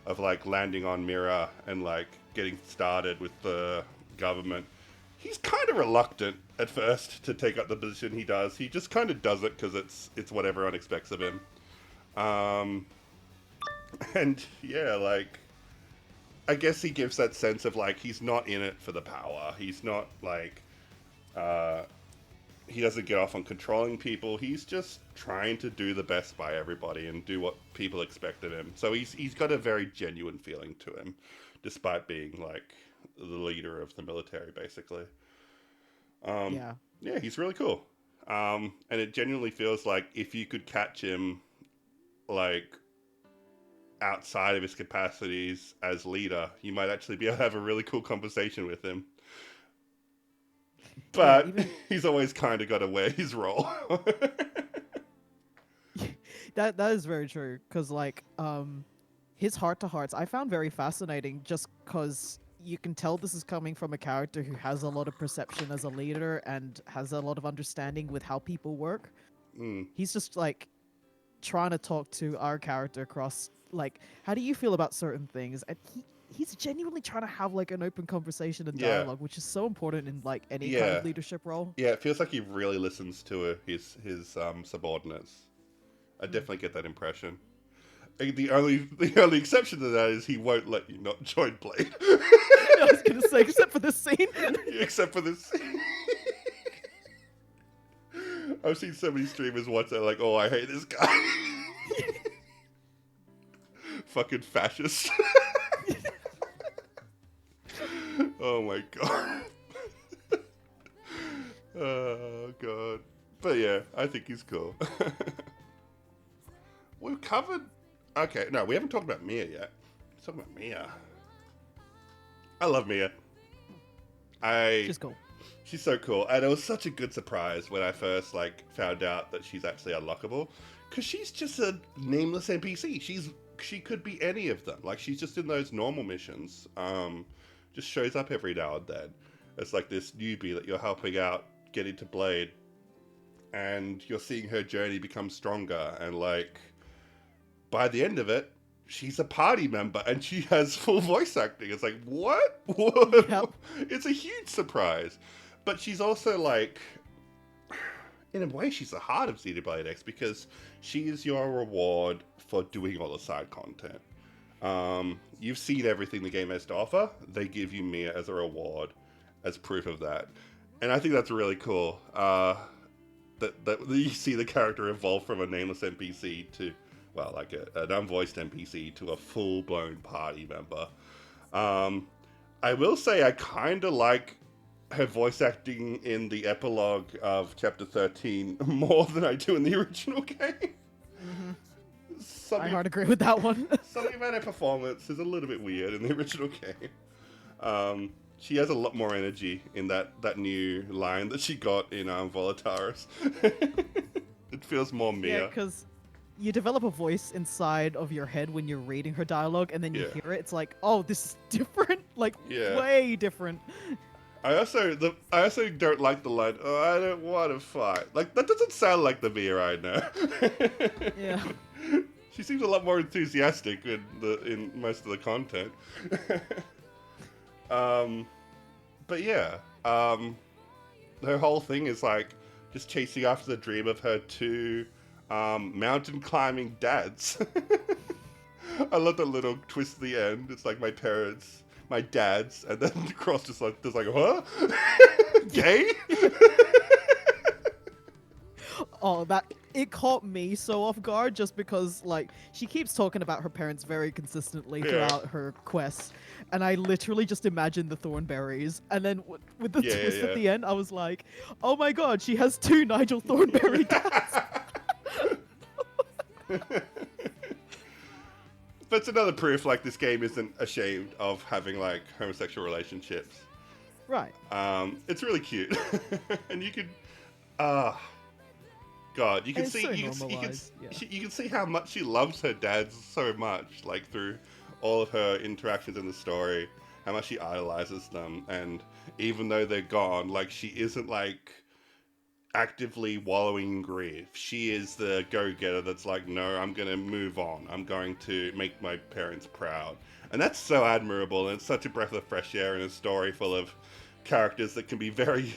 of like landing on Mira and like getting started with the government. He's kind of reluctant at first to take up the position he does. He just kind of does it because it's what everyone expects of him. And yeah, like, I guess he gives that sense of like he's not in it for the power. He's not like he doesn't get off on controlling people. He's just trying to do the best by everybody and do what people expect of him. So he's got a very genuine feeling to him, despite being like the leader of the military, basically. Yeah, he's really cool. And it genuinely feels like if you could catch him, like, outside of his capacities as leader, you might actually be able to have a really cool conversation with him. But he's always kind of got to wear his role. That is very true, because like his heart-to-hearts I found very fascinating, just because you can tell this is coming from a character who has a lot of perception as a leader and has a lot of understanding with how people work. He's just like trying to talk to our character across like, how do you feel about certain things, and he's genuinely trying to have like an open conversation and dialogue, which is so important in like any kind of leadership role. Yeah, it feels like he really listens to his subordinates. I definitely get that impression. The only exception to that is he won't let you not join Blade. I was gonna say, except for this scene. Except for this scene. I've seen so many streamers watch that like, oh, I hate this guy. Fucking fascist. Oh my god. Oh god. But yeah, I think he's cool. We've covered. Okay, no, we haven't talked about Mia yet. Let's talk about Mia. I love Mia. She's cool. She's so cool, and it was such a good surprise when I first found out that she's actually unlockable, because she's just a nameless NPC. She could be any of them. Like, she's just in those normal missions. Just shows up every now and then. It's like this newbie that you're helping out get into Blade, and you're seeing her journey become stronger, and by the end of it, she's a party member and she has full voice acting. It's like, what? Yep. It's a huge surprise. But she's also in a way, she's the heart of Xenoblade X, because she is your reward for doing all the side content. You've seen everything the game has to offer. They give you Mia as a reward, as proof of that. And I think that's really cool. That you see the character evolve from a nameless NPC to, well, an unvoiced NPC to a full-blown party member. I will say I kind of like her voice acting in the epilogue of Chapter 13 more than I do in the original game. Mm-hmm. I hard agree with that one. Something about her performance is a little bit weird in the original game. She has a lot more energy in that new line that she got in Volataris. It feels more Mia. Yeah, because you develop a voice inside of your head when you're reading her dialogue, and then you hear it. It's like, oh, this is different. Way different. I also don't like the line, "Oh, I don't want to fight." That doesn't sound like the Mia I know. Yeah. She seems a lot more enthusiastic in most of the content. But yeah, her whole thing is just chasing after the dream of her two mountain climbing dads. I love that little twist at the end. It's like my parents, my dads, and then the cross just there's huh? Gay? Oh, it caught me so off guard, just because she keeps talking about her parents very consistently throughout her quests, and I literally just imagined the Thornberries, and then with the twist at the end, I was like, oh my god, she has two Nigel Thornberry dads. But it's another proof this game isn't ashamed of having homosexual relationships. Right. It's really cute. And you could God, you can see you can see how much she loves her dads so much, through all of her interactions in the story, how much she idolizes them, and even though they're gone, she isn't actively wallowing in grief. She is the go-getter that's no, I'm gonna move on. I'm going to make my parents proud. And that's so admirable, and it's such a breath of fresh air in a story full of characters that can be very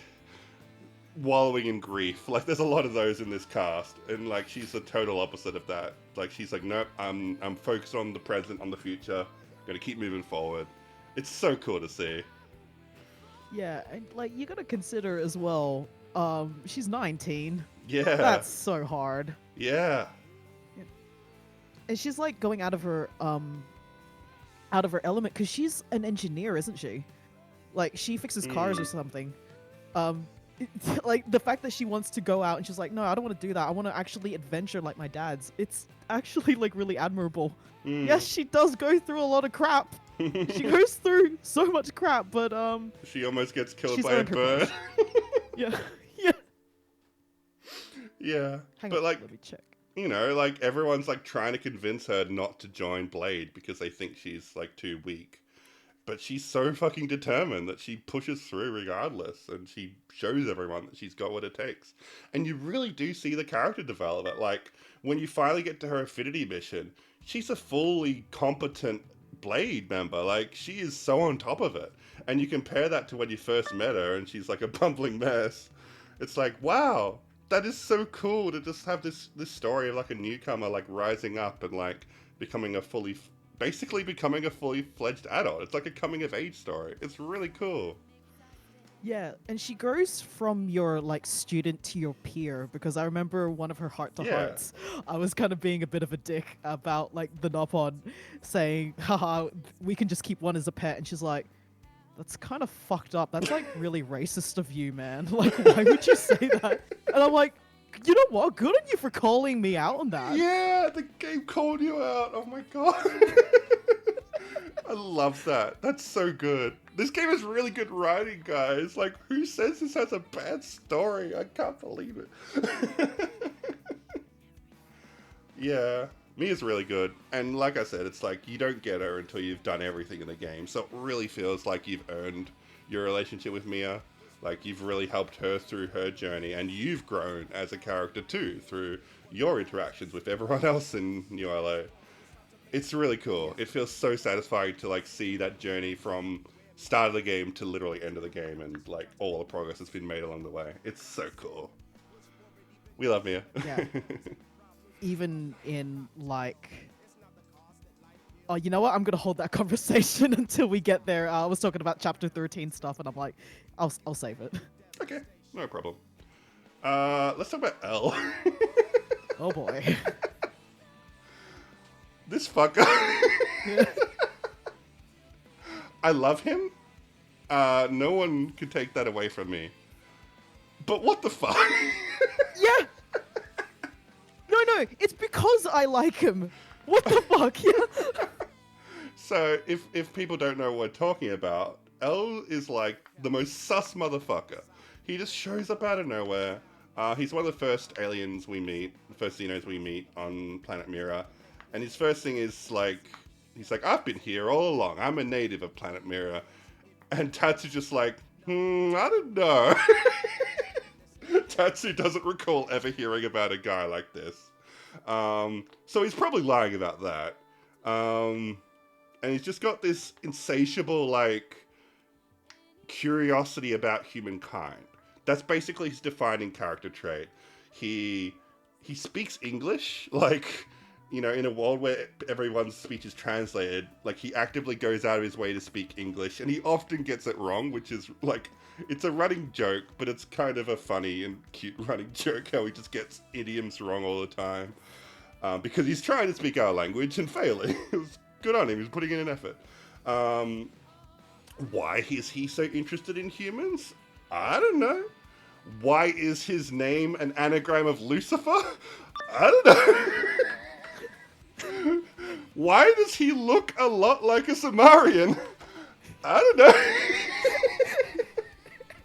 wallowing in grief. There's a lot of those in this cast, and she's the total opposite of that. She's nope, I'm focused on the present, on the future. I'm gonna keep moving forward. It's so cool to see. Yeah, and you gotta consider as well, she's 19. Yeah. That's so hard. Yeah. And she's going out of her element, because she's an engineer, isn't she? She fixes cars or something. The fact that she wants to go out and she's no, I don't want to do that. I want to actually adventure like my dad's. It's actually really admirable. Yes, she does go through a lot of crap. She goes through so much crap, but she almost gets killed by a bird. Yeah. Yeah. Hang but on, let me check. Everyone's trying to convince her not to join Blade because they think she's too weak. But she's so fucking determined that she pushes through regardless, and she shows everyone that she's got what it takes. And you really do see the character development. When you finally get to her Affinity mission, she's a fully competent Blade member. She is so on top of it. And you compare that to when you first met her, and she's a bumbling mess. It's wow, that is so cool to just have this story of a newcomer rising up and becoming basically becoming a fully fledged adult. It's a coming of age story. It's really cool. Yeah, and she grows from your student to your peer, because I remember one of her heart-to-hearts, I was kind of being a bit of a dick about the Nopon saying, haha, we can just keep one as a pet, and she's like, that's kind of fucked up. That's like really racist of you, man. Like, why would you say that? And I'm like, you know what? Good on you for calling me out on that. Yeah, the game called you out. Oh my god. I love that. That's so good. This game is really good writing, guys. Like, who says this has a bad story? I can't believe it. Yeah, Mia's really good. And like I said, it's like you don't get her until you've done everything in the game. So it really feels like you've earned your relationship with Mia. Like, you've really helped her through her journey. And you've grown as a character, too, through your interactions with everyone else in New LA. It's really cool. It feels so satisfying to like see that journey from start of the game to literally end of the game, and like all the progress that's been made along the way. It's so cool. We love Mia. Yeah. Even in like, oh, you know what? I'm gonna hold that conversation until we get there. I was talking about chapter 13 stuff, and I'm like, I'll save it. Okay, no problem. Let's talk about L. Oh boy. This fucker. I love him. No one could take that away from me. But what the fuck? Yeah. No, it's because I like him. What the fuck? Yeah. So, if people don't know what we're talking about, L is like the most sus motherfucker. He just shows up out of nowhere. He's one of the first aliens we meet, the first Xenos we meet on Planet Mirror. And his first thing is like, he's like, I've been here all along. I'm a native of Planet Mirror. And Tatsu just like, I don't know. Tatsu doesn't recall ever hearing about a guy like this. So he's probably lying about that. And he's just got this insatiable, like, curiosity about humankind. That's basically his defining character trait. He speaks English, like, you know, in a world where everyone's speech is translated, like, he actively goes out of his way to speak English, and he often gets it wrong, which is, like, it's a running joke, but it's kind of a funny and cute running joke how he just gets idioms wrong all the time. Because he's trying to speak our language and failing. It was good on him, he's putting in an effort. Why is he so interested in humans? I don't know. Why is his name an anagram of Lucifer? I don't know. Why does he look a lot like a Sumerian? I don't know.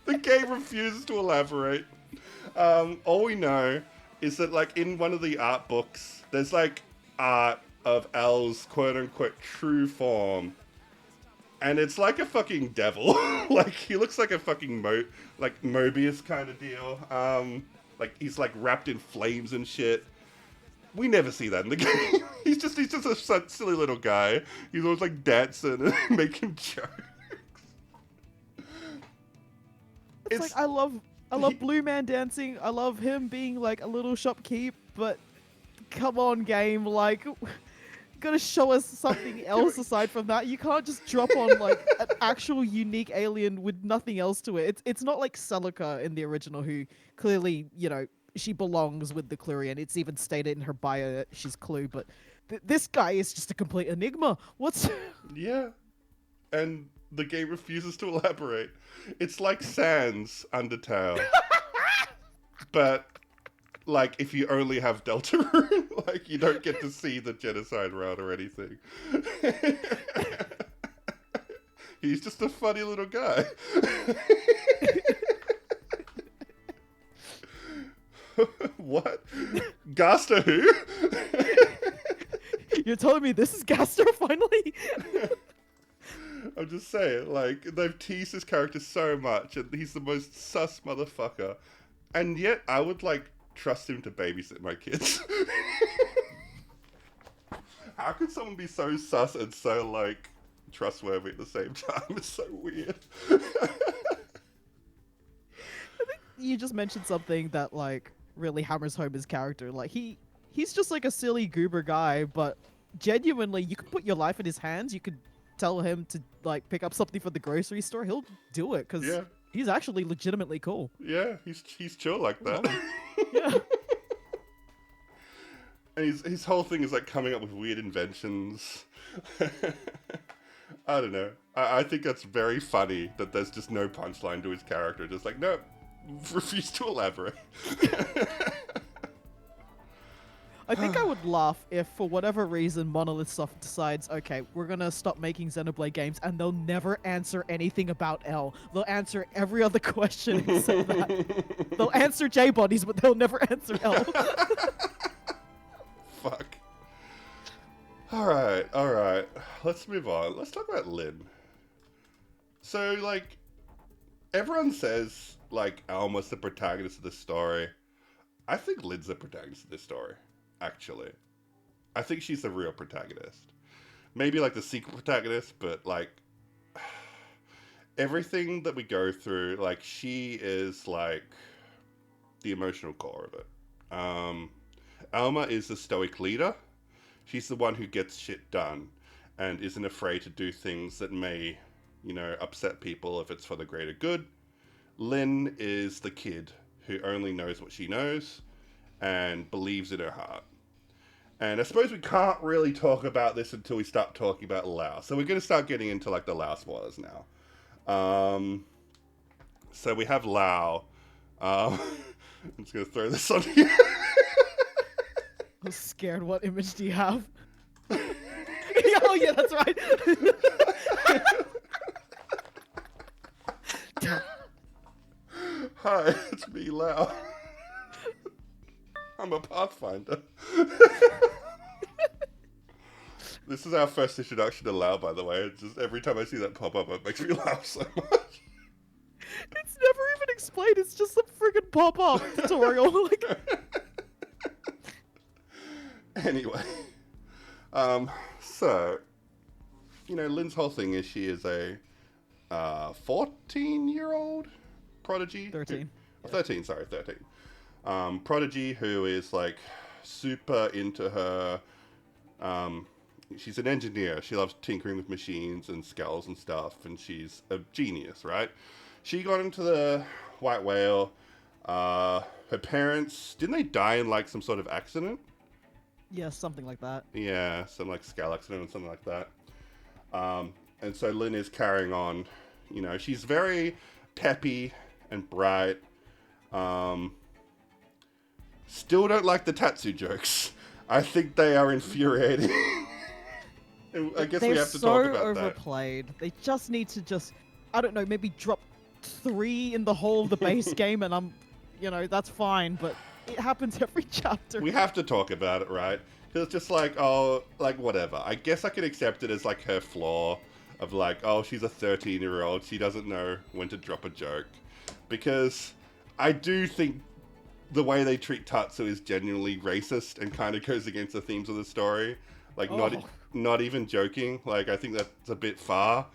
The game refuses to elaborate. All we know is that, like, in one of the art books, there's, like, art of L's quote-unquote true form. And it's like a fucking devil. Like, he looks like a fucking Mobius kind of deal. Like, he's, like, wrapped in flames and shit. We never see that in the game. He's just a silly little guy. He's always, like, dancing and making jokes. It's like, I love Blue Man dancing. I love him being like a little shopkeep, but come on, game, like, gotta show us something else aside from that. You can't just drop on like an actual unique alien with nothing else to it. It's not like Celica in the original, who clearly, you know, she belongs with the Clurian. It's even stated in her bio that she's Clue, but this guy is just a complete enigma. What's... Yeah. And the game refuses to elaborate. It's like Sans Undertale. But, like, if you only have Deltarune, like, you don't get to see the genocide route or anything. He's just a funny little guy. What? Gaster who? You're telling me this is Gaster finally? I'm just saying, like, they've teased his character so much, and he's the most sus motherfucker. And yet, I would, like, trust him to babysit my kids. How could someone be so sus and so, like, trustworthy at the same time? It's so weird. I think you just mentioned something that, like, really hammers home his character. Like, he's just, like, a silly goober guy, but genuinely, you could put your life in his hands. You could tell him to, like, pick up something from the grocery store. He'll do it, because he's actually legitimately cool. Yeah, he's chill like that. Yeah. And his whole thing is, like, coming up with weird inventions. I don't know. I think that's very funny that there's just no punchline to his character. Just like, no, refuse to elaborate. I think I would laugh if, for whatever reason, Monolith Soft decides, okay, we're gonna stop making Xenoblade games, and they'll never answer anything about L. They'll answer every other question except that. They'll answer J-bodies, but they'll never answer L. Fuck. Alright. Let's move on. Let's talk about Lyn. So, like, everyone says, like, Alma's the protagonist of this story. I think Lyn's the protagonist of this story, actually. I think she's the real protagonist. Maybe, like, the secret protagonist, but, like, everything that we go through, like, she is, like, the emotional core of it. Alma is the stoic leader. She's the one who gets shit done and isn't afraid to do things that may, upset people if it's for the greater good. Lyn is the kid who only knows what she knows and believes in her heart. And I suppose we can't really talk about this until we start talking about Lao. So we're going to start getting into, like, the Lao spoilers now. So we have Lao. I'm just going to throw this on here. I was scared. What image do you have? Oh, yeah, that's right. Hi, it's me, Lao. I'm a Pathfinder. This is our first introduction to Lao, by the way. It's just every time I see that pop up, it makes me laugh so much. It's never even explained. It's just a friggin' pop-up tutorial. Like... Anyway, so, Lyn's whole thing is she is a 14-year-old prodigy. 13. 13. Prodigy who is, like, super into her. She's an engineer. She loves tinkering with machines and skulls and stuff, and she's a genius, right? She got into the White Whale. Her parents, didn't they die in, like, some sort of accident? Yeah, something like that. Yeah, some, like, skull accident or something like that. And so Lyn is carrying on. She's very peppy and bright. Still don't like the Tatsu jokes. I think they are infuriating. I guess we have to talk about that. They're so overplayed. They just need to I don't know, maybe drop 3 in the whole of the base game, and that's fine, but it happens every chapter. We have to talk about it, right? Because it's just like, oh, like, whatever. I guess I could accept it as, like, her flaw of, like, oh, she's a 13-year-old. She doesn't know when to drop a joke. Because I do think the way they treat Tatsu is genuinely racist and kind of goes against the themes of the story. Like, not even joking. Like, I think that's a bit far.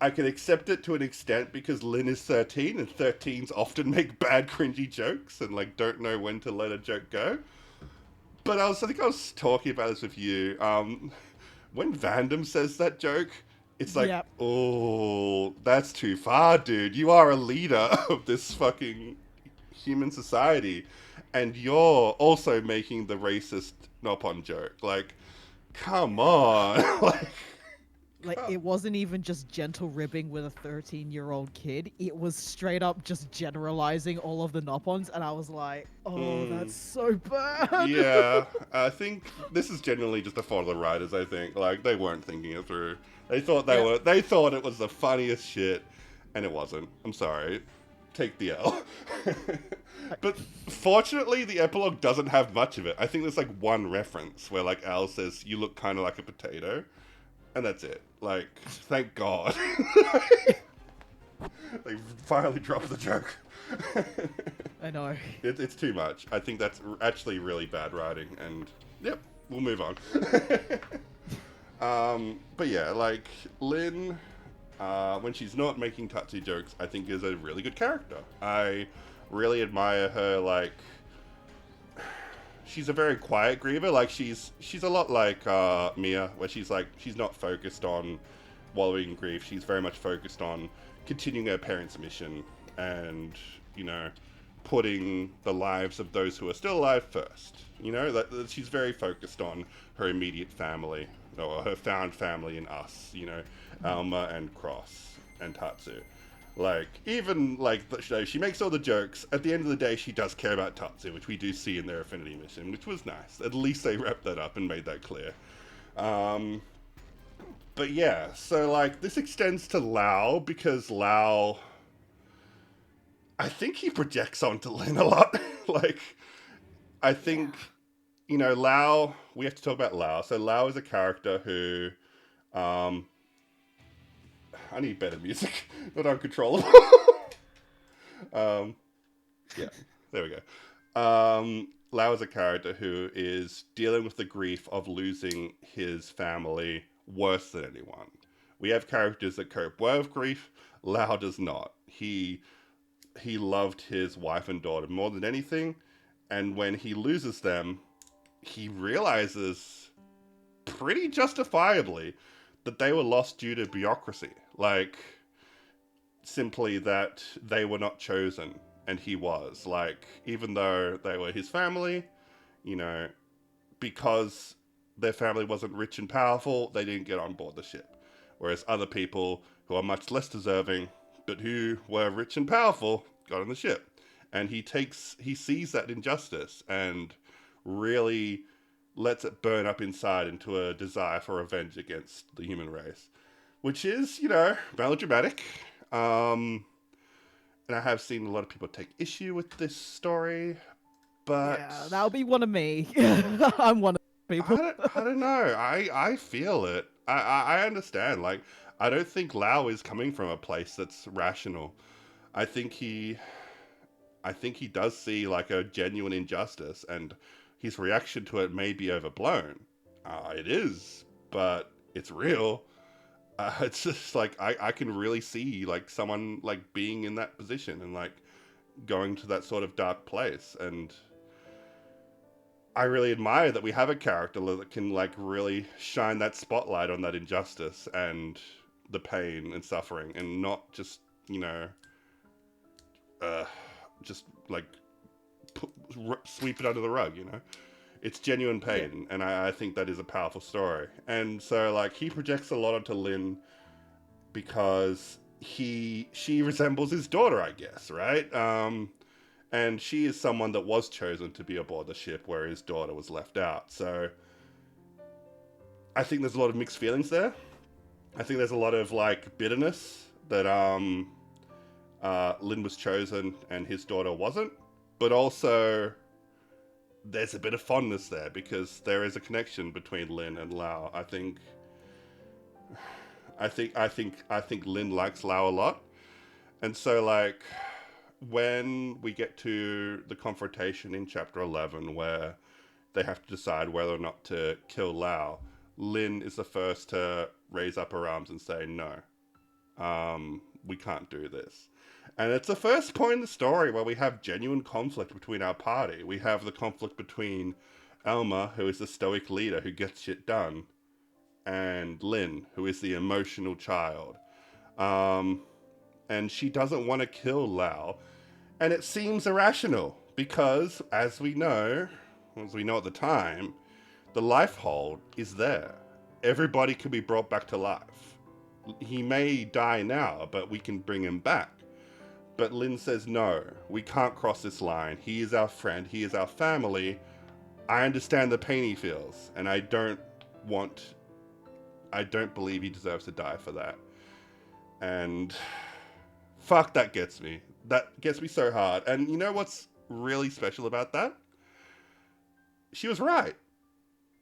I can accept it to an extent because Lyn is 13 and 13s often make bad cringy jokes and, like, don't know when to let a joke go. But I think I was talking about this with you. When Vandom says that joke, it's like, yep. Oh, that's too far, dude. You are a leader of this fucking human society. And you're also making the racist Nopon joke. Like, come on. Like, it wasn't even just gentle ribbing with a 13-year-old kid. It was straight up just generalizing all of the Nopons, and I was like, oh, that's so bad. Yeah, I think this is generally just a fault of the writers, I think. Like, they weren't thinking it through. They thought they thought it was the funniest shit, and it wasn't. I'm sorry. Take the L. But fortunately, the epilogue doesn't have much of it. I think there's, like, one reference where, like, Al says, you look kind of like a potato. And that's it. Like, thank God. They finally dropped the joke. I know. It's too much. I think that's actually really bad writing. And, yep, we'll move on. But yeah, like, Lyn, when she's not making Tatsu jokes, I think is a really good character. I really admire her, like... She's a very quiet griever. Like, she's a lot like Mia, where she's not focused on wallowing in grief. She's very much focused on continuing her parents' mission and, putting the lives of those who are still alive first. That she's very focused on her immediate family or her found family in us, Alma and Cross and Tatsu. Like, even, like, she makes all the jokes. At the end of the day, she does care about Tatsu, which we do see in their Affinity mission, which was nice. At least they wrapped that up and made that clear. Um, but yeah, so, like, this extends to Lao, because Lao, I think he projects onto Lin a lot. Like, I Yeah. think, Lao, we have to talk about Lao. So, Lao is a character who, um, I need better music, not uncontrollable. um, yeah, there we go. Lau is a character who is dealing with the grief of losing his family worse than anyone. We have characters that cope well with grief. Lau does not. He loved his wife and daughter more than anything, and when he loses them, he realizes pretty justifiably that they were lost due to bureaucracy. Like, simply that they were not chosen and he was. Like, even though they were his family, you know, because their family wasn't rich and powerful, they didn't get on board the ship. Whereas other people who are much less deserving, but who were rich and powerful, got on the ship. And he sees that injustice and really lets it burn up inside into a desire for revenge against the human race, which is, melodramatic. Um, and I have seen a lot of people take issue with this story, but Yeah, that'll be one of me. I'm one of the people. I don't know. I feel it. I understand. Like, I don't think Lau is coming from a place that's rational. I think he I think he does see like a genuine injustice, and his reaction to it may be overblown. It is, but it's real. It's just like I can really see like someone like being in that position and like going to that sort of dark place. And I really admire that we have a character that can like really shine that spotlight on that injustice and the pain and suffering, and not just uh, just like sweep it under the rug. It's genuine Yeah. pain, and I think that is a powerful story. And so like he projects a lot onto Lin because she resembles his daughter, I guess, right? And she is someone that was chosen to be aboard the ship where his daughter was left out. So I think there's a lot of mixed feelings there. I think there's a lot of like bitterness that Lin was chosen and his daughter wasn't, but also there's a bit of fondness there because there is a connection between Lin and Lao. I think Lin likes Lao a lot, and so like when we get to the confrontation in chapter 11 where they have to decide whether or not to kill Lao, Lin is the first to raise up her arms and say no. We can't do this. And it's the first point in the story where we have genuine conflict between our party. We have the conflict between Elma, who is the stoic leader who gets shit done, and Lin, who is the emotional child. Um, and she doesn't want to kill Lao. And it seems irrational because, as we know at the time, the life hold is there. Everybody can be brought back to life. He may die now, but we can bring him back. But Lin says, no, we can't cross this line. He is our friend. He is our family. I understand the pain he feels, and I don't believe he deserves to die for that. And fuck, that gets me. That gets me so hard. And you know what's really special about that? She was right.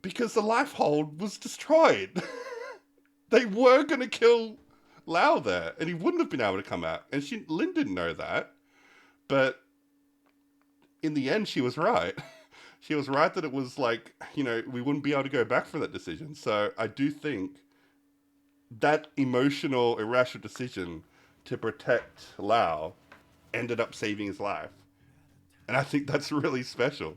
Because the life hold was destroyed. They were going to kill Lao there, and he wouldn't have been able to come out. And Lin didn't know that. But in the end, she was right. She was right that it was like, we wouldn't be able to go back from that decision. So I do think that emotional, irrational decision to protect Lao ended up saving his life. And I think that's really special.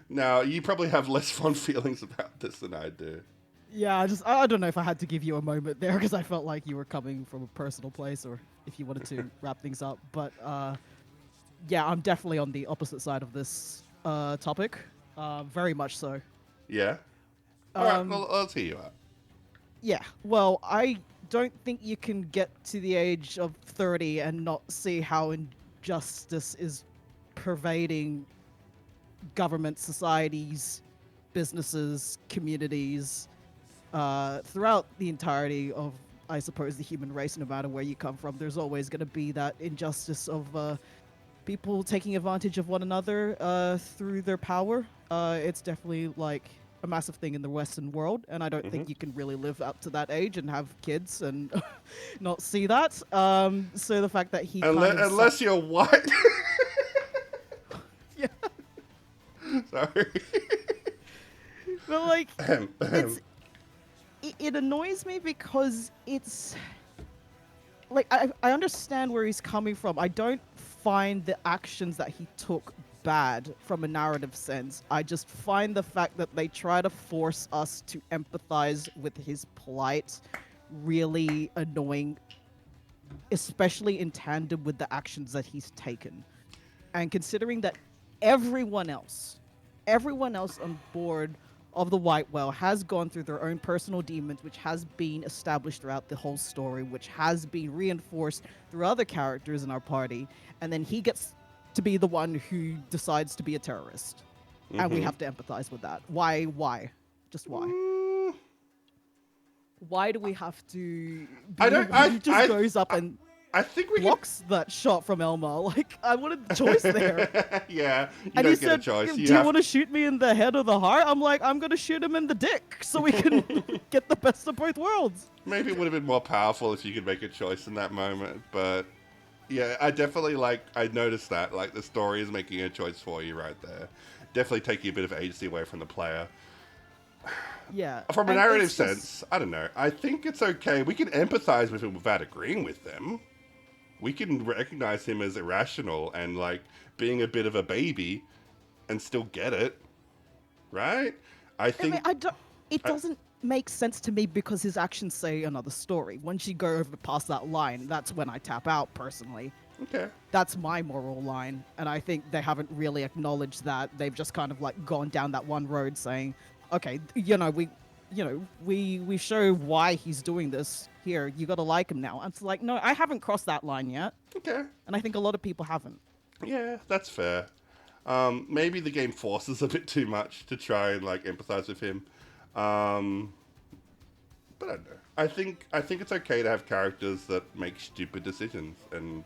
Now, you probably have less fond feelings about this than I do. Yeah, I don't know if I had to give you a moment there because I felt like you were coming from a personal place or if you wanted to wrap things up. But yeah, I'm definitely on the opposite side of this topic. Very much so. Yeah. All right. Um, Well, let's hear you out. yeah. Well, I don't think you can get to the age of 30 and not see how injustice is pervading government, societies, businesses, communities, throughout the entirety of, I suppose, the human race. No matter where you come from, there's always going to be that injustice of people taking advantage of one another through their power. It's definitely like a massive thing in the Western world, and I don't Hmm. think you can really live up to that age and have kids and not see that. So the fact that he kind of Unless you're white. yeah, Sorry. but like Ahem, it's ahem. it annoys me because it's like I understand where he's coming from. I don't find the actions that he took bad from a narrative sense. I just find the fact that they try to force us to empathize with his plight really annoying, especially in tandem with the actions that he's taken. And considering that everyone else, everyone else on board of the White Whale has gone through their own personal demons, which has been established throughout the whole story, which has been reinforced through other characters in our party, and then he gets to be the one who decides to be a terrorist, and we Mhm. have to empathize with that. Why? Why? Just why? Mm, Why do we have to I be the don't. one who just goes up I, and I think we can. blocks that shot from Elma? Like, I wanted the choice there. Yeah, you And he don't get a said, choice. You "Do you have. want to shoot me in the head or the heart?" I'm like, "I'm gonna shoot him in the dick, so we can get the best of both worlds." Maybe it would have been more powerful if you could make a choice in that moment, but yeah, I definitely like. I noticed that like the story is making a choice for you right there. Definitely taking a bit of agency away from the player. Yeah, From a and narrative it's just sense, I don't know. I think it's okay. We can empathize with him without agreeing with them. We can recognize him as irrational and like being a bit of a baby and still get it, right? I I mean, think. I don't. It I, doesn't make sense to me because his actions say another story. Once you go over past that line, that's when I tap out personally. okay. That's my moral line, and I think they haven't really acknowledged that. They've just kind of like gone down that one road, saying, "Okay, we show why he's doing this. Here, you got to like him now." And it's like, no, I haven't crossed that line yet, Okay. and I think a lot of people haven't. Yeah, that's fair. Maybe the game forces a bit too much to try and like empathize with him. Um, but I don't know. I think it's okay to have characters that make stupid decisions and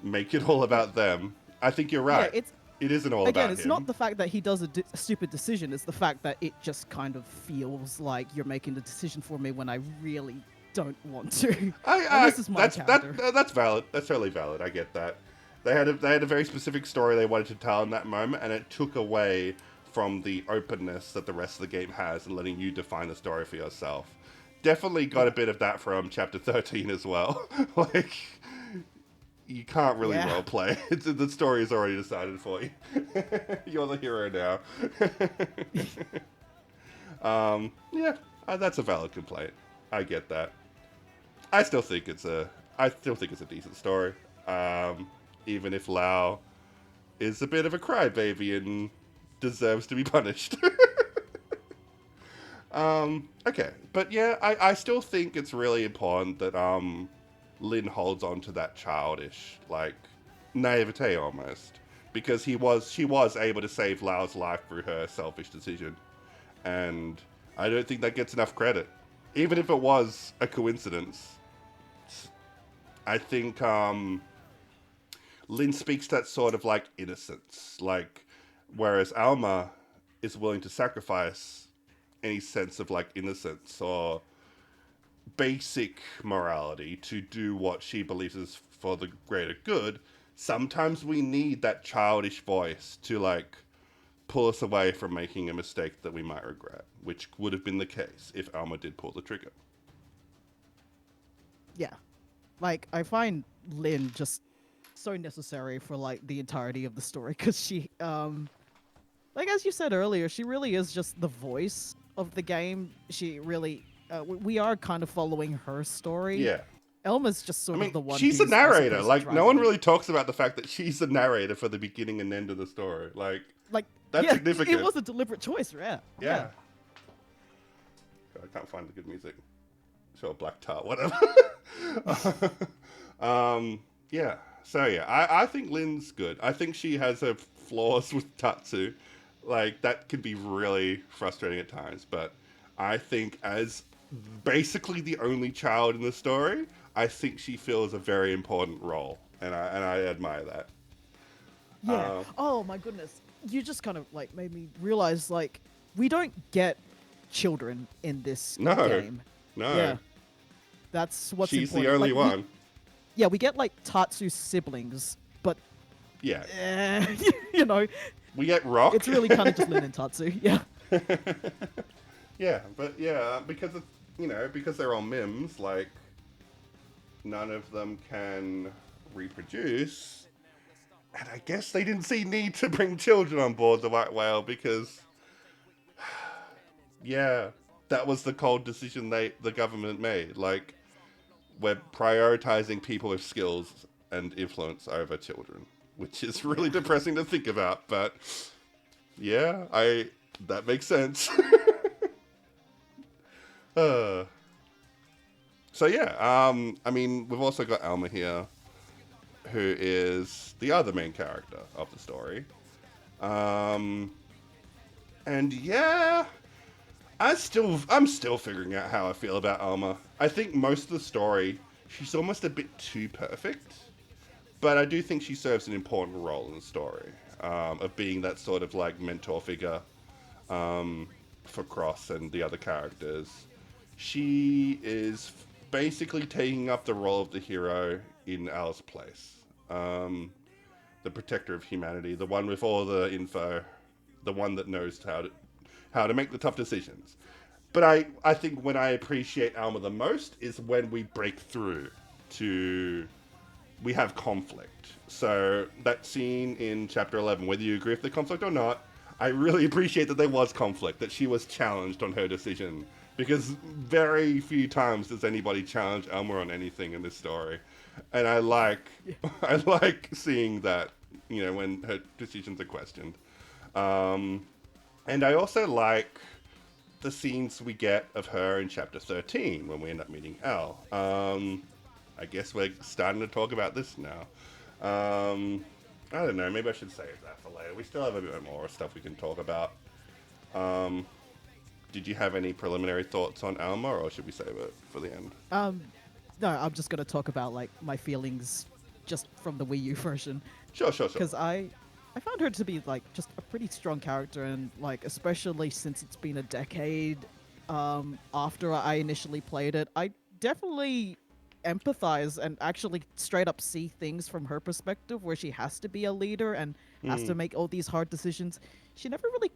make it all about them. I think you're Yeah, right. it's It isn't all again, about it's not him. the fact that he does a stupid decision. It's the fact that it just kind of feels like you're making the decision for me when I really don't want to. And this is my character. That's valid. That's totally valid. I get that. They had a very specific story they wanted to tell in that moment, and it took away from the openness that the rest of the game has and letting you define the story for yourself. Definitely got a Yeah. bit of that from chapter 13 as well. Like you can't really Yeah. role play. The story is already decided for you. You're the hero now. Yeah, that's a valid complaint. I get that. I still think it's a decent story. Even if Lau is a bit of a crybaby and deserves to be punished. Okay, but yeah, I still think it's really important that Lin holds on to that childish like naivete almost because she was able to save Lau's life through her selfish decision, and I don't think that gets enough credit, even if it was a coincidence. I think Lin speaks that sort of like innocence, like whereas Alma is willing to sacrifice any sense of like innocence or basic morality to do what she believes is for the greater good. Sometimes we need that childish voice to like pull us away from making a mistake that we might regret, which would have been the case if Alma did pull the trigger. Yeah. Like I find Lynn just so necessary for like the entirety of the story because she like as you said earlier, she really is just the voice of the game. She really we are kind of following her story. Yeah. Elma's just I sort of mean, the one she's a who's, I narrator. suppose, Like, no one driving it. really talks about the fact that she's the narrator for the beginning and end of the story. Like, Like That's Yeah, significant. it was a deliberate choice, yeah. Yeah. God, I can't find the good music. Sure, Black Tar, whatever. Yeah. So yeah, I think Lynn's good. I think she has her flaws with Tatsu. Like that can be really frustrating at times, but I think as basically the only child in the story, I think she fills a very important role, and I admire that. Yeah. Oh my goodness. You just kind of like made me realize like we don't get children in this No, game. no, Yeah. That's what's she's the important. only Like we one. yeah, we get like Tatsu's siblings, but Yeah, you know, we get Rock. it's really kind of just Lin and Tatsu. Yeah. Yeah, but yeah, because of because they're all mims, like none of them can reproduce. And I guess they didn't see need to bring children on board the white whale because yeah, that was the cold decision the government made. Like we're prioritizing people with skills and influence over children, which is really depressing to think about, but yeah, that makes sense. uh So yeah, I mean, we've also got Alma here, who is the other main character of the story. Um, and yeah, I'm still figuring out how I feel about Alma. I think most of the story, she's almost a bit too perfect, but I do think she serves an important role in the story, of being that sort of like mentor figure, for Cross and the other characters. She is basically taking up the role of the hero in Al's place. The protector of humanity, the one with all the info, the one that knows how to make the tough decisions. But I think when I appreciate Alma the most is when we break through to we have conflict. So that scene in chapter 11, whether you agree with the conflict or not, I really appreciate that there was conflict, that she was challenged on her decision. Because very few times does anybody challenge Alma on anything in this story. And I like I like seeing that, when her decisions are questioned. And I also like the scenes we get of her in chapter 13 when we end up meeting Al. I guess we're starting to talk about this now. I don't know, maybe I should save that for later. We still have a bit more stuff we can talk about. Did you have any preliminary thoughts on Alma, or should we save it for the end? No, I'm just gonna talk about like my feelings just from the Wii U version Sure. because I found her to be like just a pretty strong character, and like especially since it's been a decade after I initially played it, I definitely empathize and actually straight up see things from her perspective where she has to be a leader and has to make all these hard decisions. She never really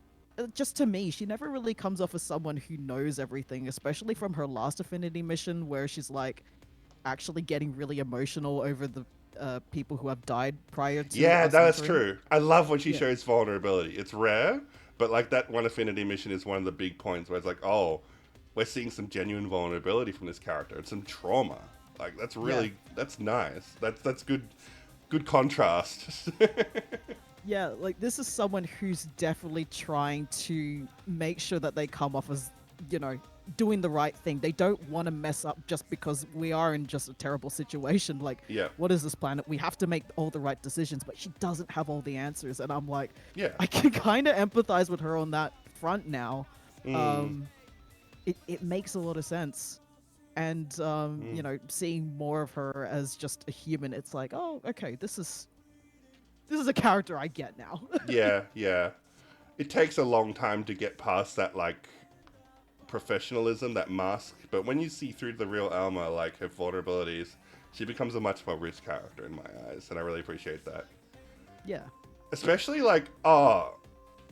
just to me, she never really comes off as someone who knows everything, especially from her last Affinity mission where she's like actually getting really emotional over the people who have died prior to Yeah, us that's entering. true. I love when she Yeah. shows vulnerability. It's rare, but like that one Affinity mission is one of the big points where it's like, oh, we're seeing some genuine vulnerability from this character and some trauma. Like Yeah. that's nice. That's good contrast. Yeah, like this is someone who's definitely trying to make sure that they come off as, you know, doing the right thing. They don't want to mess up just because we are in just a terrible situation. Like, Yeah. what is this planet? We have to make all the right decisions, but she doesn't have all the answers. And I'm like, Yeah. I can kind of empathize with her on that front now. Um, it makes a lot of sense. And, you know, seeing more of her as just a human, it's like, oh, okay, this is a character I get now. Yeah. It takes a long time to get past that like professionalism, that mask. But when you see through the real Alma, like her vulnerabilities, she becomes a much more rich character in my eyes, and I really appreciate that. Yeah. Especially like, oh,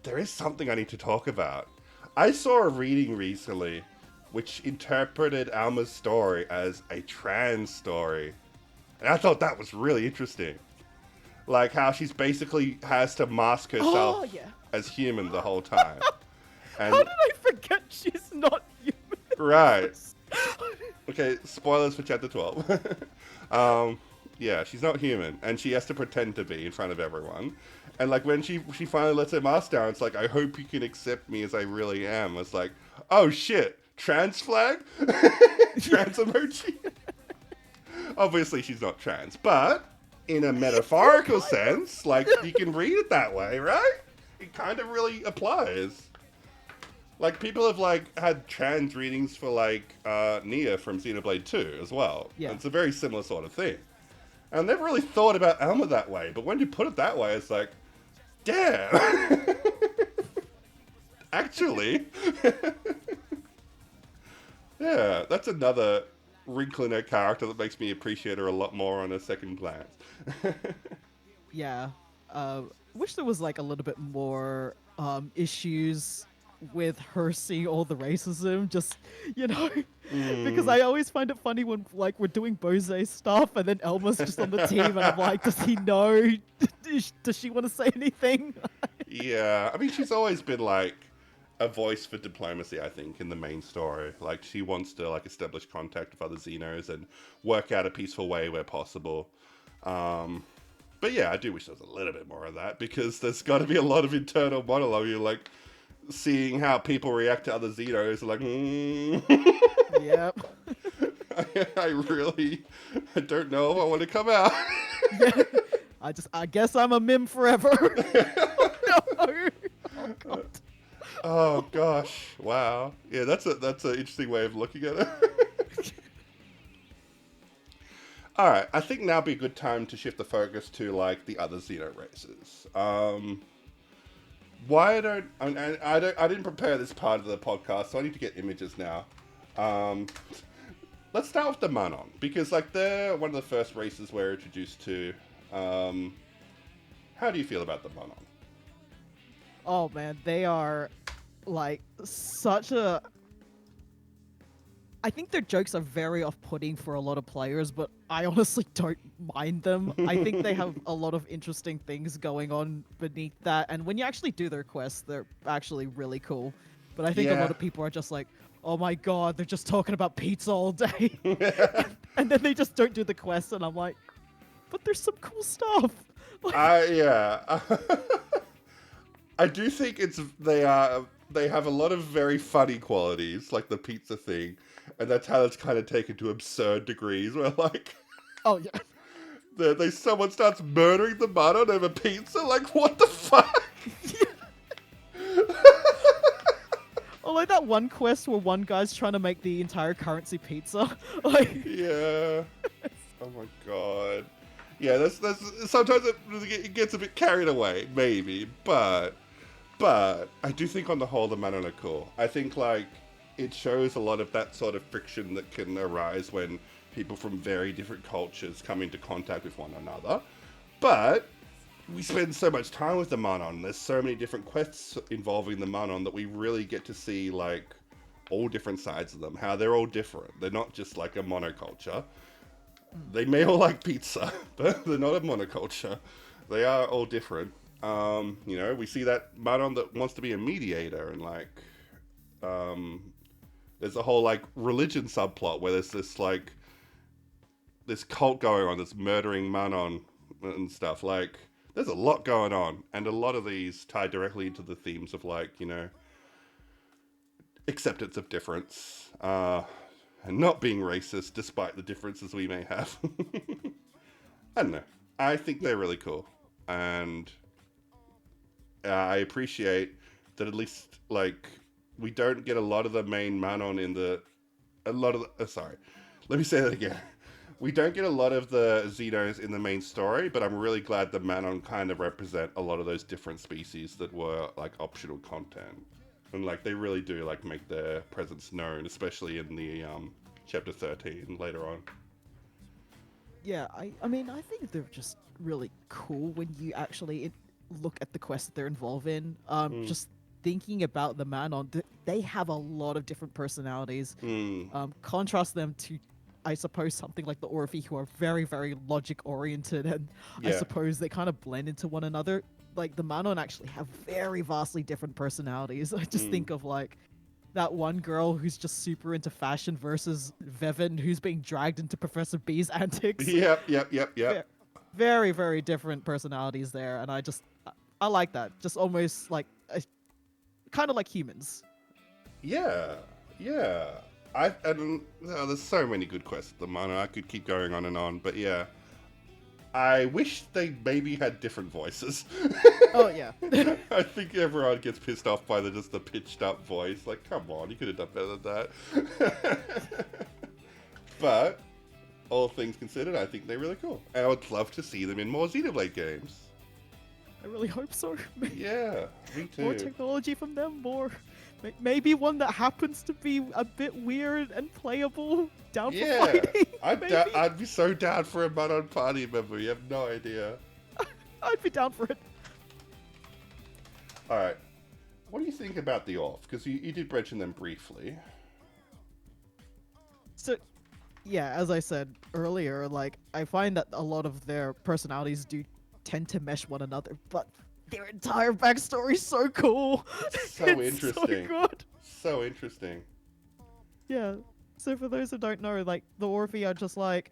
there is something I need to talk about. I saw a reading recently which interpreted Alma's story as a trans story. And I thought that was really interesting. Like how she's basically has to mask herself Oh, yeah. as human the whole time. How And did I forget she's not human? right. Okay, spoilers for chapter 12. Yeah, she's not human, and she has to pretend to be in front of everyone. And like when she finally lets her mask down, it's like, I hope you can accept me as I really am. It's like, oh shit, trans flag, trans emoji. Obviously, she's not trans, but in a metaphorical sense, like you can read it that way, right? It kind of really applies. Like people have like had trans readings for like Nia from Xenoblade 2 as well. Yeah. And it's a very similar sort of thing. And I never really thought about Alma that way, but when you put it that way, it's like, damn. Actually, yeah, that's another wrinkle in her character that makes me appreciate her a lot more on a second glance. Yeah. Wish there was like a little bit more issues with her seeing all the racism, just because I always find it funny when like we're doing Bose stuff and then Elma's just on the team and I'm like, does he know? Does she want to say anything? Yeah, I mean, she's always been like a voice for diplomacy, I think, in the main story. Like, she wants to like establish contact with other Xenos and work out a peaceful way where possible. But yeah, I do wish there was a little bit more of that because there's got to be a lot of internal monologue. You're like seeing how people react to other Xenos, like, Yep. I don't know if I want to come out. Yeah. I guess I'm a meme forever. Oh, no. Oh, God. Oh gosh! Wow. Yeah, that's an interesting way of looking at it. All right, I think now would be a good time to shift the focus to like the other Xeno races. Why don't I didn't prepare this part of the podcast, so I need to get images now. Let's start with the Manon because like they're one of the first races we're introduced to. How do you feel about the Manon? Oh man, they are like such a. I think their jokes are very off-putting for a lot of players, but I honestly don't mind them. I think they have a lot of interesting things going on beneath that, and when you actually do their quests, they're actually really cool. But I think a lot of people are just like, oh my god, they're just talking about pizza all day. And then they just don't do the quests, and I'm like, but there's some cool stuff. Like, Yeah. I do think they have a lot of very funny qualities, like the pizza thing, and that's how it's kind of taken to absurd degrees. Where like, oh yeah, someone starts murdering the Manon over pizza. Like, what the fuck? or like that one quest where one guy's trying to make the entire currency pizza. Like, Yeah. Oh my god. Yeah, that's sometimes it gets a bit carried away, maybe, but I do think on the whole the Manon are cool. I think like it shows a lot of that sort of friction that can arise when people from very different cultures come into contact with one another. But we spend so much time with the Manon. There's so many different quests involving the Manon that we really get to see like all different sides of them. How they're all different. They're not just like a monoculture. They may all like pizza, but they're not a monoculture. They are all different. We see that Manon that wants to be a mediator, and like, there's a whole like religion subplot where there's this cult going on that's murdering Manon and stuff. Like, there's a lot going on, and a lot of these tie directly into the themes of like, acceptance of difference, and not being racist despite the differences we may have. I don't know. I think they're really cool, and I appreciate that at least like we don't get a lot of the main Manon sorry, let me say that again. We don't get a lot of the Xenos in the main story, but I'm really glad the Manon kind of represent a lot of those different species that were like optional content, and like they really do like make their presence known, especially in the chapter 13 later on. yeah, I mean, I think they're just really cool when you actually look at the quests that they're involved in. Just thinking about the Manon, they have a lot of different personalities. Contrast them to, I suppose, something like the Orphi, who are very, very logic-oriented, and I suppose they kind of blend into one another. Like, the Manon actually have very vastly different personalities. I just think of, like, that one girl who's just super into fashion versus Vevin, who's being dragged into Professor B's antics. Yep. Very, very different personalities there, and I like that. Just almost like kind of like humans. Yeah, yeah. There's so many good quests at the moment. I could keep going on and on, but yeah, I wish they maybe had different voices. Oh yeah. I think everyone gets pissed off by the pitched up voice. Like, come on, you could have done better than that. But all things considered, I think they're really cool, and I would love to see them in more Xenoblade games. I really hope so. Yeah, me too. More technology from them, maybe one that happens to be a bit weird and playable. Down for fighting. I'd be so down for a Manon party member. You have no idea. I'd be down for it. All right, what do you think about the Orf? Because you did mention them briefly. So, yeah, as I said earlier, like I find that a lot of their personalities do tend to mesh one another, but their entire backstory is so cool. So it's interesting. So good. So interesting. Yeah. So for those who don't know, like the Orphi are just like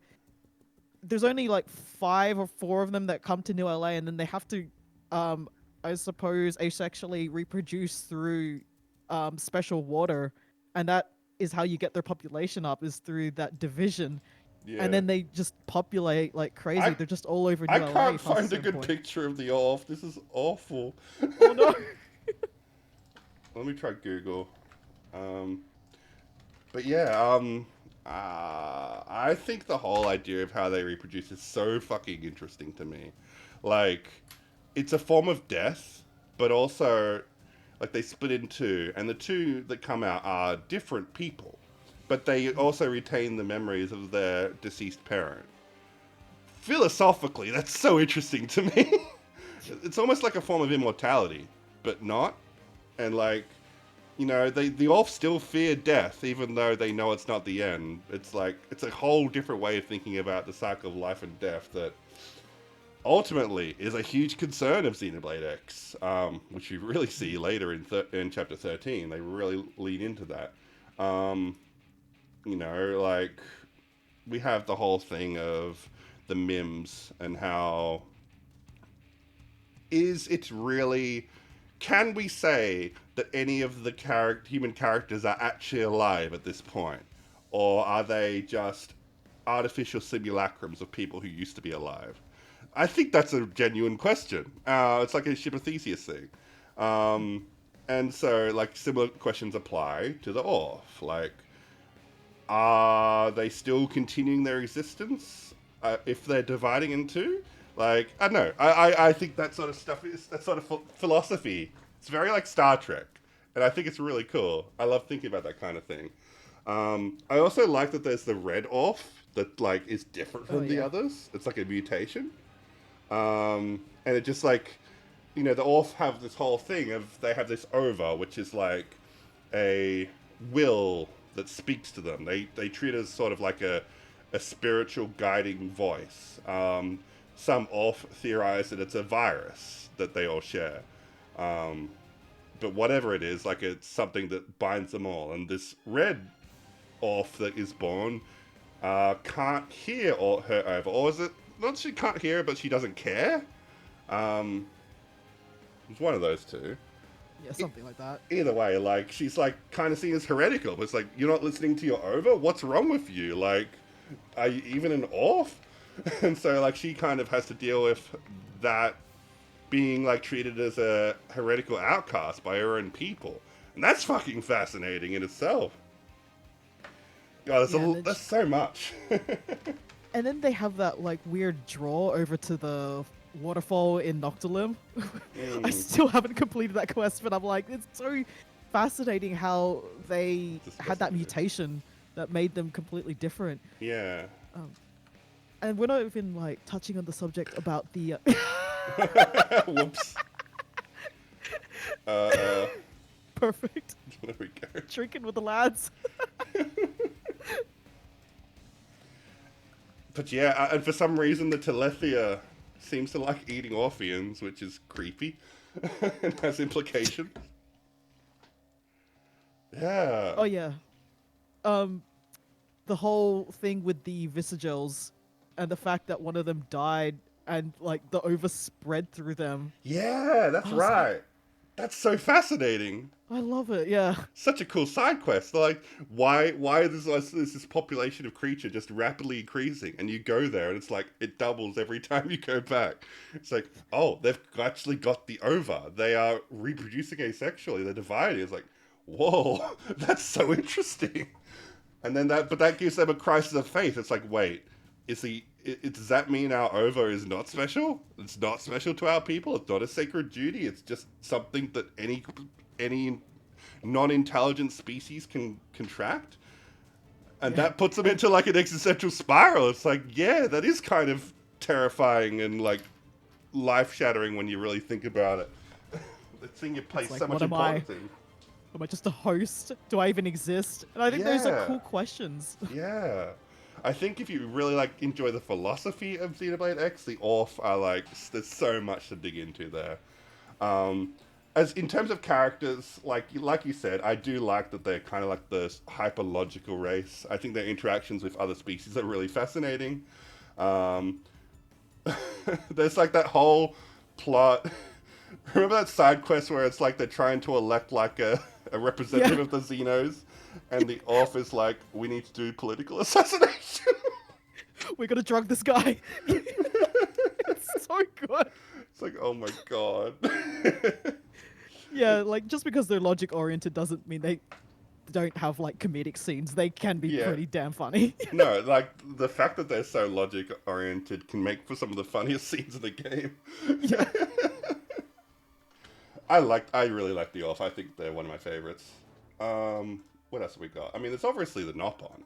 there's only like 5 or 4 of them that come to New LA, and then they have to, I suppose, asexually reproduce through special water, and that is how you get their population up, is through that division. Yeah. And then they just populate like crazy. They're just all over New LA. I can't find a certain good point. picture of the Orf. This is awful. Oh no. Let me try Google. But yeah, I think the whole idea of how they reproduce is so fucking interesting to me. Like, it's a form of death, but also, like, they split in two, and the two that come out are different people, but they also retain the memories of their deceased parent. Philosophically, that's so interesting to me. It's almost like a form of immortality, but not. And, like, you know, the Orf still fear death, even though they know it's not the end. It's like, it's a whole different way of thinking about the cycle of life and death that ultimately is a huge concern of Xenoblade X, which you really see later in Chapter 13. They really lean into that. You know, like, we have the whole thing of the Mims and how it's really... Can we say that any of the human characters are actually alive at this point? Or are they just artificial simulacrums of people who used to be alive? I think that's a genuine question. It's like a Ship of Theseus thing. And so, like, similar questions apply to the Orf. Like, are they still continuing their existence if they're dividing in two? Like, I don't know. I think that sort of stuff is that sort of philosophy. It's very like Star Trek, and I think it's really cool. I love thinking about that kind of thing. I also like that there's the red Orf that like is different from the others. It's like a mutation, and it just like, you know, the Orf have this whole thing of they have this ova, which is like a will that speaks to them. They treat it as sort of like a spiritual guiding voice. Some Orf theorize that it's a virus that they all share. But whatever it is, like, it's something that binds them all. And this red Orf that is born can't hear her over. Or is it not she can't hear, but she doesn't care? It's one of those two. Yeah, something like that. Either way, like, she's like kind of seen as heretical. But it's like, you're not listening to your Ova? What's wrong with you? Like, are you even an Orf? And so, like, she kind of has to deal with that being, like, treated as a heretical outcast by her own people. And that's fucking fascinating in itself. God, there's so much. And then they have that, like, weird draw over to the waterfall in Noctilume. I still haven't completed that quest, but I'm like, it's so fascinating how they had that mutation that made them completely different. Yeah. And we're not even like touching on the subject about the. Whoops. Perfect. There we go. Drinking with the lads. But yeah, and for some reason the Telethia seems to like eating Orpheans, which is creepy and has implications. Yeah. Oh yeah. The whole thing with the Visagels and the fact that one of them died and like the overspread through them. Yeah, that's I was like, right. That's so fascinating. I love it. Yeah. Such a cool side quest. Like, why is this population of creature just rapidly increasing? And you go there, and it's like it doubles every time you go back. It's like, oh, they've actually got the ova. They are reproducing asexually. They're dividing. It's like, whoa, that's so interesting. And then but that gives them a crisis of faith. It's like, wait, does that mean our ova is not special? It's not special to our people. It's not a sacred duty. It's just something that any non-intelligent species can contract, and Yeah. that puts them into like an existential spiral. It's like, yeah, that is kind of terrifying and like life-shattering when you really think about it. The thing you place It's like, so much what am I? importance in. Am I just a host? Do I even exist? And I think those are Yeah. cool questions. Yeah. I think if you really like enjoy the philosophy of Xenoblade X, the Orph are like, there's so much to dig into there. As in terms of characters, like you said, I do like that they're kind of like the hyper-logical race. I think their interactions with other species are really fascinating. Um, there's like that whole plot. Remember that side quest where it's like they're trying to elect like a representative Yeah. of the Xenos, and the Orph is like, we need to do political assassination. We're gonna drug this guy. It's so good. It's like, oh my god. Yeah, like just because they're logic oriented doesn't mean they don't have like comedic scenes. They can be Yeah. pretty damn funny. No, like the fact that they're so logic oriented can make for some of the funniest scenes in the game. Yeah. I really like the Orph. I think they're one of my favorites. What else have we got? I mean, there's obviously the Nopon,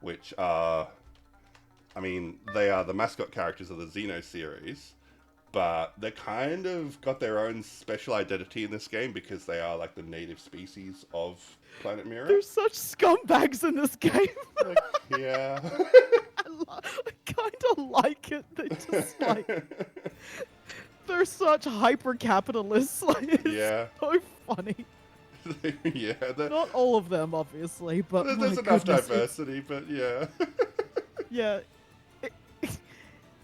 which are, I mean, they are the mascot characters of the Xeno series, but they kind of got their own special identity in this game because they are like the native species of Planet Mirror. They're such scumbags in this game. Like, yeah. I kind of like it. They just like they're such hyper capitalists. Like it's Yeah. so funny. Yeah. Not all of them, obviously, but There's my enough goodness, diversity, but yeah. yeah, it,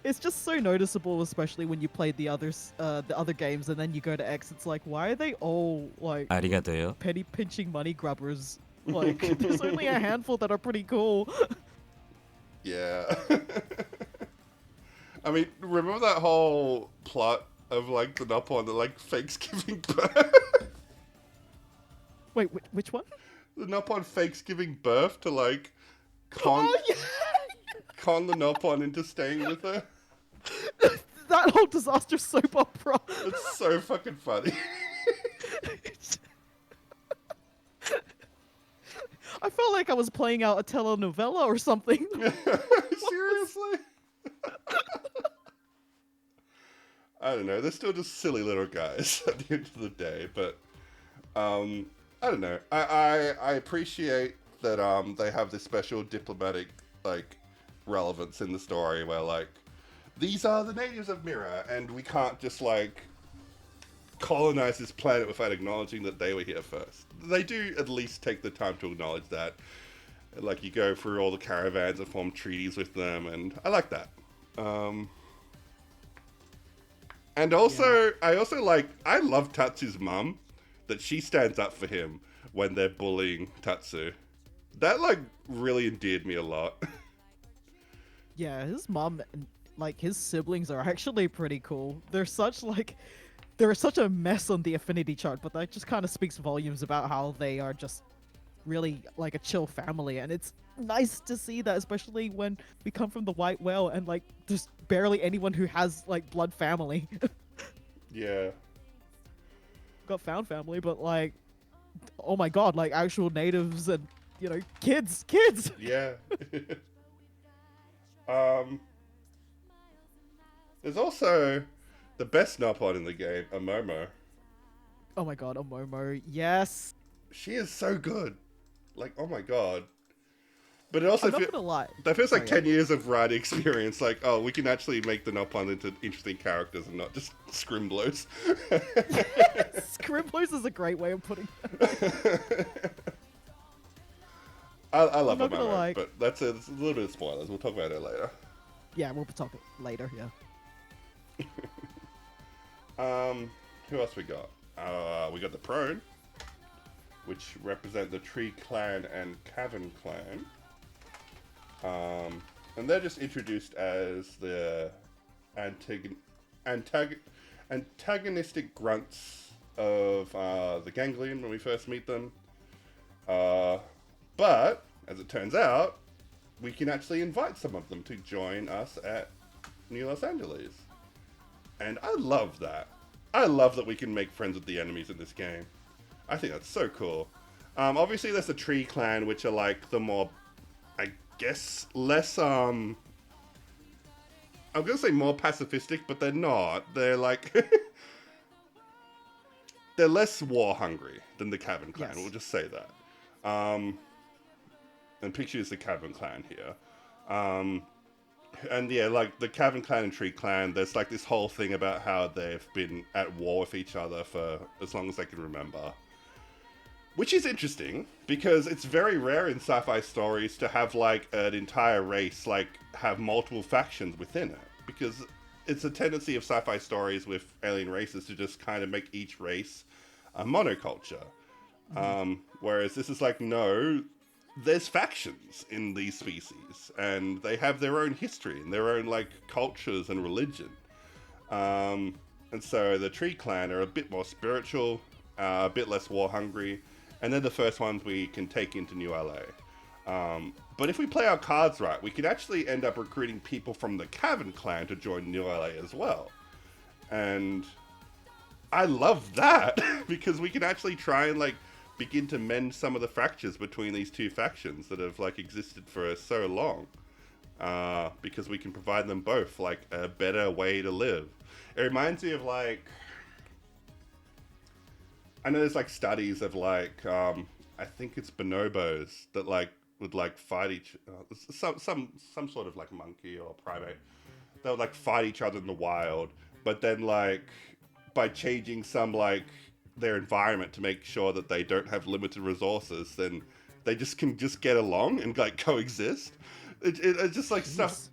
it's just so noticeable, especially when you play the other games, and then you go to X. It's like, why are they all like ありがとうよ。 penny pinching money grubbers? Like, there's only a handful that are pretty cool. Yeah. I mean, remember that whole plot of like the Nopon that like fakes giving birth? Wait, which one? The Nopon fakes giving birth to like con Oh yeah. con the Nopon into staying with her. That whole disaster soap opera. It's so fucking funny. I felt like I was playing out a telenovela or something. Seriously? I don't know. They're still just silly little guys at the end of the day, but I don't know. I appreciate that they have this special diplomatic like relevance in the story where like these are the natives of Mira and we can't just like colonize this planet without acknowledging that they were here first. They do at least take the time to acknowledge that. Like you go through all the caravans and form treaties with them, and I like that. And also, I love Tatsu's mum, that she stands up for him when they're bullying Tatsu. That like really endeared me a lot. Yeah, his mom and like his siblings are actually pretty cool. They're such a mess on the affinity chart, but that just kind of speaks volumes about how they are just really like a chill family, and it's nice to see that, especially when we come from the white whale and like there's barely anyone who has like blood family. Yeah. Got found family, but like, oh my god, like actual natives and kids. Yeah. There's also the best Nopon in the game, a Momo. Oh my god, a Momo, yes. She is so good. Like, oh my god. But it also I'm not gonna lie. that feels like Sorry, 10 years of writing experience. Like, oh, we can actually make the Nopon into interesting characters and not just scrimblers. Scribblers is a great way of putting it. I love I'm not gonna Momo, lie. but it's a little bit of spoilers. We'll talk about it later. Yeah, we'll talk later, yeah. Who else we got? We got the Prone, which represent the Tree Clan and Cavern Clan. And they're just introduced as the antag- antagonistic grunts of the Ganglion when we first meet them. But, as it turns out, we can actually invite some of them to join us at New Los Angeles. And I love that. I love that we can make friends with the enemies in this game. I think that's so cool. Obviously, there's the Tree Clan, which are like the more, I guess, less, I'm gonna say more pacifistic, but they're not. They're like, they're less war hungry than the Cavern Clan, Yes. we'll just say that. And picture is the Cavern Clan here. And yeah, like the Cavern Clan and Tree Clan, there's like this whole thing about how they've been at war with each other for as long as they can remember. Which is interesting, because it's very rare in sci-fi stories to have like an entire race like have multiple factions within it. Because it's a tendency of sci-fi stories with alien races to just kind of make each race a monoculture. Whereas this is like, no, there's factions in these species, and they have their own history and their own like cultures and religion. And so the Tree Clan are a bit more spiritual, a bit less war hungry, and they're the first ones we can take into New LA. But if we play our cards right, we could actually end up recruiting people from the Cavern Clan to join New LA as well. And I love that because we can actually try and like begin to mend some of the fractures between these two factions that have like existed for so long. Because we can provide them both like a better way to live. It reminds me of like, I know there's like studies of like, I think it's bonobos that like would like fight some sort of like monkey or primate. They would like fight each other in the wild, but then like by changing some like their environment to make sure that they don't have limited resources, then they just can just get along and like coexist. It's just like stuff.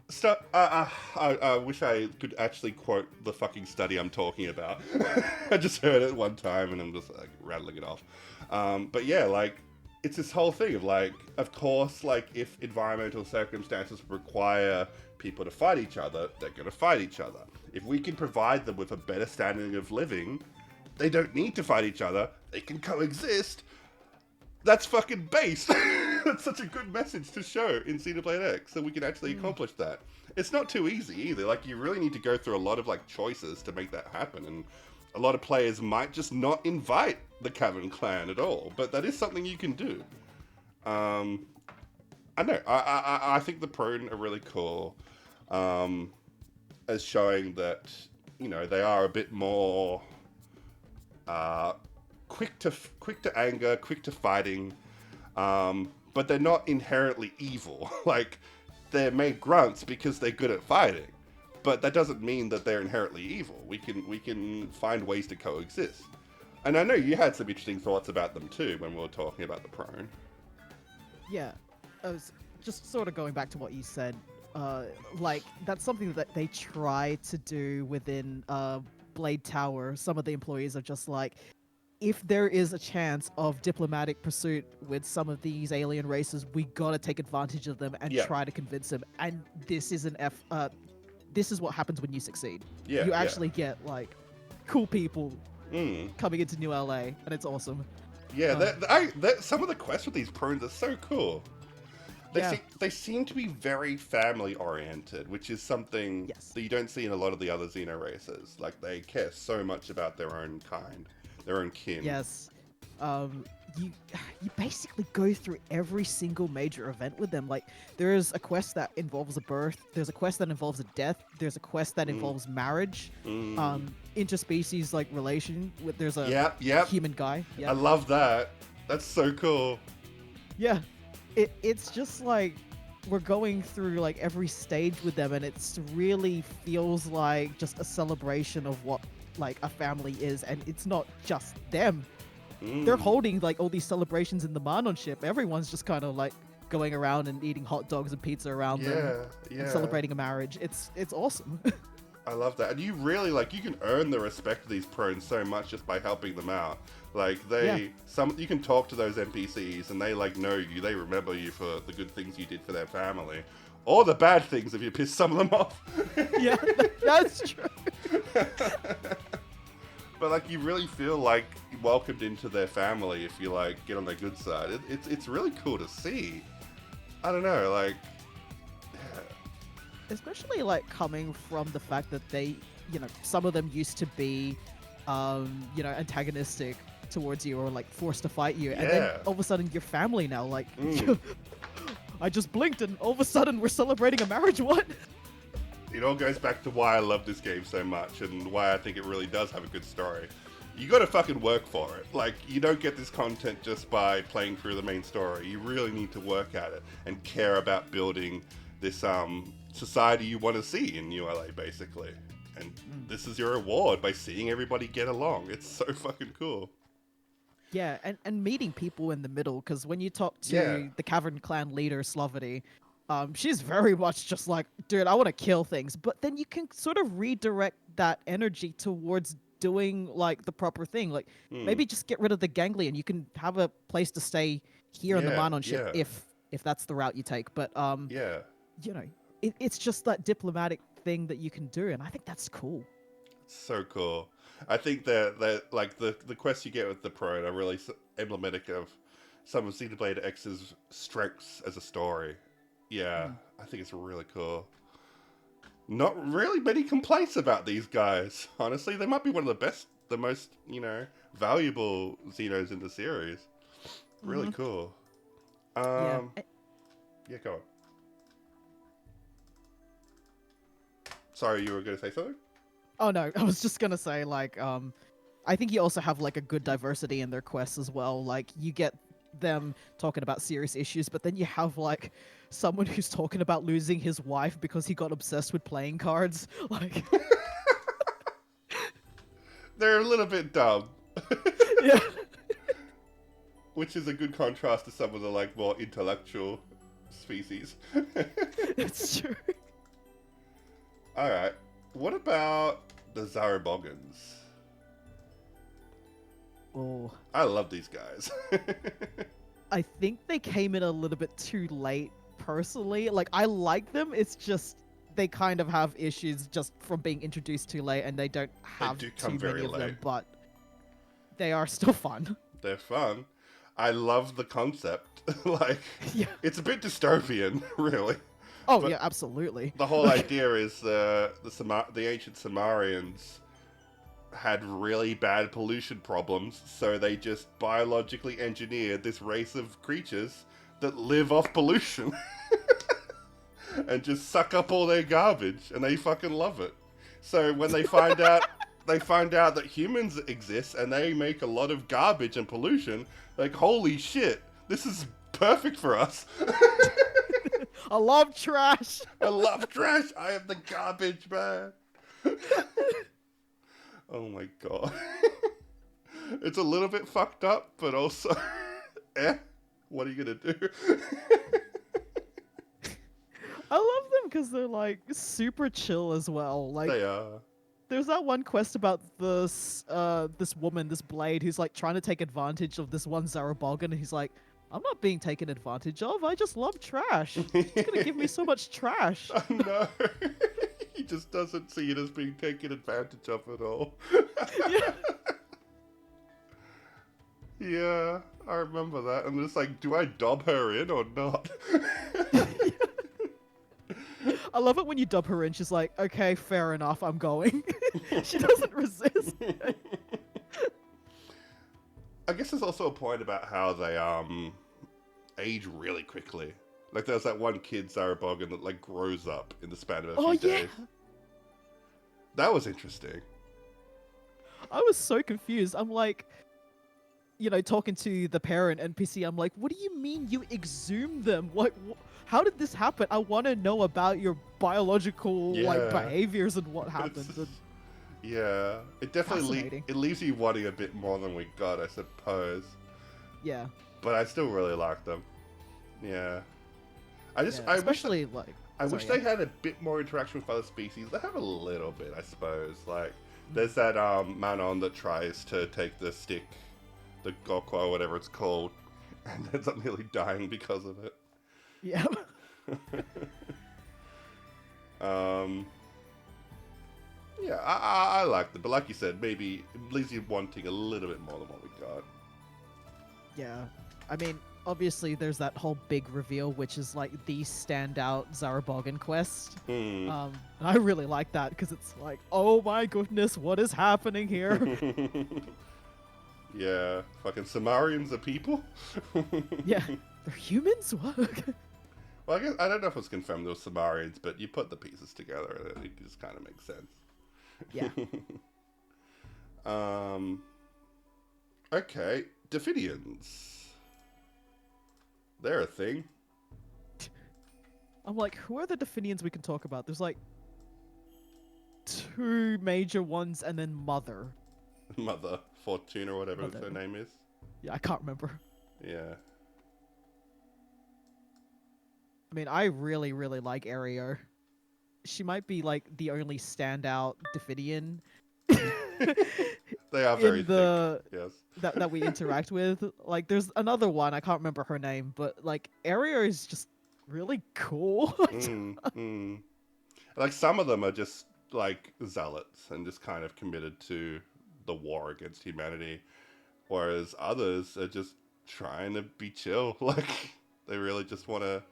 I wish I could actually quote the fucking study I'm talking about. I just heard it one time and I'm just like rattling it off. But yeah, like it's this whole thing of like, of course, like if environmental circumstances require people to fight each other, they're going to fight each other. If we can provide them with a better standard of living, they don't need to fight each other. They can coexist. That's fucking based. That's such a good message to show in Xenoblade X, so we can actually accomplish that. It's not too easy either. Like, you really need to go through a lot of like choices to make that happen, and a lot of players might just not invite the Cavern Clan at all. But that is something you can do. I know. I think the Prone are really cool, as showing that, you know, they are a bit more quick to anger, quick to fighting, but they're not inherently evil. Like, they're made grunts because they're good at fighting, but that doesn't mean that they're inherently evil. We can find ways to coexist. And I know you had some interesting thoughts about them too when we were talking about the Prone. Yeah, I was just sort of going back to what you said. Like, that's something that they try to do within Blade Tower. Some of the employees are just like, if there is a chance of diplomatic pursuit with some of these alien races, we gotta take advantage of them and try to convince them. And this is this is what happens when you succeed. Yeah, You actually get like cool people Mm. coming into New LA, and it's awesome. Yeah, some of the quests with these Prones are so cool. They seem to be very family oriented, which is something that you don't see in a lot of the other Xeno races. Like, they care so much about their own kind, their own kin. Yes. You basically go through every single major event with them. Like, there's a quest that involves a birth, there's a quest that involves a death, there's a quest that involves marriage, interspecies like relation with there's a human guy. I love that. That's so cool. Yeah. It's just like we're going through like every stage with them, and it's really feels like just a celebration of what like a family is, and it's not just them. They're holding like all these celebrations in the Manon ship. Everyone's just kind of like going around and eating hot dogs and pizza around them and celebrating a marriage. It's awesome. I love that. And you really, like, you can earn the respect of these pros so much just by helping them out. Like, Yeah. you can talk to those NPCs and they, like, know you. They remember you for the good things you did for their family. Or the bad things if you piss some of them off. Yeah, that's true. But, like, you really feel, like, welcomed into their family if you, like, get on their good side. It's really cool to see. I don't know, like... Yeah. Especially like coming from the fact that they, some of them used to be, antagonistic towards you or like forced to fight you, and then Yeah. all of a sudden you're family now. Like, I just blinked and all of a sudden we're celebrating a marriage. What? It all goes back to why I love this game so much and why I think it really does have a good story. You gotta fucking work for it. Like, you don't get this content just by playing through the main story. You really need to work at it and care about building this society you want to see in ULA, basically. And this is your reward by seeing everybody get along. It's so fucking cool. Yeah, and meeting people in the middle, because when you talk to Yeah. the Cavern Clan leader, Slavity, she's very much just like, dude, I want to kill things. But then you can sort of redirect that energy towards doing like the proper thing. Like maybe just get rid of the ganglion. You can have a place to stay here in the Manon ship if that's the route you take. But Yeah. it's just that diplomatic thing that you can do, and I think that's cool. So cool. I think that like the quests you get with the Prone are really emblematic of some of Xenoblade X's strengths as a story. Yeah, I think it's really cool. Not really many complaints about these guys. Honestly, they might be one of the best, the most, valuable Xenos in the series. Really cool. Yeah. Yeah, go on. Sorry, you were going to say something? Oh no, I was just gonna say like I think you also have like a good diversity in their quests as well. Like you get them talking about serious issues, but then you have like someone who's talking about losing his wife because he got obsessed with playing cards. Like They're a little bit dumb. yeah. Which is a good contrast to some of the like more intellectual species. It's true. Alright. What about the Zarabogans? Oh, I love these guys. I think they came in a little bit too late personally. Like I like them, it's just they kind of have issues just from being introduced too late, and they don't have do come too very many of them, late. but they are still fun. They're fun. I love the concept. Like, Yeah. it's a bit dystopian, really. Oh But yeah, absolutely. The whole idea is the ancient Sumerians had really bad pollution problems, so they just biologically engineered this race of creatures that live off pollution and just suck up all their garbage, and they fucking love it. So when they find out that humans exist and they make a lot of garbage and pollution, like, holy shit, this is perfect for us. I love trash. I love trash. I am the garbage man. Oh my god. It's a little bit fucked up, but also, what are you gonna do? I love them because they're like super chill as well. Like They are. there's that one quest about this woman, this Blade, who's like trying to take advantage of this one Zarabogan, and he's like, I'm not being taken advantage of. I just love trash. You're gonna give me so much trash. No. He just doesn't see it as being taken advantage of at all. Yeah. Yeah, I remember that. And it's like, do I dob her in or not? I love it when you dub her in. She's like, okay, fair enough, I'm going. She doesn't resist. I guess there's also a point about how they age really quickly. Like there's that one kid, Zarabogan, that like grows up in the span of a few days. That was interesting. I was so confused. I'm like, talking to the parent NPC, I'm like, what do you mean you exhumed them? How did this happen? I want to know about your biological like behaviors and what happened. Yeah, it definitely it leaves you wanting a bit more than we got, I suppose. Yeah. But I still really like them. Yeah. I especially like I Sorry, wish yeah. they had a bit more interaction with other species. They have a little bit, I suppose. Like, there's that Manon that tries to take the stick, the Gokwa, or whatever it's called, and ends up nearly dying because of it. Yeah. um, yeah, I liked it, but like you said, maybe it leaves you wanting a little bit more than what we got. Yeah. I mean, obviously there's that whole big reveal, which is like the standout Zarabogan quest. Hmm. And I really like that because it's like, oh my goodness, what is happening here? Yeah, fucking Samarians are people. Yeah. They're humans? What? Well, I guess I don't know if it's confirmed those Samarians, but you put the pieces together and it just kind of makes sense. Yeah. Okay, Dafidians. They're a thing. I'm like, who are the Definians we can talk about? There's like 2 major ones and then Mother. Mother Fortuna, or whatever Mother. her name is. Yeah, I can't remember. Yeah. I mean, I really, really like Aereo. She might be like the only standout Defidian They are very in the thick. Yes. that we interact with. Like, there's another one, I can't remember her name, but like Aereo is just really cool. Like, some of them are just like zealots and just kind of committed to the war against humanity, whereas others are just trying to be chill. Like, they really just want to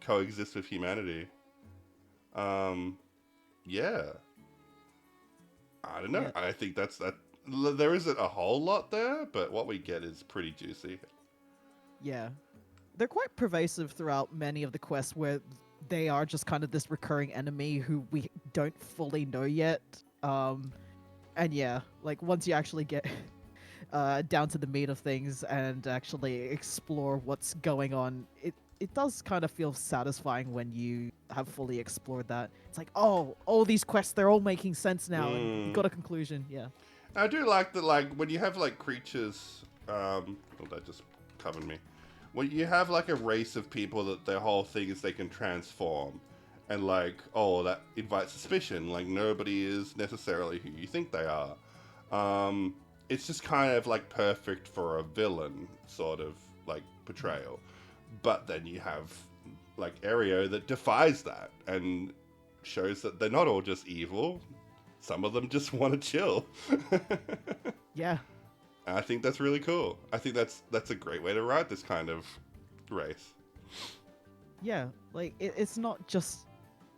coexist with humanity. Yeah. I don't know. Yeah. I think that's that. There isn't a whole lot there, but what we get is pretty juicy. Yeah. They're quite pervasive throughout many of the quests where they are just kind of this recurring enemy who we don't fully know yet. And yeah, like once you actually get down to the meat of things and actually explore what's going on, it does kind of feel satisfying when you have fully explored that. It's like, oh, all these quests, they're all making sense now, and you got a conclusion. Yeah. I do like that, like, when you have, like, creatures, oh, that just covered me. When you have, like, a race of people that their whole thing is they can transform, and, like, oh, that invites suspicion, like, nobody is necessarily who you think they are. It's just kind of, like, perfect for a villain, sort of, like, portrayal. But then you have, like, Aereo that defies that, and shows that they're not all just evil. Some of them just want to chill. Yeah. And I think that's really cool. I think that's a great way to write this kind of race. Yeah, like it's not just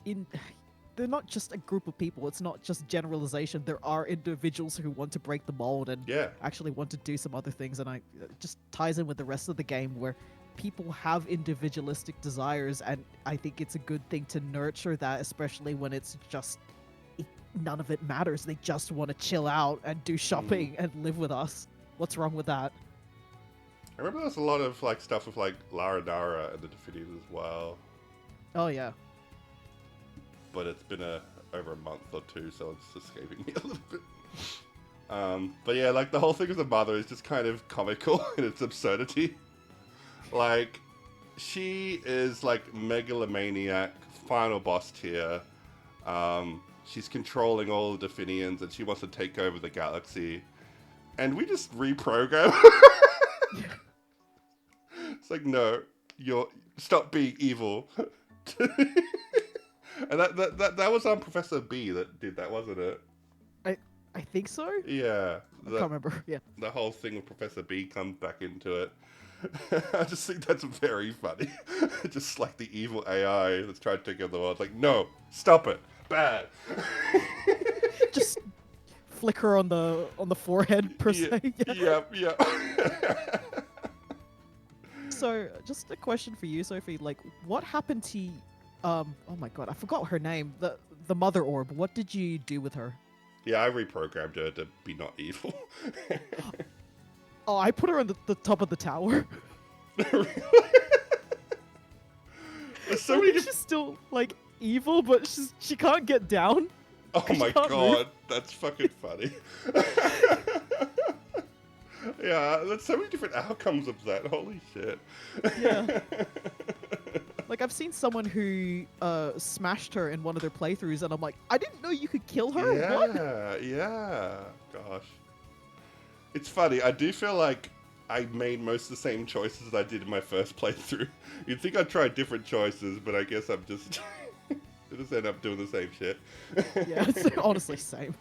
they're not just a group of people. It's not just generalization. There are individuals who want to break the mold and Yeah. actually want to do some other things. And it just ties in with the rest of the game where people have individualistic desires, and I think it's a good thing to nurture that, especially when it's just none of it matters. They just want to chill out and do shopping and live with us. What's wrong with that? I remember there was a lot of like stuff with like Lara Nara and the Dafidians as well. Oh yeah. But it's been over a month or two, so it's escaping me a little bit. But yeah, like the whole thing with the mother is just kind of comical in its absurdity. Like, she is like megalomaniac, final boss tier. She's controlling all the Definians and she wants to take over the galaxy. And we just reprogram. It's like, no, stop being evil. And that was Professor B that did that, wasn't it? I think so. Yeah. I can't remember. Yeah. The whole thing with Professor B comes back into it. I just think that's very funny. Just like the evil AI that's trying to take over the world. Like, no, stop it. Bad. Just flicker on the forehead per se. Yep. So, just a question for you, Sophie. Like, what happened to oh my god, I forgot her name. The mother orb. What did you do with her? Yeah, I reprogrammed her to be not evil. Oh, I put her on the top of the tower. There's so many She's still like evil, but she can't get down. Oh my can't god, move. that's fucking funny. Yeah, there's so many different outcomes of that. Holy shit. Yeah. Like, I've seen someone who smashed her in one of their playthroughs, and I'm like, I didn't know you could kill her. Yeah, What? yeah. Gosh. It's funny. I do feel like I made most of the same choices as I did in my first playthrough. You'd think I'd try different choices, but I guess I'm just... I just end up doing the same shit. Yeah, it's honestly same.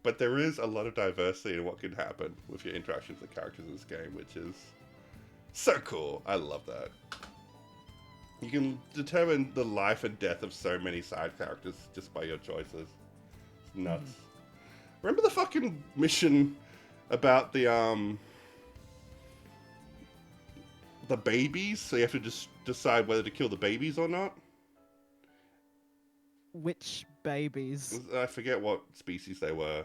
But there is a lot of diversity in what can happen with your interactions with characters in this game, which is so cool. I love that. You can determine the life and death of so many side characters just by your choices. It's nuts. Remember the fucking mission about the babies? So you have to just decide whether to kill the babies or not? Which babies? I forget what species they were.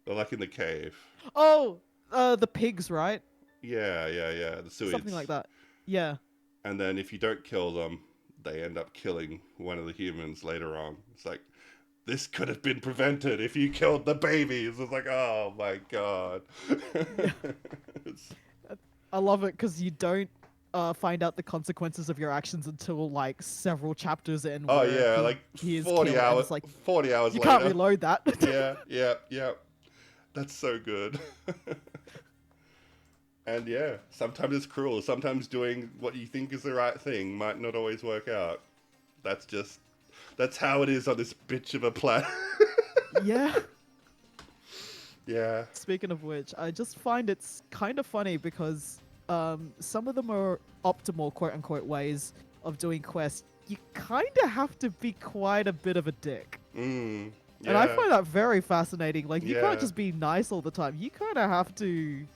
They're like in the cave. Oh, the pigs, right? Yeah, the Suids. Something like that. Yeah. And then if you don't kill them, they end up killing one of the humans later on. It's like, this could have been prevented if you killed the babies. It's like, oh my god. I love it because you don't find out the consequences of your actions until like several chapters in. Oh where yeah, like he is 40 killed, and hours. it's like, 40 hours you later. can't reload that. Yeah. That's so good. And yeah, sometimes it's cruel. Sometimes doing what you think is the right thing might not always work out. That's how it is on this bitch of a planet. Yeah. Yeah. Speaking of which, I just find it's kind of funny because some of them are optimal, quote-unquote, ways of doing quests. You kind of have to be quite a bit of a dick. Yeah. And I find that very fascinating. Like, you Yeah. can't just be nice all the time. You kind of have to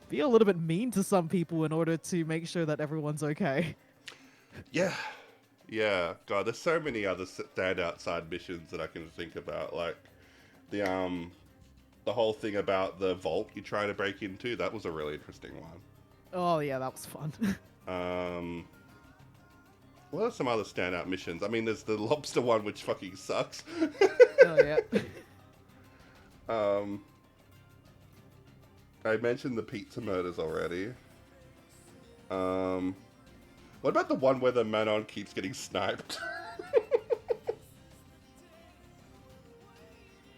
be a little bit mean to some people in order to make sure that everyone's okay. Yeah. God, there's so many other standout side missions that I can think about. Like, the whole thing about the vault you're trying to break into, that was a really interesting one. Oh, yeah, that was fun. What are some other standout missions? I mean, there's the lobster one, which fucking sucks. Oh, yeah. I mentioned the pizza murders already. What about the one where the Manon keeps getting sniped?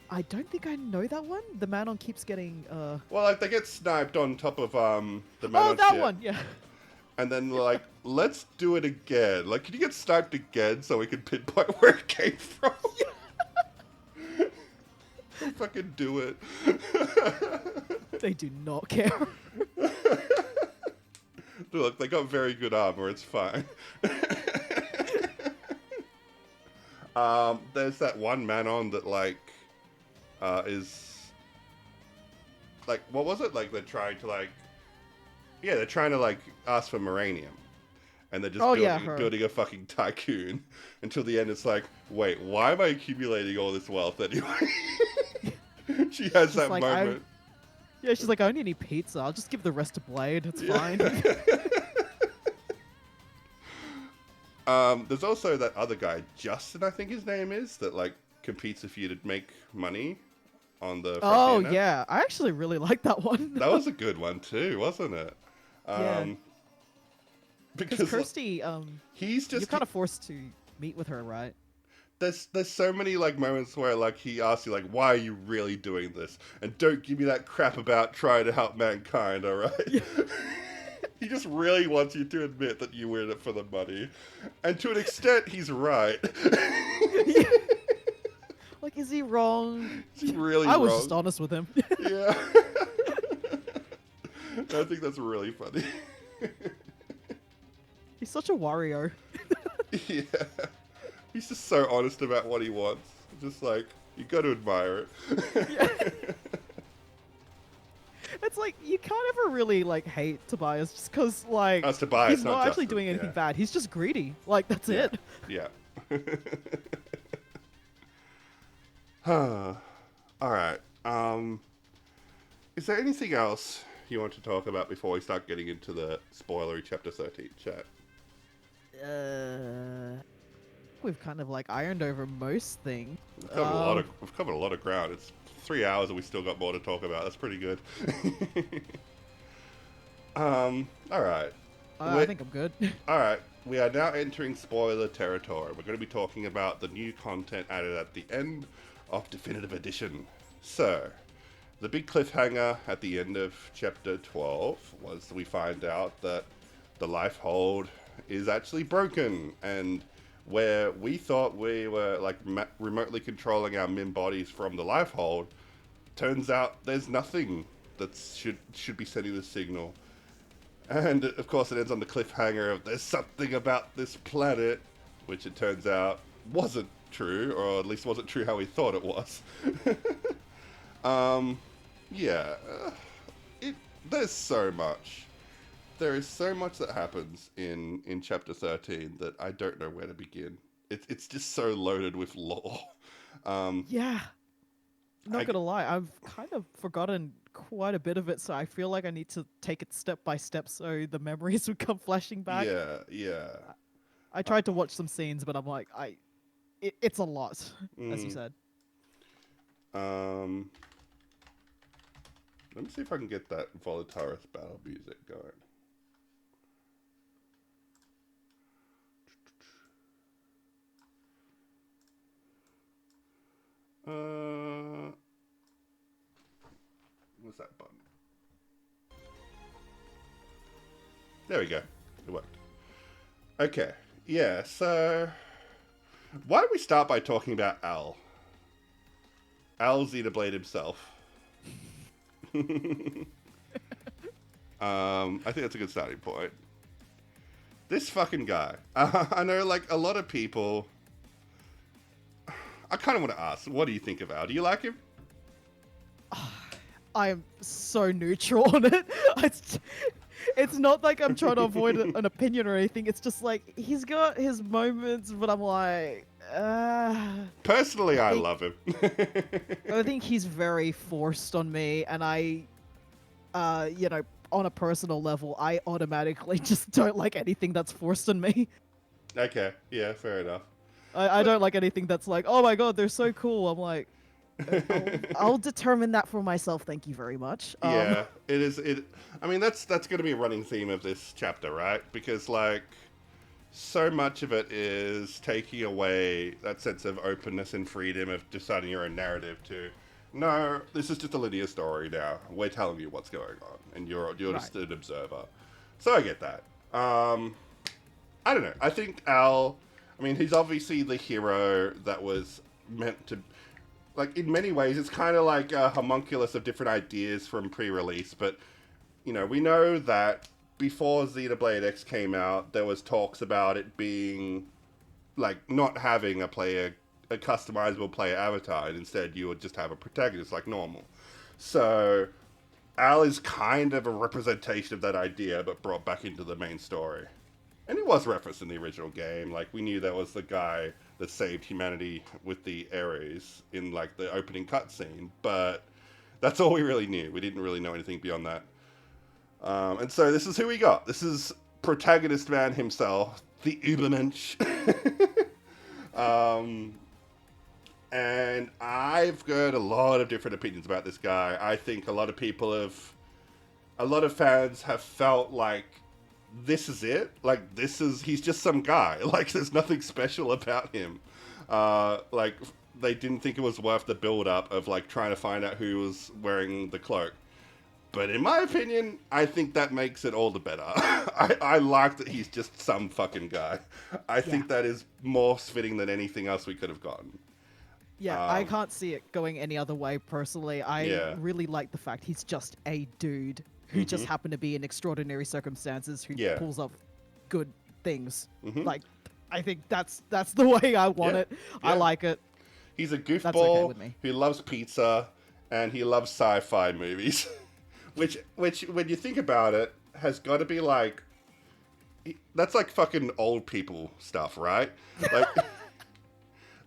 I don't think I know that one. The Manon keeps getting... Well, like, they get sniped on top of the Manon Oh, that ship. one, yeah. And then, like, let's do it again. Like, can you get sniped again so we can pinpoint where it came from? Fucking do it. They do not care. Look, they got very good armor. It's fine. There's that one Manon that, like, is... Like, what was it? Like, they're trying to, like... Yeah, they're trying to, like, ask for Moranium. And they're just building a fucking tycoon. Until the end, it's like, wait, why am I accumulating all this wealth anyway? She has She's that like, moment. Yeah, she's like, I only need pizza. I'll just give the rest to Blade. It's fine. There's also that other guy, Justin, I think his name is, that, like, competes with you to make money on the Oh, Frontier Net. yeah. I actually really like that one. That was a good one, too, wasn't it? Yeah. Because Kirsty, he's just... you're kind of forced to meet with her, right? There's so many, like, moments where, like, he asks you, like, why are you really doing this? And don't give me that crap about trying to help mankind, alright? Yeah. He just really wants you to admit that you were in it for the money. And to an extent, he's right. Like, is he wrong? He's really I wrong. was just honest with him. Yeah. I think that's really funny. He's such a Wario. Yeah. He's just so honest about what he wants. Just like, you got to admire it. Yeah. It's like, you can't ever really, like, hate Tobias just because, like, That's Tobias, he's not not actually Justin, doing anything yeah. bad. He's just greedy. Like, that's it. Yeah. Alright. Is there anything else you want to talk about before we start getting into the spoilery chapter 13 chat? We've kind of, like, ironed over most things. We've covered a lot of ground. It's 3 hours and we still got more to talk about. That's pretty good. Alright. I think I'm good. Alright, we are now entering spoiler territory. We're going to be talking about the new content added at the end of Definitive Edition. So, the big cliffhanger at the end of Chapter 12 was we find out that the life hold is actually broken, and where we thought we were like remotely controlling our min bodies from the life hold, turns out there's nothing that should be sending the signal. And of course it ends on the cliffhanger of there's something about this planet, which it turns out wasn't true, or at least wasn't true how we thought it was. Yeah, there's so much. There is so much that happens in Chapter 13 that I don't know where to begin. It's just so loaded with lore. Yeah. Not gonna lie, I've kind of forgotten quite a bit of it, so I feel like I need to take it step by step so the memories would come flashing back. Yeah. I tried to watch some scenes, but I'm like, it's a lot, as you said. Let me see if I can get that Volataris battle music going. What's that button? There we go. It worked. Okay. Yeah, so why don't we start by talking about Al? Al Xenoblade himself. I think that's a good starting point. This fucking guy. I know, like, a lot of people... I kind of want to ask, what do you think of Al? Do you like him? I am so neutral on it. It's not like I'm trying to avoid an opinion or anything. It's just like, he's got his moments, but I'm like... Personally, I love him. I think he's very forced on me, and on a personal level, I automatically just don't like anything that's forced on me. Okay, yeah, fair enough. I don't like anything that's like, oh my god, they're so cool. I'm like, I'll determine that for myself. Thank you very much. Yeah, it is. I mean, that's going to be a running theme of this chapter, right? Because like, so much of it is taking away that sense of openness and freedom of deciding your own narrative to, no, this is just a linear story now. We're telling you what's going on, and you're just an observer. So I get that. I don't know. I think Al... I mean, he's obviously the hero that was meant to... Like, in many ways, it's kind of like a homunculus of different ideas from pre-release, but, you know, we know that before Xenoblade X came out, there was talks about it being, like, not having a customizable player avatar, and instead you would just have a protagonist like normal. So, Al is kind of a representation of that idea, but brought back into the main story. And it was referenced in the original game. Like, we knew that was the guy that saved humanity with the Ares in, like, the opening cutscene. But that's all we really knew. We didn't really know anything beyond that. And so this is who we got. This is protagonist man himself, the Ubermensch. And I've heard a lot of different opinions about this guy. I think a lot of fans have felt like, this is it. Like, he's just some guy. Like, there's nothing special about him. Like, they didn't think it was worth the build-up of, like, trying to find out who was wearing the cloak. But in my opinion, I think that makes it all the better. I like that he's just some fucking guy. I think that is more fitting than anything else we could have gotten. Yeah, I can't see it going any other way, personally. I really like the fact he's just a dude who just happened to be in extraordinary circumstances who pulls off good things. Like, I think that's the way I want it. I like it. He's a goofball who loves pizza and he loves sci-fi movies. which, when you think about it, has got to be like... That's like fucking old people stuff, right? Like,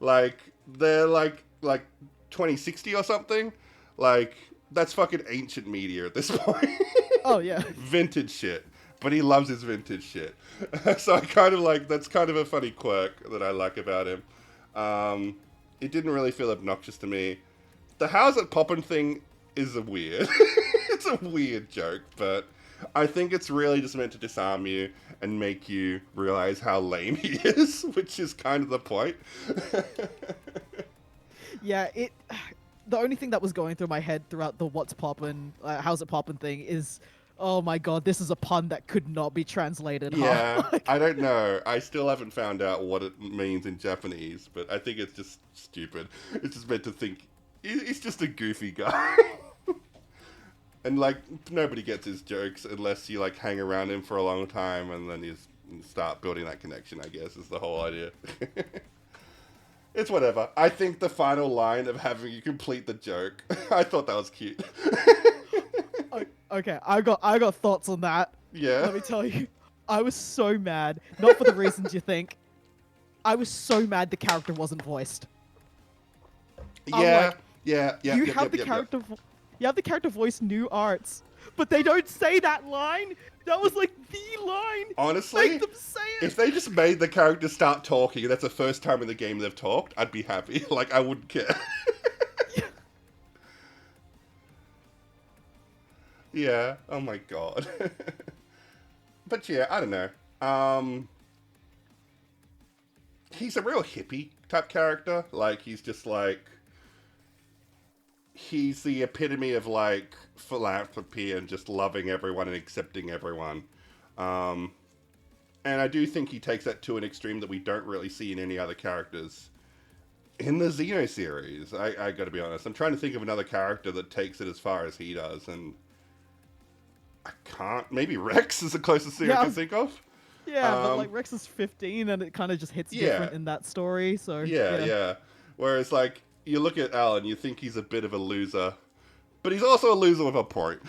like they're like 2060 or something. Like... That's fucking ancient media at this point. Oh, yeah. Vintage shit. But he loves his vintage shit. So I kind of like... That's kind of a funny quirk that I like about him. It didn't really feel obnoxious to me. The how's it poppin' thing is a weird... It's a weird joke, but I think it's really just meant to disarm you and make you realize how lame he is, which is kind of the point. Yeah, it. The only thing that was going through my head throughout the "What's poppin', how's it poppin" thing is, oh my god, this is a pun that could not be translated, huh? Yeah, I don't know. I still haven't found out what it means in Japanese, but I think it's just stupid. It's just meant to think he's just a goofy guy. And like nobody gets his jokes unless you like hang around him for a long time and then you start building that connection, I guess, is the whole idea. It's whatever. I think the final line of having you complete the joke, I thought that was cute. Okay, I got thoughts on that. Yeah. Let me tell you, I was so mad. Not for the reasons you think. I was so mad the character wasn't voiced. I'm Yeah. like, Yeah. Yeah. you Yep, have yep, the yep, character, you have the character voice New Arts, but they don't say that line. That was like the line. Honestly, Make them say it. if they just made the character start talking and that's the first time in the game they've talked, I'd be happy. Like, I wouldn't care. Yeah. Oh my god. But yeah, I don't know. He's a real hippie type character. Like, he's just like... He's the epitome of, like, philanthropy and just loving everyone and accepting everyone. Um, and I do think he takes that to an extreme that we don't really see in any other characters in the Xeno series. I gotta be honest. I'm trying to think of another character that takes it as far as he does, and I can't. Maybe Rex is the closest thing I can think of. Yeah, but like Rex is 15 and it kind of just hits different in that story. So yeah. Whereas like you look at Alan, you think he's a bit of a loser, but he's also a loser with a point.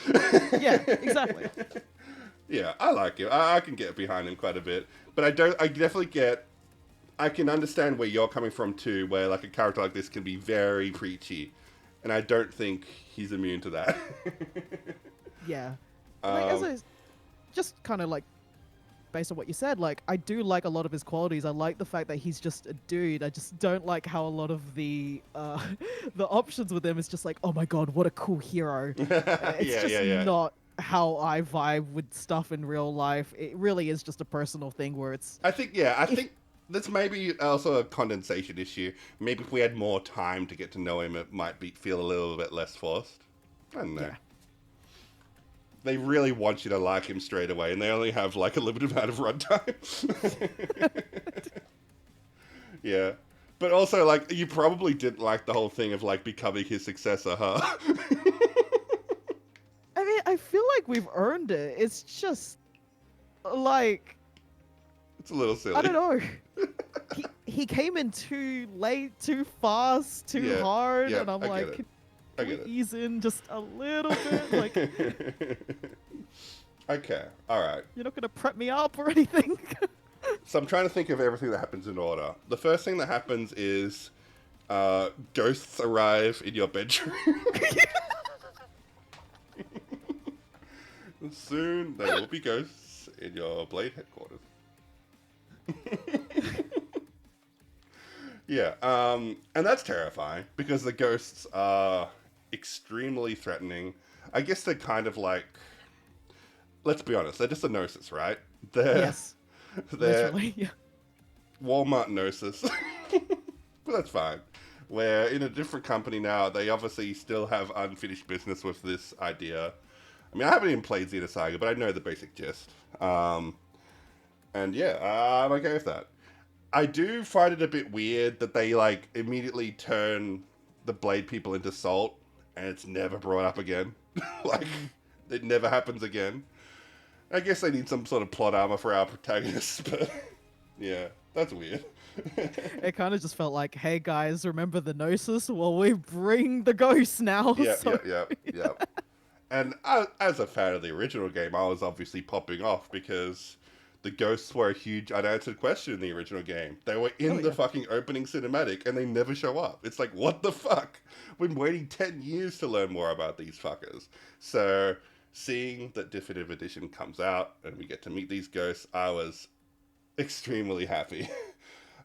Yeah, exactly. Yeah, I like him. I can get behind him quite a bit, but I don't. I definitely get. I can understand where you're coming from too, where like a character like this can be very preachy, and I don't think he's immune to that. Yeah. Like, as I just kind of like based on what you said, like I do like a lot of his qualities. I like the fact that he's just a dude. I just don't like how a lot of the the options with him is just like, oh my god, what a cool hero. It's not how I vibe with stuff in real life. It really is just a personal thing where it's. I think that's maybe also a condensation issue. Maybe if we had more time to get to know him, it might feel a little bit less forced. I don't know. Yeah. They really want you to like him straight away, and they only have like a limited amount of runtime. Yeah. But also, like, you probably didn't like the whole thing of, like, becoming his successor, huh? I mean, I feel like we've earned it. It's just like It's a little silly. I don't know. he came in too late, too fast, too hard, and I'm like, can we ease in just a little bit? Like, okay, all right. You're not gonna prep me up or anything. So I'm trying to think of everything that happens in order. The first thing that happens is ghosts arrive in your bedroom. Soon there will be ghosts in your Blade headquarters. Yeah, and that's terrifying because the ghosts are extremely threatening. I guess they're kind of like, let's be honest, they're just a gnosis, right? Yes. They're Literally, yeah. Walmart gnosis. But that's fine. We're in a different company now. They obviously still have unfinished business with this idea. I mean, I haven't even played Xenosaga, but I know the basic gist. And yeah, I'm okay with that. I do find it a bit weird that they, like, immediately turn the Blade people into salt, and it's never brought up again. Like, it never happens again. I guess they need some sort of plot armor for our protagonists, but yeah, that's weird. It kind of just felt like, hey guys, remember the Gnosis? Well, we bring the ghosts now. Yeah. And as a fan of the original game, I was obviously popping off because the ghosts were a huge unanswered question in the original game. They were in the fucking opening cinematic and they never show up. It's like, what the fuck? We've been waiting 10 years to learn more about these fuckers. So, seeing that Definitive Edition comes out and we get to meet these ghosts, I was extremely happy.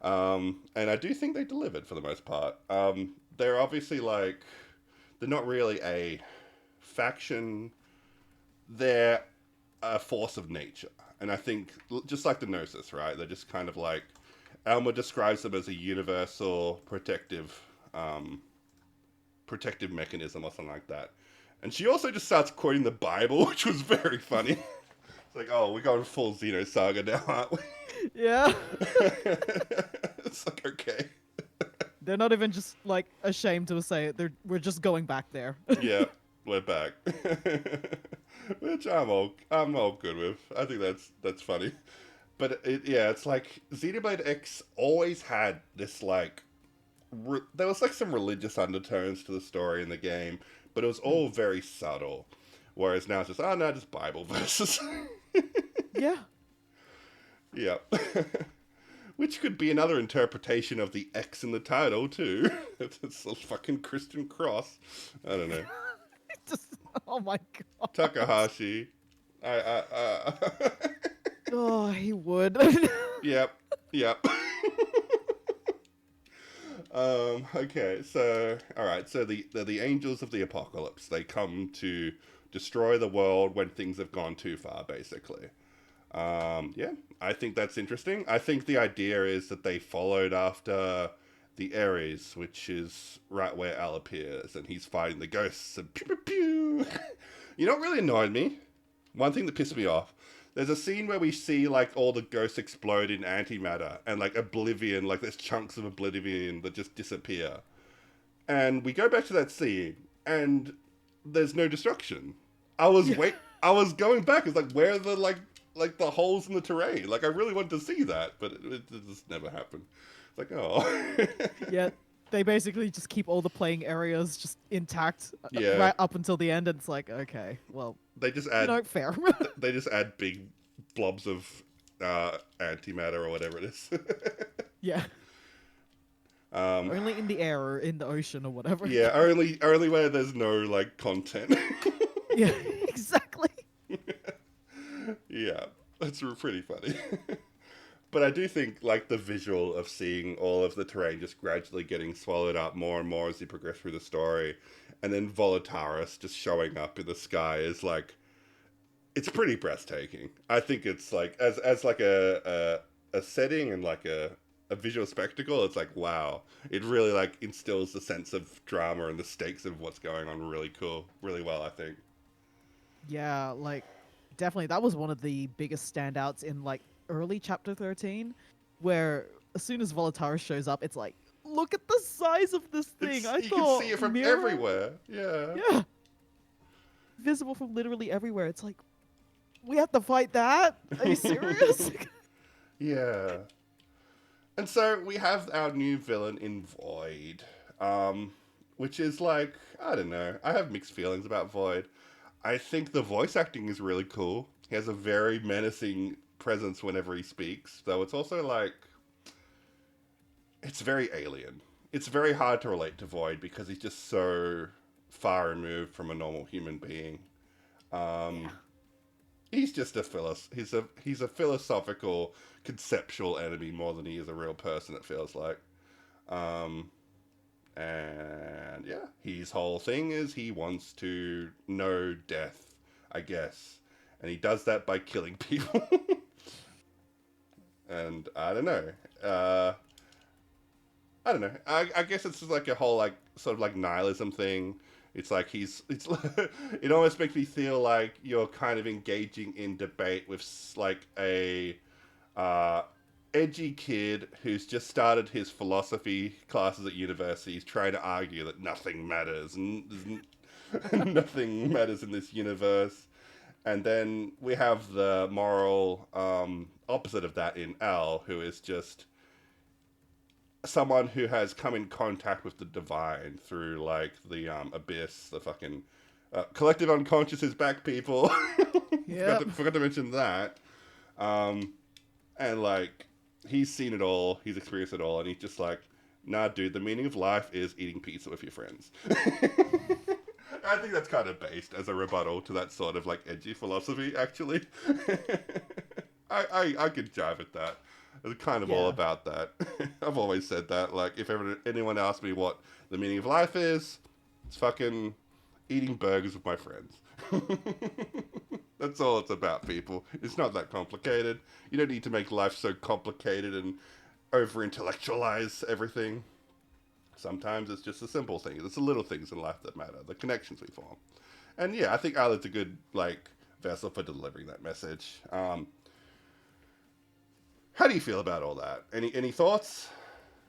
And I do think they delivered for the most part. They're obviously like, they're not really a faction. They're a force of nature. And I think, just like the Gnosis, right? They're just kind of like, Elma describes them as a universal um, protective mechanism or something like that. And she also just starts quoting the Bible, which was very funny. It's like, oh, we're going full Xenosaga now, aren't we? Yeah. It's like, okay. They're not even just like ashamed to say it. We're just going back there. Yeah, we're back. Which I'm all good with. I think that's funny. But yeah, it's like Xenoblade X always had this like there was like some religious undertones to the story in the game, but it was all very subtle. Whereas now it's just oh no, just Bible verses. Yeah. Yeah. Which could be another interpretation of the X in the title too. It's a fucking Christian cross. I don't know. Just, oh my god. Takahashi. I Oh, he would. Yep. Yep. Okay, so all right, so the angels of the apocalypse. They come to destroy the world when things have gone too far, basically. Yeah, I think that's interesting. I think the idea is that they followed after the Ares, which is right where Al appears, and he's fighting the ghosts and pew pew pew. You know what really annoyed me? One thing that pissed me off. There's a scene where we see like all the ghosts explode in antimatter and like oblivion, like there's chunks of oblivion that just disappear. And we go back to that scene and there's no destruction. I was going back. It's like where are the like the holes in the terrain? Like I really wanted to see that, but it just never happened. It's like oh Yeah. They basically just keep all the playing areas just intact yeah. right up until the end. And it's like, okay, well, They just add fair. they just add big blobs of antimatter or whatever it is. Yeah. Only in the air or in the ocean or whatever. Yeah, only where there's no like content. Yeah, exactly. Yeah, that's pretty funny. But I do think like the visual of seeing all of the terrain just gradually getting swallowed up more and more as you progress through the story, and then Volataris just showing up in the sky is like it's pretty breathtaking. I think it's like as like a setting and like a visual spectacle, it's like wow. It really like instills the sense of drama and the stakes of what's going on really cool, really well, I think. Yeah, like definitely that was one of the biggest standouts in like early chapter 13 where as soon as Volataris shows up it's like look at the size of this thing. I You thought can see it from Mira, everywhere. Yeah. yeah, visible from literally everywhere. It's like we have to fight that? Are you serious? Yeah. And so we have our new villain in Void, which is like, I don't know. I have mixed feelings about Void. I think the voice acting is really cool. He has a very menacing presence whenever he speaks, though it's also like, it's very alien. It's very hard to relate to Void because he's just so far removed from a normal human being. Yeah. He's just he's a philosophical, conceptual enemy more than he is a real person. It feels like, um, and yeah, his whole thing is he wants to know death, I guess, and he does that by killing people. And I don't know. I don't know. I guess it's just like a whole like sort of like nihilism thing. It's like it almost makes me feel like you're kind of engaging in debate with like a edgy kid who's just started his philosophy classes at university. He's trying to argue that nothing matters and nothing matters in this universe. And then we have the moral opposite of that in Al, who is just someone who has come in contact with the divine through like the abyss, the fucking collective unconscious is back, people. Yeah. Forgot to mention that. And like he's seen it all, he's experienced it all, and he's just like, nah, dude, the meaning of life is eating pizza with your friends. I think that's kind of based as a rebuttal to that sort of like edgy philosophy, actually. I could jive at that. It's kind of all about that. I've always said that. Like, if ever anyone asks me what the meaning of life is, it's fucking eating burgers with my friends. That's all it's about, people. It's not that complicated. You don't need to make life so complicated and over intellectualize everything. Sometimes it's just the simple things. It's the little things in life that matter, the connections we form. And yeah, I think Isla's a good vessel for delivering that message. How do you feel about all that? Any thoughts?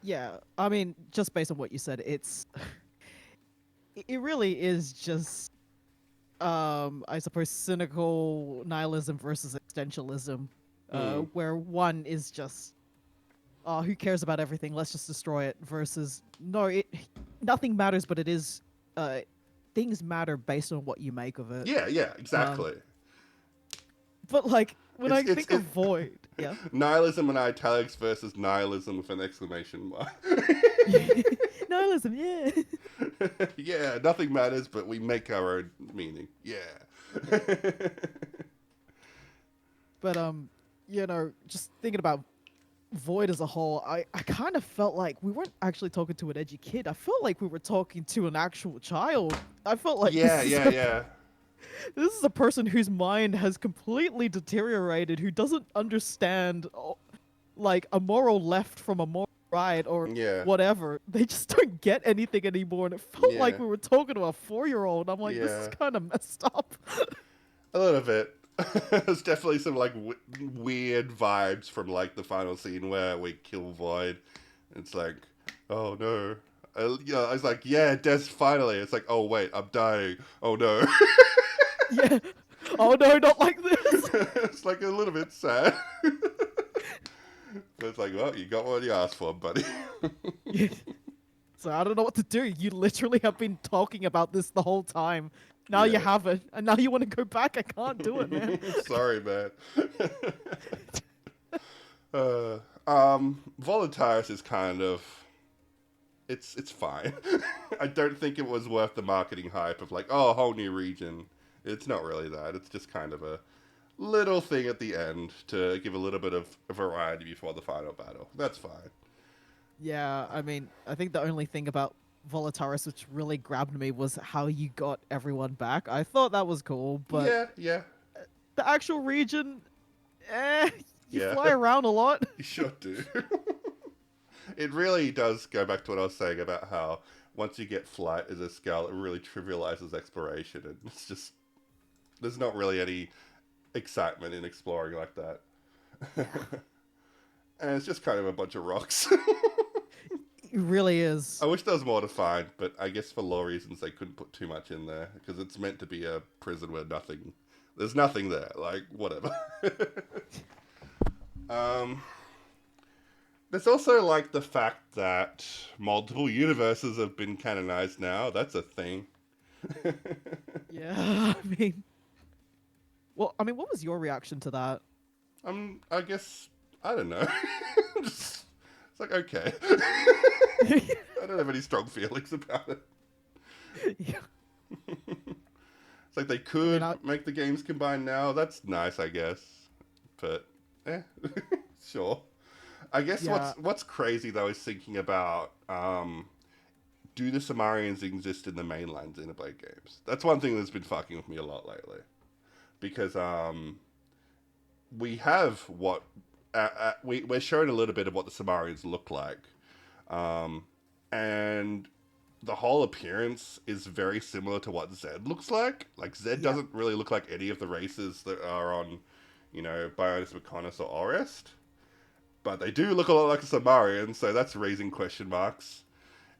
Yeah, I mean, just based on what you said, it really is just I suppose cynical nihilism versus existentialism, Mm. where one is just who cares about everything? Let's just destroy it. Versus no, it nothing matters, but it is things matter based on what you make of it. Yeah, yeah, Um, exactly. but like when I It's think of Void, yeah, nihilism in italics versus nihilism with an exclamation mark. nihilism, yeah. Yeah, nothing matters, but we make our own meaning. Yeah. But just thinking about Void as a whole, I kind of felt like we weren't actually talking to an edgy kid. I felt like we were talking to an actual child. I felt like Yeah, yeah, yeah. this is a person whose mind has completely deteriorated, who doesn't understand like a moral left from a moral right or Yeah, whatever. They just don't get anything anymore, and it felt like yeah, we were talking to a 4-year-old. I'm like, this is yeah. kind of messed up. A little bit. There's definitely some weird vibes from the final scene where we kill Void. It's like, oh no. I was like, yeah, Des, finally. It's like, oh wait, I'm dying. Oh no. Yeah. Oh no, not like this. It's like a little bit sad. But it's like, well, you got what you asked for, buddy. So I don't know what to do. You literally have been talking about this the whole time. Now you Yeah. haven't, and now you want to go back. I can't do it, man. Sorry, man. Voluntaris is kind of it's fine. I don't think it was worth the marketing hype of oh, a whole new region. It's not really that. It's just kind of a little thing at the end to give a little bit of variety before the final battle. That's fine. Yeah, I mean, I think the only thing about Volataris which really grabbed me was how you got everyone back. I thought that was cool, but Yeah, yeah, the actual region, you yeah. fly around a lot. You sure do. It really does go back to what I was saying about how once you get flight as a skill, it really trivializes exploration, and it's just there's not really any excitement in exploring like that. And it's just kind of a bunch of rocks. It really is. I wish there was more to find, but I guess for lore reasons they couldn't put too much in there because it's meant to be a prison where there's nothing there. Whatever. um, there's also the fact that multiple universes have been canonized now. That's a thing. Yeah, I mean, what was your reaction to that? I guess I don't know. Just, it's okay. I don't have any strong feelings about it. Yeah. It's they could make the games combined now. That's nice, I guess. But sure. I guess what's crazy though is thinking about do the Samarians exist in the mainline Xenoblade games? That's one thing that's been fucking with me a lot lately. Because we have what we're shown a little bit of what the Samarians look like. And the whole appearance is very similar to what Zed looks like. Zed doesn't really look like any of the races that are on, Bionis, Mechonis, or Orest. But they do look a lot like the Samarians, so that's raising question marks.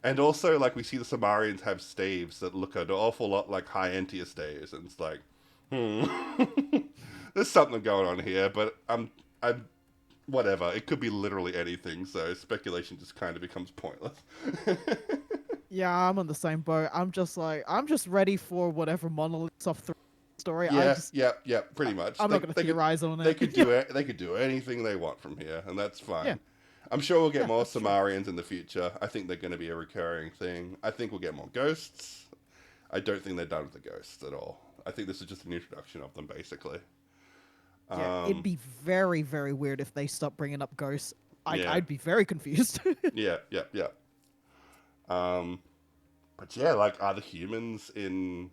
And also, we see the Samarians have staves that look an awful lot like High Entia staves, and it's there's something going on here, but I'm whatever. It could be literally anything, so speculation just kind of becomes pointless. Yeah, I'm on the same boat. I'm just ready for whatever Monolith Soft story. Yeah, pretty much. I'm not going to theorize on it. They could do anything they want from here, and that's fine. Yeah. I'm sure we'll get more Samarians in the future. I think they're going to be a recurring thing. I think we'll get more ghosts. I don't think they're done with the ghosts at all. I think this is just an introduction of them, basically. Yeah, it'd be very, very weird if they stopped bringing up ghosts. I'd be very confused. Yeah. But yeah, are the humans in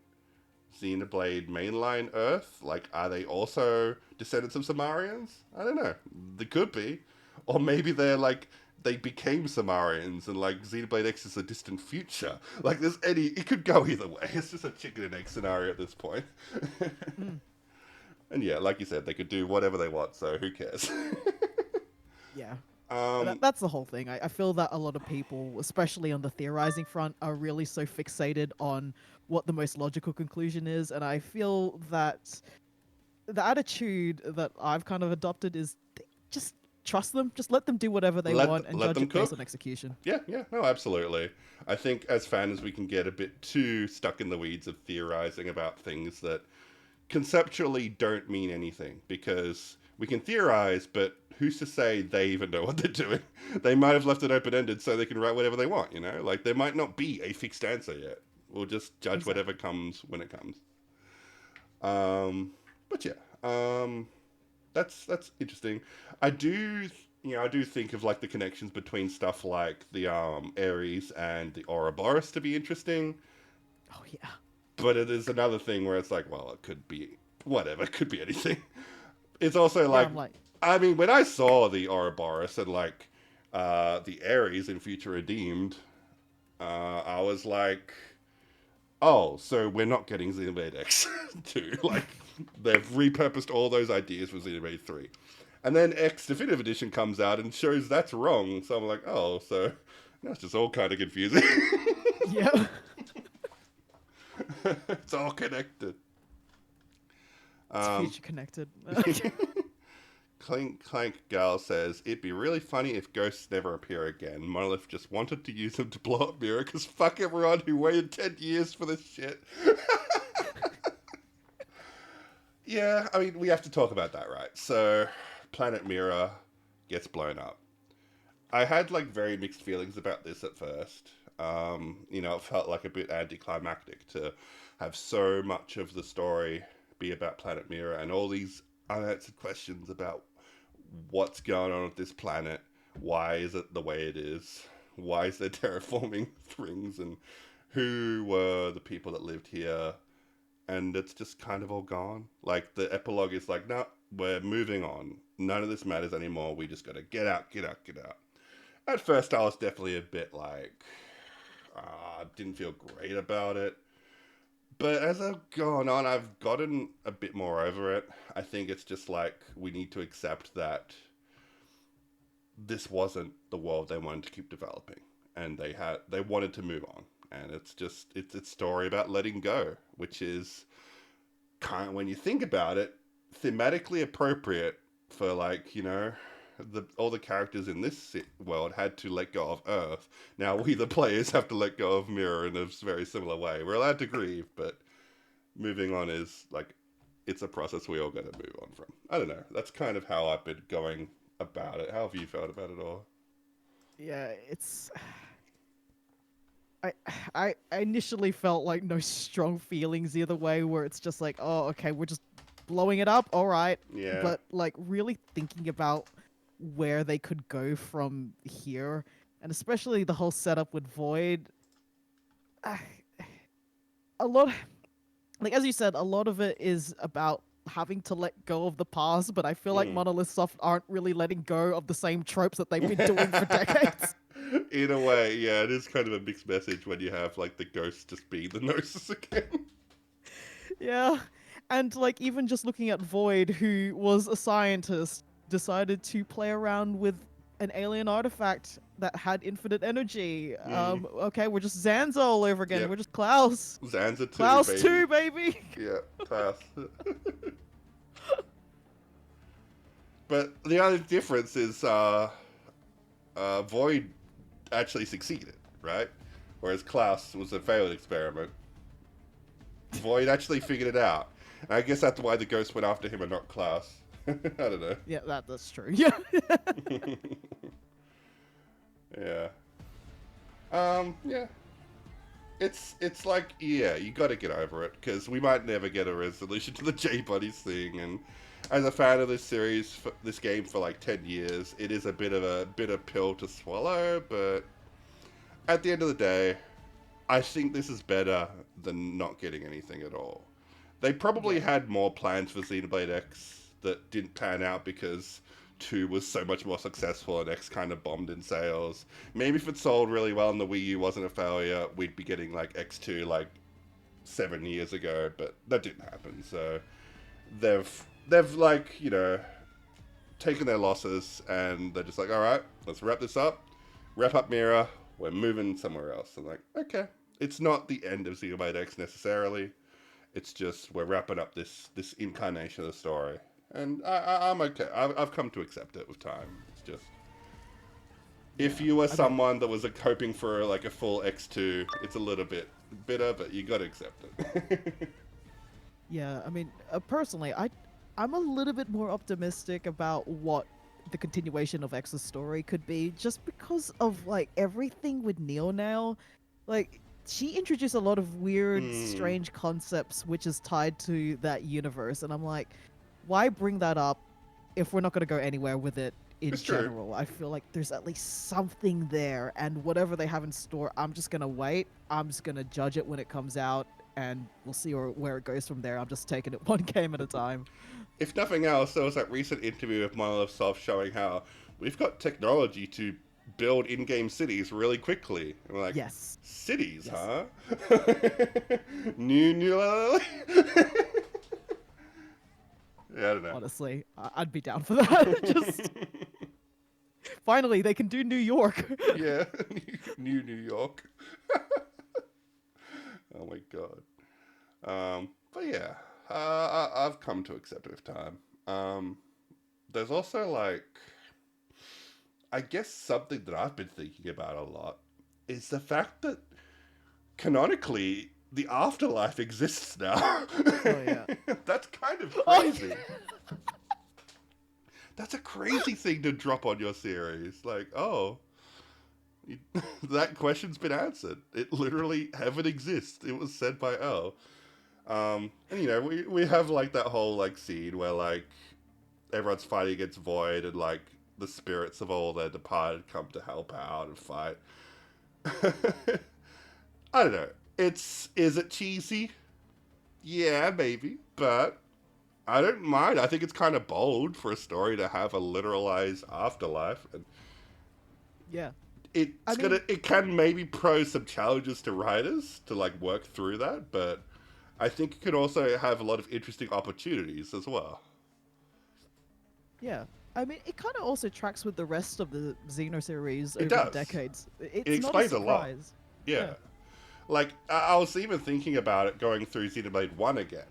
Xenoblade mainline Earth? Like, are they also descendants of Samarians? I don't know. They could be. Or maybe they're like, they became Samarians and like Xenoblade X is a distant future. Like, it could go either way. It's just a chicken and egg scenario at this point. Mm, And yeah, like you said, they could do whatever they want, so who cares? yeah. um, That's the whole thing. I feel that a lot of people, especially on the theorizing front, are really so fixated on what the most logical conclusion is. And I feel that the attitude that I've kind of adopted is just trust them. Just let them do whatever they want and let judge them it based cook. on execution. Yeah, no, absolutely. I think as fans, we can get a bit too stuck in the weeds of theorizing about things that conceptually don't mean anything because we can theorize, but who's to say they even know what they're doing? They might have left it open ended so they can write whatever they want, you know? Like, there might not be a fixed answer yet. We'll just judge whatever Exactly. comes when it comes. Um, but yeah, that's interesting. I do, I do think of like the connections between stuff like the Ares and the Ouroboros to be interesting. Oh yeah. But it is another thing where it's like, well, it could be whatever, it could be anything. It's also Yeah, like, I'm like, I mean, when I saw the Ouroboros and like the Ares in Future Redeemed, I was like, oh, so we're not getting Xenoblade X 2. Like, they've repurposed all those ideas for Xenoblade 3. And then X Definitive Edition comes out and shows that's wrong. So I'm like, oh, so that's just all kind of confusing. yeah. It's all connected. It's Um, future connected. Clank Clank Gal says, it'd be really funny if ghosts never appear again. Monolith just wanted to use them to blow up Mirror because fuck everyone who waited 10 years for this shit. Yeah, I mean, we have to talk about that, right? So, Planet Mirror gets blown up. I had like very mixed feelings about this at first. It felt like a bit anticlimactic to have so much of the story be about Planet Mirror and all these unanswered questions about what's going on with this planet, why is it the way it is, why is there terraforming things, and who were the people that lived here, and it's just kind of all gone. Like the epilogue is like, no, we're moving on. None of this matters anymore. We just gotta get out, get out, get out. At first, I was definitely a bit like, didn't feel great about it. But as I've gone on, I've gotten a bit more over it. I think it's just like we need to accept that this wasn't the world they wanted to keep developing, and they wanted to move on. And it's a story about letting go, which is kind of, when you think about it, thematically appropriate for like all the characters in this world had to let go of Earth. Now we, the players, have to let go of Mirror in a very similar way. We're allowed to grieve, but moving on is like it's a process we all got to move on from. I don't know. That's kind of how I've been going about it. How have you felt about it all? Yeah, it's I I initially felt like no strong feelings either way, where it's just like, oh, okay, we're just blowing it up, all right. Yeah. But like really thinking about where they could go from here, and especially the whole setup with Void, ah, a lot, like as you said, a lot of it is about having to let go of the past. But I feel like Mm. Monolith Soft aren't really letting go of the same tropes that they've been doing for decades. In a way, yeah, it is kind of a mixed message when you have like the ghost just being the gnosis again. Yeah. And like even just looking at Void, who was a scientist, decided to play around with an alien artifact that had infinite energy. Mm. Okay, we're just Zanza all over again. Yep. We're just Klaus. Zanza 2, Klaus baby. 2, baby. Yeah, class. But the only difference is Void actually succeeded, right? Whereas Klaus was a failed experiment. Void actually figured it out. And I guess that's why the ghost went after him and not Klaus. I don't know. Yeah, that's true. Yeah. Yeah. Yeah. It's like, yeah, you got to get over it because we might never get a resolution to the J Buddies thing. And as a fan of this series, this game for like 10 years, it is a bitter pill to swallow. But at the end of the day, I think this is better than not getting anything at all. They probably Yeah. had more plans for Xenoblade X that didn't pan out because 2 was so much more successful and X kind of bombed in sales. Maybe if it sold really well and the Wii U wasn't a failure, we'd be getting like X2 like 7 years ago, but that didn't happen. So they've like, taken their losses and they're just like, all right, let's wrap this up. Wrap up Mira. We're moving somewhere else. I'm like, okay. It's not the end of Xenoblade X necessarily. It's just we're wrapping up this incarnation of the story, and I'm okay. I've come to accept it with time. It's just if Yeah. you were I mean, someone that was hoping for like a full X2, it's a little bit bitter, but you got to accept it. yeah. I mean, personally, I'm a little bit more optimistic about what the continuation of X's story could be, just because of like everything with Neo now. Like, she introduced a lot of weird, Hmm, strange concepts which is tied to that universe, and I'm like, why bring that up if we're not going to go anywhere with it in it's true. general? I feel like there's at least something there, and whatever they have in store, I'm just going to wait. I'm just going to judge it when it comes out, and we'll see where it goes from there. I'm just taking it one game at a time. If nothing else, there was that recent interview with Monolith Soft showing how we've got technology to build in-game cities really quickly. And we're like, Yes. cities, Yes. huh? new. Yeah, I don't know. Honestly, I'd be down for that. Just finally, they can do New York. Yeah, New York. Oh my god. But yeah, I've come to accept it with time. There's also like, I guess something that I've been thinking about a lot is the fact that canonically the afterlife exists now. Oh yeah. That's kind of Oh, crazy. That's a crazy thing to drop on your series. Like, oh, that question's been answered. It literally heaven exists. It was said by L. And we have like that whole like scene where like everyone's fighting against Void and like the spirits of all their departed come to help out and fight. I don't know. Is it cheesy? Yeah, maybe, but I don't mind. I think it's kind of bold for a story to have a literalized afterlife, and yeah. I it's mean, gonna it can maybe pose some challenges to writers to like work through that, but I think it could also have a lot of interesting opportunities as well. yeah. I mean, it kind of also tracks with the rest of the Xeno series It over the does. decades. It It's not a explains a lot. surprise. Yeah. Yeah. Like I was even thinking about it going through Xenoblade 1 again.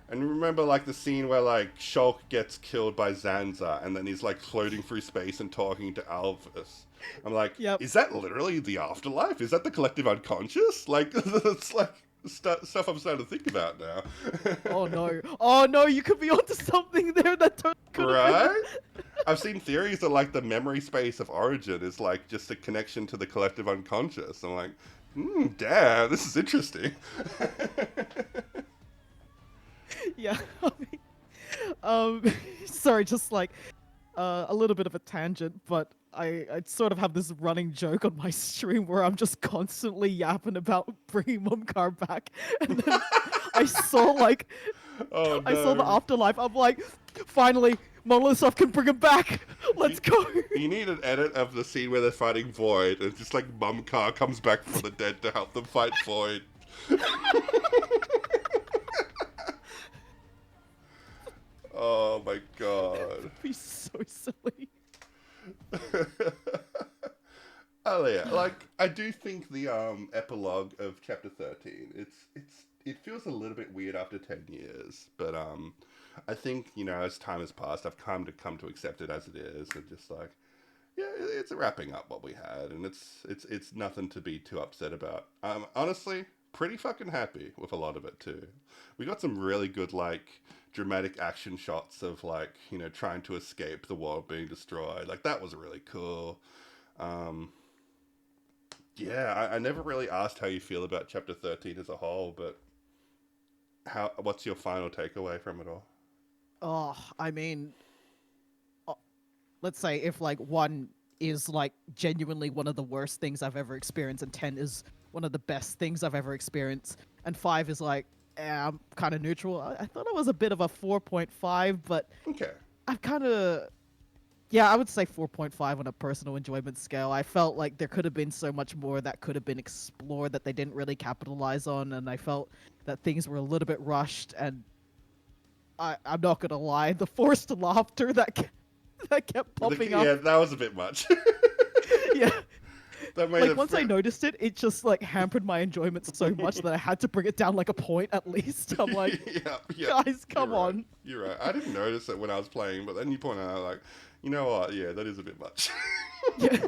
And remember like the scene where like Shulk gets killed by Zanza and then he's like floating through space and talking to Alphys. I'm like, Yep. is that literally the afterlife? Is that the collective unconscious? Like it's like stuff I'm starting to think about now. Oh no. Oh no, you could be onto something there that totally could have been. Right? I've seen theories that like the memory space of Origin is like just a connection to the collective unconscious. I'm like, damn, this is interesting. Yeah. I mean, um, sorry, just like a little bit of a tangent, but I sort of have this running joke on my stream where I'm just constantly yapping about bringing Mumkar back, and then I saw like Oh I saw the no. afterlife. I'm like, finally, Monolith can bring him back. You, Let's go. you need an edit of the scene where they're fighting Void, and it's just like Mumcar comes back from the dead to help them fight Void. Oh my god. Be so silly. Oh yeah, like I do think the epilogue of chapter 13, it feels a little bit weird after 10 years, but I think, as time has passed, I've come to accept it as it is and just like, yeah, it's wrapping up what we had, and it's nothing to be too upset about. Honestly, pretty fucking happy with a lot of it too. We got some really good like dramatic action shots of like, trying to escape the world being destroyed. Like that was really cool. Um, yeah, I never really asked how you feel about chapter 13 as a whole, but what's your final takeaway from it all? Oh, I mean, uh, let's say if like one is like genuinely one of the worst things I've ever experienced, and 10 is one of the best things I've ever experienced, and 5 is like I'm kind of neutral. I thought it was a bit of a 4.5, but Okay. I'm kind of, yeah, I would say 4.5 on a personal enjoyment scale. I felt like there could have been so much more that could have been explored that they didn't really capitalize on, and I felt that things were a little bit rushed. And I'm not gonna lie, the forced laughter that kept popping up, Yeah, that was a bit much. yeah, That made like it. once I noticed it, it just like hampered my enjoyment so much that I had to bring it down like a point at least. I'm like, Yeah, yeah. guys, You're come right. on. You're right. I didn't notice it when I was playing, but then you point out, like, you know what? Yeah, that is a bit much. Yeah.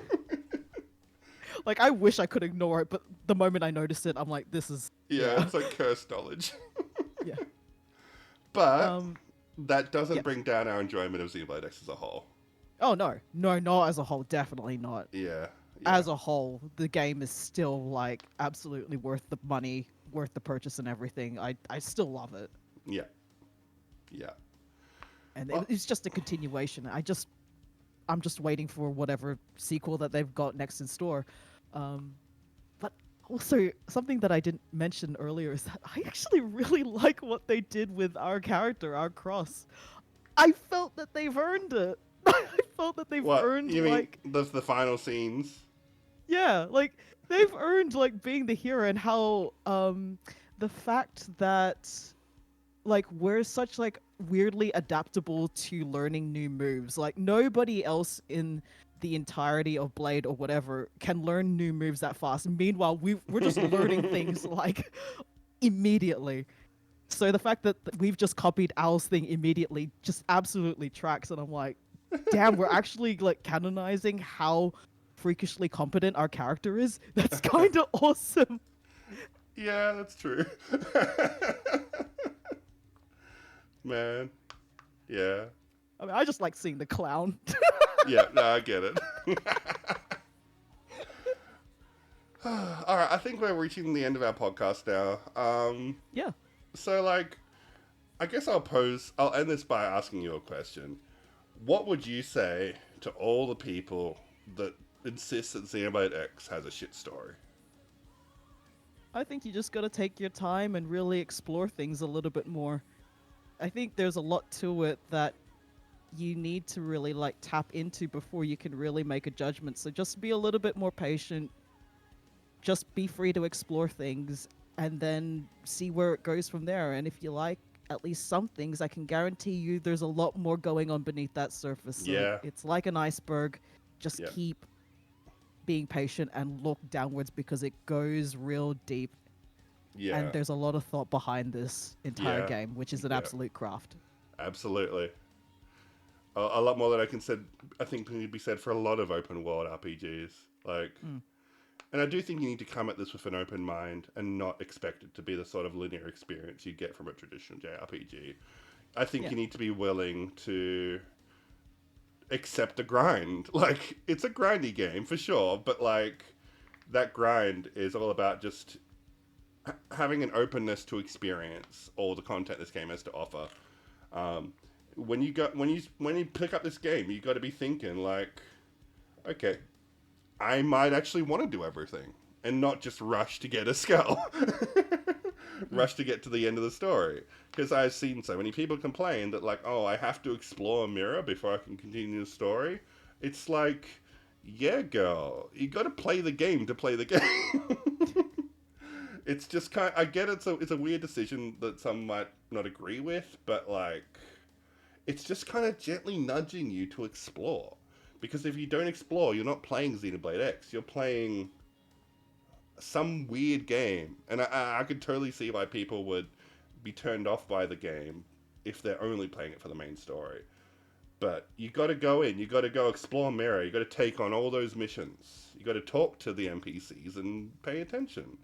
Like I wish I could ignore it, but the moment I noticed it, I'm like, this is Yeah, yeah. it's like cursed knowledge. Yeah. But Um that doesn't yeah. bring down our enjoyment of Xenoblade X as a whole. Oh no. No, not as a whole, definitely not. Yeah, yeah, As a whole, the game is still like absolutely worth the money, worth the purchase and everything. I still love it. yeah, yeah. And Well, it's just a continuation. I'm just waiting for whatever sequel that they've got next in store. Um but also something that I didn't mention earlier is that I actually really like what they did with our character, our cross. I felt that they've earned it. I felt that they've what earned you mean? like The final scenes? yeah, like they've earned like being the hero and how the fact that like we're such like weirdly adaptable to learning new moves. Like nobody else in the entirety of Blade or whatever can learn new moves that fast. Meanwhile, we're just learning things like immediately. So the fact that we've just copied Owl's thing immediately just absolutely tracks, and I'm like, damn, we're actually like canonizing how freakishly competent our character is. That's kind of awesome. Yeah, that's true. Man, yeah, I mean, I just like seeing the clown. yeah. No, I get it. All right, I think we're reaching the end of our podcast now. Yeah. So like, I guess I'll end this by asking you a question. What would you say to all the people that insist that Xenoblade X has a shit story? I think you just got to take your time and really explore things a little bit more. I think there's a lot to it that you need to really like tap into before you can really make a judgment. So just be a little bit more patient. Just be free to explore things and then see where it goes from there. And if you like at least some things, I can guarantee you there's a lot more going on beneath that surface. So Yeah, it's like an iceberg. Just yeah, keep being patient and look downwards because it goes real deep. yeah, And there's a lot of thought behind this entire yeah, game, which is an yeah. absolute craft. Absolutely. A lot more that I think can be said for a lot of open world RPGs. Like, Mm. and I do think you need to come at this with an open mind and not expect it to be the sort of linear experience you get from a traditional JRPG. I think Yeah. you need to be willing to accept the grind. Like, it's a grindy game for sure, but like, that grind is all about just having an openness to experience all the content this game has to offer. Um, when you pick up this game, you got to be thinking like, okay, I might actually want to do everything and not just rush to get a skull, Mm. rush to get to the end of the story. Because I've seen so many people complain that like, oh, I have to explore a mirror before I can continue the story. It's like, yeah, girl, you got to play the game to play the game. It's just kind. I get it's a weird decision that some might not agree with, but like, it's just kind of gently nudging you to explore. Because if you don't explore, you're not playing Xenoblade X. You're playing some weird game, and I could totally see why people would be turned off by the game if they're only playing it for the main story. But you got to go in. You got to go explore Mirror. You got to take on all those missions. You got to talk to the NPCs and pay attention.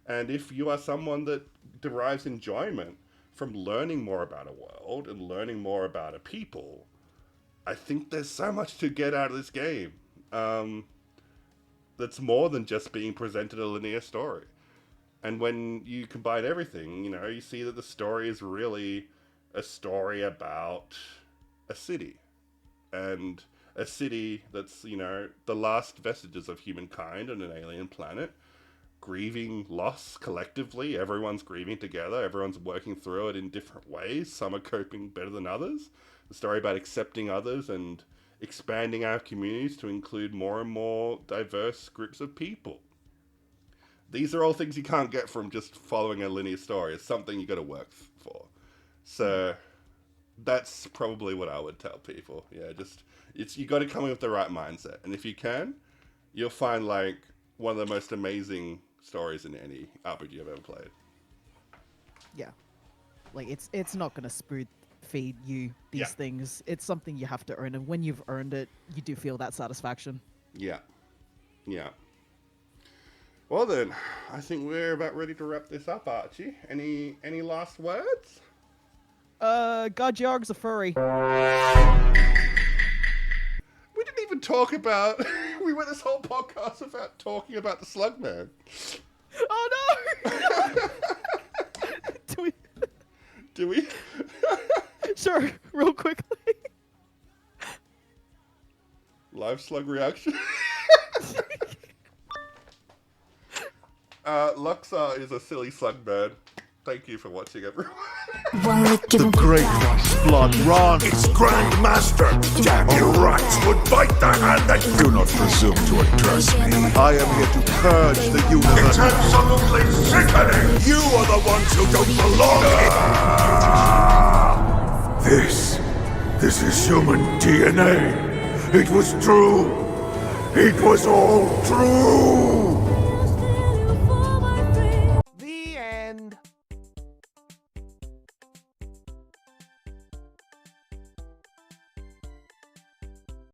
And if you are someone that derives enjoyment from learning more about a world and learning more about a people, I think there's so much to get out of this game. That's more than just being presented a linear story. And when you combine everything, you see that the story is really a story about a city. And a city that's, the last vestiges of humankind on an alien planet, grieving loss collectively. Everyone's grieving together. Everyone's working through it in different ways. Some are coping better than others. The story about accepting others and expanding our communities to include more and more diverse groups of people. These are all things you can't get from just following a linear story. It's something you got to work for. So that's probably what I would tell people. Yeah, you got to come in with the right mindset, and if you can, you'll find like one of the most amazing stories in any RPG I've ever played. Yeah, like it's not gonna spoon feed you these things. It's something you have to earn, and when you've earned it, you do feel that satisfaction. Yeah. Well then, I think we're about ready to wrap this up, Archie. Any last words? Gajog's a furry. We didn't even talk about. We went this whole podcast without talking about the Slug Man. Oh no! Do we? Sure, real quickly. Live slug reaction. Luxar is a silly slug man. Thank you for watching, everyone. The great one's blood runs. Its Grandmaster, damn you rights, would bite the hand that do not presume to address me. I am here to purge the It's universe. absolutely sickening! You are the ones who don't belong here! This is human DNA. It was true. It was all true!